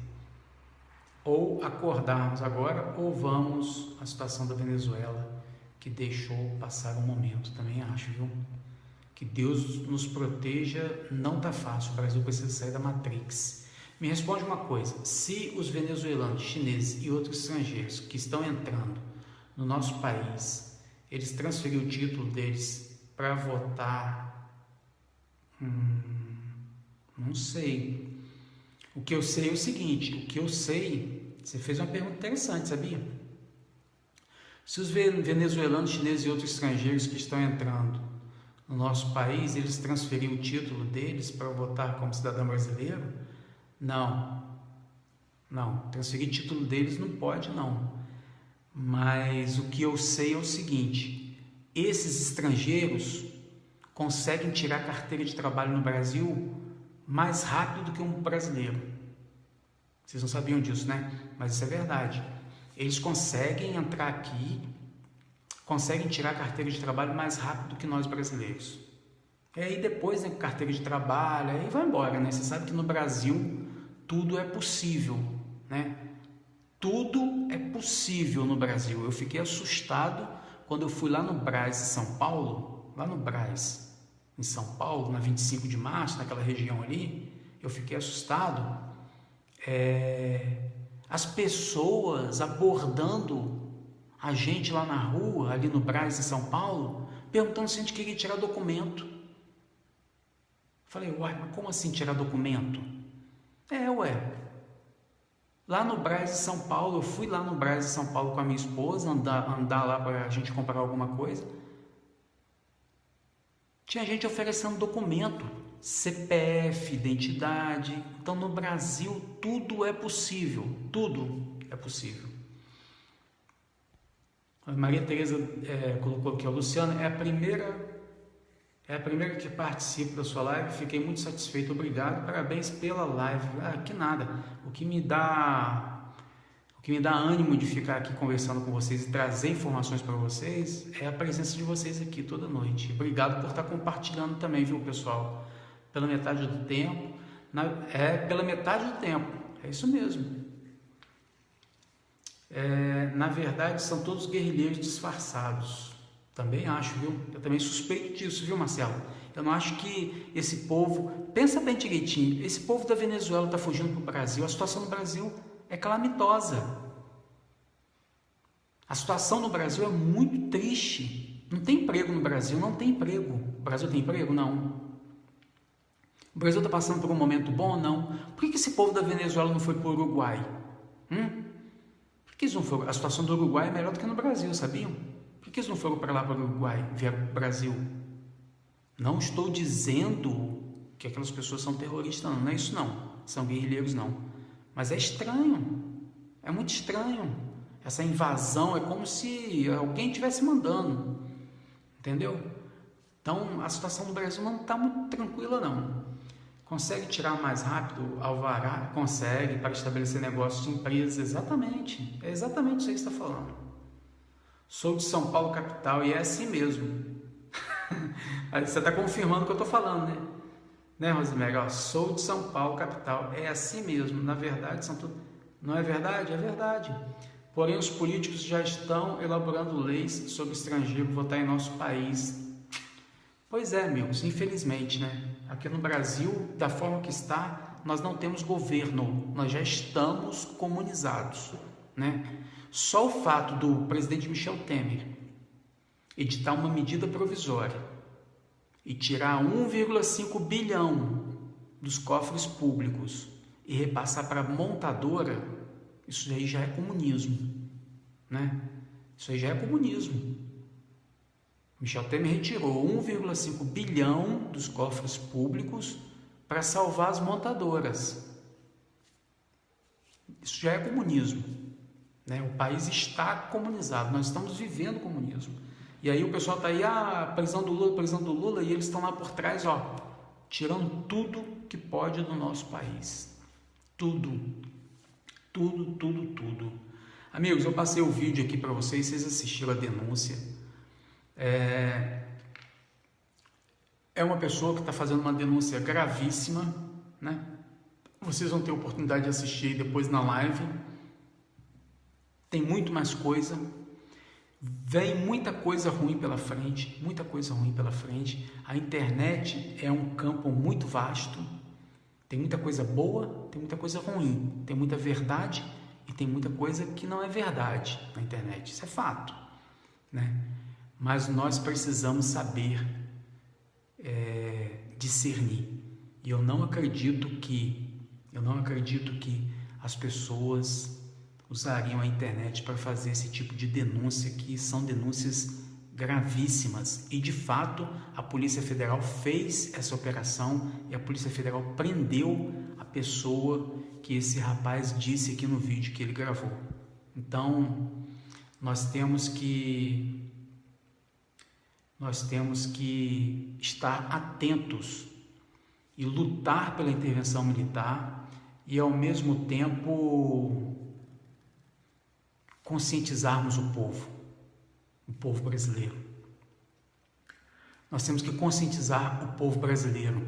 Ou acordarmos agora, ou vamos à situação da Venezuela, que deixou passar um momento. Também acho, viu? Que Deus nos proteja. Não está fácil, o Brasil precisa sair da Matrix. Me responde uma coisa, se os venezuelanos, chineses e outros estrangeiros que estão entrando no nosso país, eles transferirem o título deles para votar, não sei. O que eu sei é o seguinte, você fez uma pergunta interessante, sabia? Se os venezuelanos, chineses e outros estrangeiros que estão entrando no nosso país, eles transferirem o título deles para votar como cidadão brasileiro, não, transferir título deles não pode não, mas o que eu sei é o seguinte, esses estrangeiros conseguem tirar carteira de trabalho no Brasil mais rápido do que um brasileiro. Vocês não sabiam disso, né? Mas isso é verdade. Eles conseguem entrar aqui, conseguem tirar carteira de trabalho mais rápido do que nós brasileiros. E aí depois, né, carteira de trabalho, aí vai embora, né? Você sabe que no Brasil tudo é possível, né? Tudo é possível no Brasil. Eu fiquei assustado quando eu fui lá no Brás, em São Paulo, em São Paulo, na 25 de março, naquela região ali, eu fiquei assustado. As pessoas abordando a gente lá na rua, ali no Brás, em São Paulo, perguntando se a gente queria tirar documento. Falei, uai, mas como assim tirar documento? Lá no Brás de São Paulo, eu fui lá no Brás de São Paulo com a minha esposa, andar lá para a gente comprar alguma coisa. Tinha gente oferecendo documento, CPF, identidade. Então no Brasil tudo é possível, tudo é possível. A Maria Tereza colocou aqui, Luciano, é a primeira que participo da sua live, fiquei muito satisfeito, obrigado, parabéns pela live. Que nada, o que me dá ânimo de ficar aqui conversando com vocês e trazer informações para vocês é a presença de vocês aqui toda noite. Obrigado por estar compartilhando também, viu, pessoal? Pela metade do tempo, pela metade do tempo, é isso mesmo. Na verdade, são todos guerrilheiros disfarçados. Também acho, viu? Eu também suspeito disso, viu, Marcelo? Eu não acho que esse povo... Pensa bem direitinho, esse povo da Venezuela está fugindo para o Brasil. A situação no Brasil é calamitosa. A situação no Brasil é muito triste. Não tem emprego no Brasil, não tem emprego. O Brasil tem emprego? Não. O Brasil está passando por um momento bom? Não. Por que esse povo da Venezuela não foi para o Uruguai? Por que eles não foram? A situação do Uruguai é melhor do que no Brasil, sabiam? Por que eles não foram para lá, para o Uruguai, vieram para o Brasil? Não estou dizendo que aquelas pessoas são terroristas, não é isso não, são guerrilheiros não. Mas é estranho, é muito estranho. Essa invasão é como se alguém estivesse mandando, entendeu? Então, a situação do Brasil não está muito tranquila, não. Consegue tirar mais rápido alvará? Consegue, para estabelecer negócios de empresas, exatamente. É exatamente isso aí que você está falando. Sou de São Paulo, capital, e é assim mesmo. Você está confirmando o que eu estou falando, né? Né, Rosemary? Ó, sou de São Paulo, capital. É assim mesmo. Na verdade, são tudo... Não é verdade? É verdade. Porém, os políticos já estão elaborando leis sobre estrangeiro votar em nosso país. Pois é, amigos, infelizmente, né? Aqui no Brasil, da forma que está, nós não temos governo. Nós já estamos comunizados, né? Só o fato do presidente Michel Temer editar uma medida provisória e tirar 1,5 bilhão dos cofres públicos e repassar para a montadora, isso aí já é comunismo, né? Isso aí já é comunismo. Michel Temer retirou 1,5 bilhão dos cofres públicos para salvar as montadoras. Isso já é comunismo, né? O país está comunizado, nós estamos vivendo comunismo. E aí o pessoal está aí, prisão do Lula, e eles estão lá por trás, ó, tirando tudo que pode do nosso país. Tudo. Amigos, eu passei o vídeo aqui para vocês assistiram a denúncia. É uma pessoa que está fazendo uma denúncia gravíssima, né? Vocês vão ter oportunidade de assistir depois na live. Tem muito mais coisa. Vem muita coisa ruim pela frente, muita coisa ruim pela frente. A internet é um campo muito vasto. Tem muita coisa boa, tem muita coisa ruim. Tem muita verdade e tem muita coisa que não é verdade na internet. Isso é fato, né? Mas nós precisamos saber discernir. E eu não acredito que as pessoas usariam a internet para fazer esse tipo de denúncia, que são denúncias gravíssimas. E de fato a Polícia Federal fez essa operação e a Polícia Federal prendeu a pessoa que esse rapaz disse aqui no vídeo que ele gravou. Então nós temos que estar atentos e lutar pela intervenção militar e ao mesmo tempo conscientizarmos o povo brasileiro. Nós temos que conscientizar o povo brasileiro,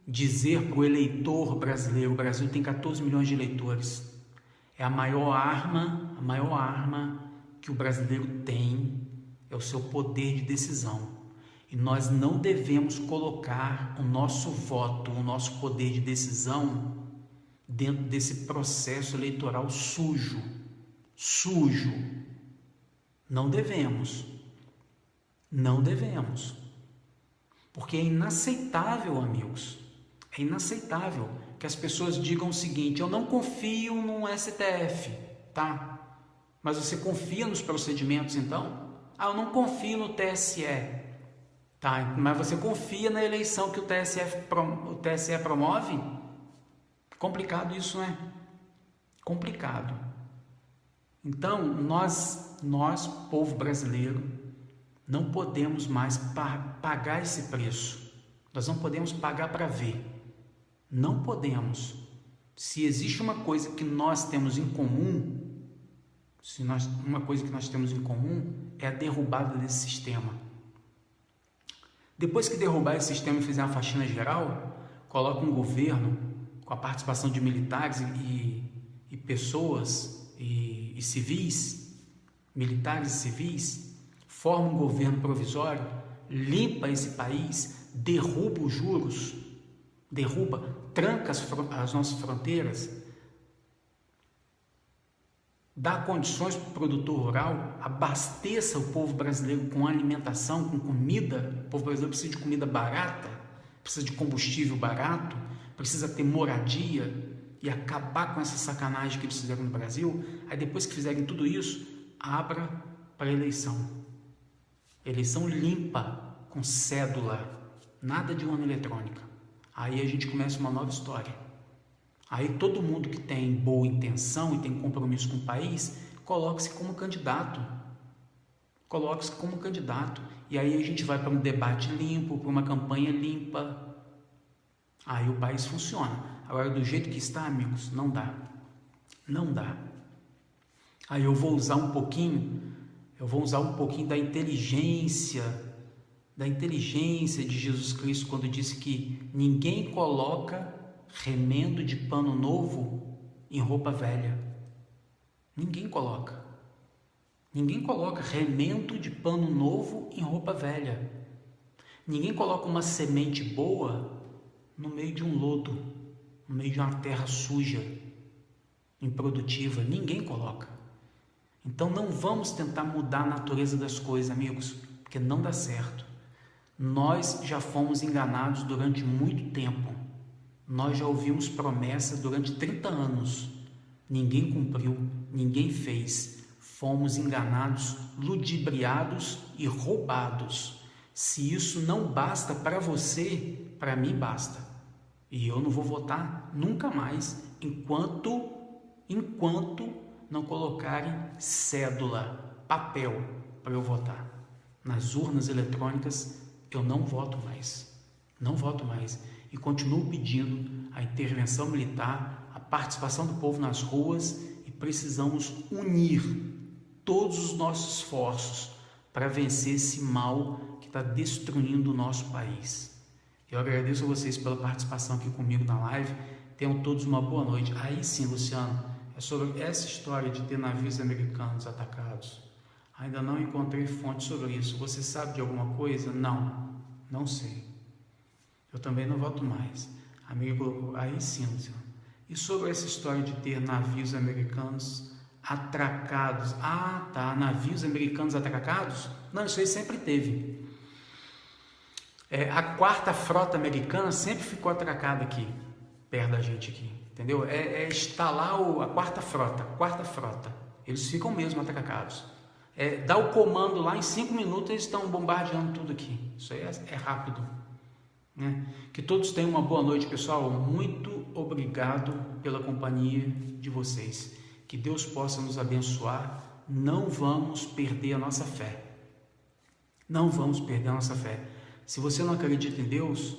dizer para o eleitor brasileiro: o Brasil tem 14 milhões de eleitores, é a maior arma que o brasileiro tem, é o seu poder de decisão. E nós não devemos colocar o nosso voto, o nosso poder de decisão dentro desse processo eleitoral sujo. Não devemos. Porque é inaceitável, amigos, é inaceitável que as pessoas digam o seguinte: eu não confio no STF, tá? Mas você confia nos procedimentos, então? Eu não confio no TSE, tá? Mas você confia na eleição que o TSE promove? Complicado isso, né? Complicado. Então, nós, povo brasileiro, não podemos mais pagar esse preço. Nós não podemos pagar para ver. Não podemos. Se existe uma coisa que nós temos em comum, é a derrubada desse sistema. Depois que derrubar esse sistema e fizer uma faxina geral, coloca um governo com a participação de militares e pessoas e civis, militares e civis, forma um governo provisório, limpa esse país, derruba os juros, tranca as nossas fronteiras, dá condições para o produtor rural, abasteça o povo brasileiro com alimentação, com comida. O povo brasileiro precisa de comida barata, precisa de combustível barato, precisa ter moradia, e acabar com essa sacanagem que eles fizeram no Brasil. Aí depois que fizerem tudo isso, abra para eleição limpa, com cédula, nada de urna eletrônica. Aí a gente começa uma nova história. Aí todo mundo que tem boa intenção e tem compromisso com o país, coloque-se como candidato e aí a gente vai para um debate limpo, para uma campanha limpa, aí o país funciona. Agora, do jeito que está, amigos, não dá, não dá. Aí eu vou usar um pouquinho da inteligência de Jesus Cristo, quando disse que ninguém coloca remendo de pano novo em roupa velha. Ninguém coloca remendo de pano novo em roupa velha. Ninguém coloca uma semente boa no meio de um lodo, no meio de uma terra suja, improdutiva. Ninguém coloca. Então não vamos tentar mudar a natureza das coisas, amigos, porque não dá certo. Nós já fomos enganados durante muito tempo. Nós já ouvimos promessas durante 30 anos. Ninguém cumpriu, ninguém fez. Fomos enganados, ludibriados e roubados. Se isso não basta para você, para mim basta. E eu não vou votar nunca mais enquanto não colocarem cédula, papel para eu votar. Nas urnas eletrônicas eu não voto mais. Não voto mais. E continuo pedindo a intervenção militar, a participação do povo nas ruas, e precisamos unir todos os nossos esforços para vencer esse mal que está destruindo o nosso país. Eu agradeço a vocês pela participação aqui comigo na live. Tenham todos uma boa noite. Aí sim, Luciano, é sobre essa história de ter navios americanos atacados. Ainda não encontrei fonte sobre isso. Você sabe de alguma coisa? Não sei. Eu também não voto mais. Amigo colocou, aí sim, Luciano. E sobre essa história de ter navios americanos atracados? Ah, tá, navios americanos atracados? Não, isso aí sempre teve. A 4ª frota americana sempre ficou atracada aqui, perto da gente aqui, entendeu? Está lá a 4ª frota, eles ficam mesmo atracados. Dá o comando lá, em 5 minutos eles estão bombardeando tudo aqui. Isso aí é rápido, né? Que todos tenham uma boa noite, pessoal. Muito obrigado pela companhia de vocês. Que Deus possa nos abençoar. Não vamos perder a nossa fé. Não vamos perder a nossa fé. Se você não acredita em Deus,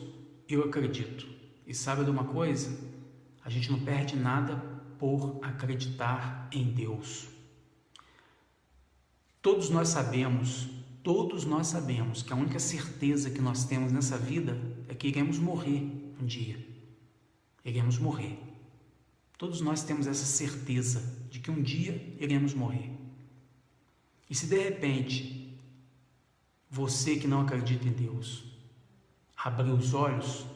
eu acredito. E sabe de uma coisa? A gente não perde nada por acreditar em Deus. Todos nós sabemos que a única certeza que nós temos nessa vida é que iremos morrer um dia. Iremos morrer. Todos nós temos essa certeza de que um dia iremos morrer. E se de repente você que não acredita em Deus abrir os olhos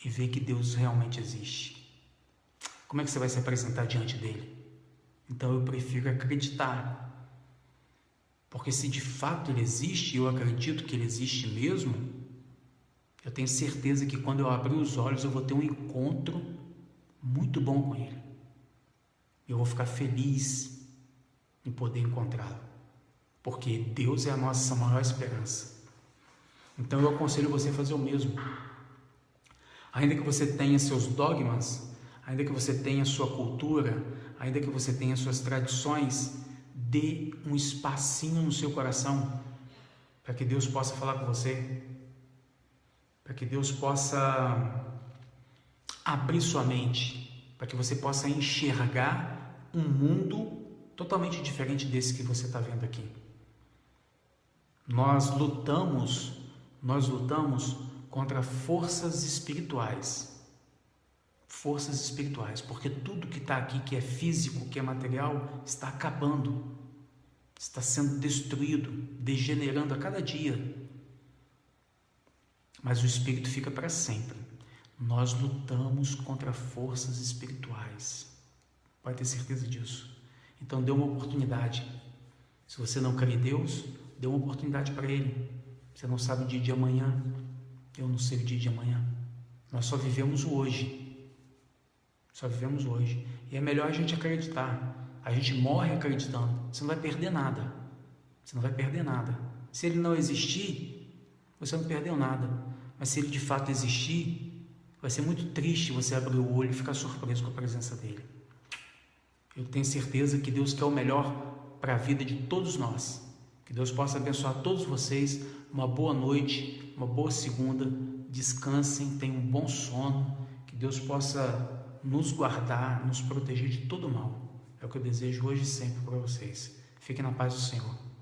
e ver que Deus realmente existe, como é que você vai se apresentar diante dele? Então eu prefiro acreditar. Porque se de fato ele existe, eu acredito que ele existe mesmo, eu tenho certeza que quando eu abrir os olhos eu vou ter um encontro muito bom com ele. Eu vou ficar feliz em poder encontrá-lo, porque Deus é a nossa maior esperança. Então eu aconselho você a fazer o mesmo. Ainda que você tenha seus dogmas, ainda que você tenha sua cultura, ainda que você tenha suas tradições, dê um espacinho no seu coração para que Deus possa falar com você, para que Deus possa abrir sua mente, para que você possa enxergar um mundo totalmente diferente desse que você está vendo aqui. Nós lutamos contra forças espirituais, porque tudo que está aqui, que é físico, que é material, está acabando, está sendo destruído, degenerando a cada dia, mas o espírito fica para sempre. Nós lutamos contra forças espirituais, pode ter certeza disso. Então dê uma oportunidade. Se você não crê em Deus, dê uma oportunidade para Ele. Você não sabe o dia de amanhã, eu não sei o dia de amanhã. Nós só vivemos o hoje. E é melhor a gente acreditar. A gente morre acreditando. Você não vai perder nada. Se ele não existir, você não perdeu nada. Mas se ele de fato existir, vai ser muito triste você abrir o olho e ficar surpreso com a presença dele. Eu tenho certeza que Deus quer o melhor para a vida de todos nós. Que Deus possa abençoar todos vocês. Uma boa noite, uma boa segunda. Descansem, tenham um bom sono. Que Deus possa nos guardar, nos proteger de todo mal. É o que eu desejo hoje e sempre para vocês. Fiquem na paz do Senhor.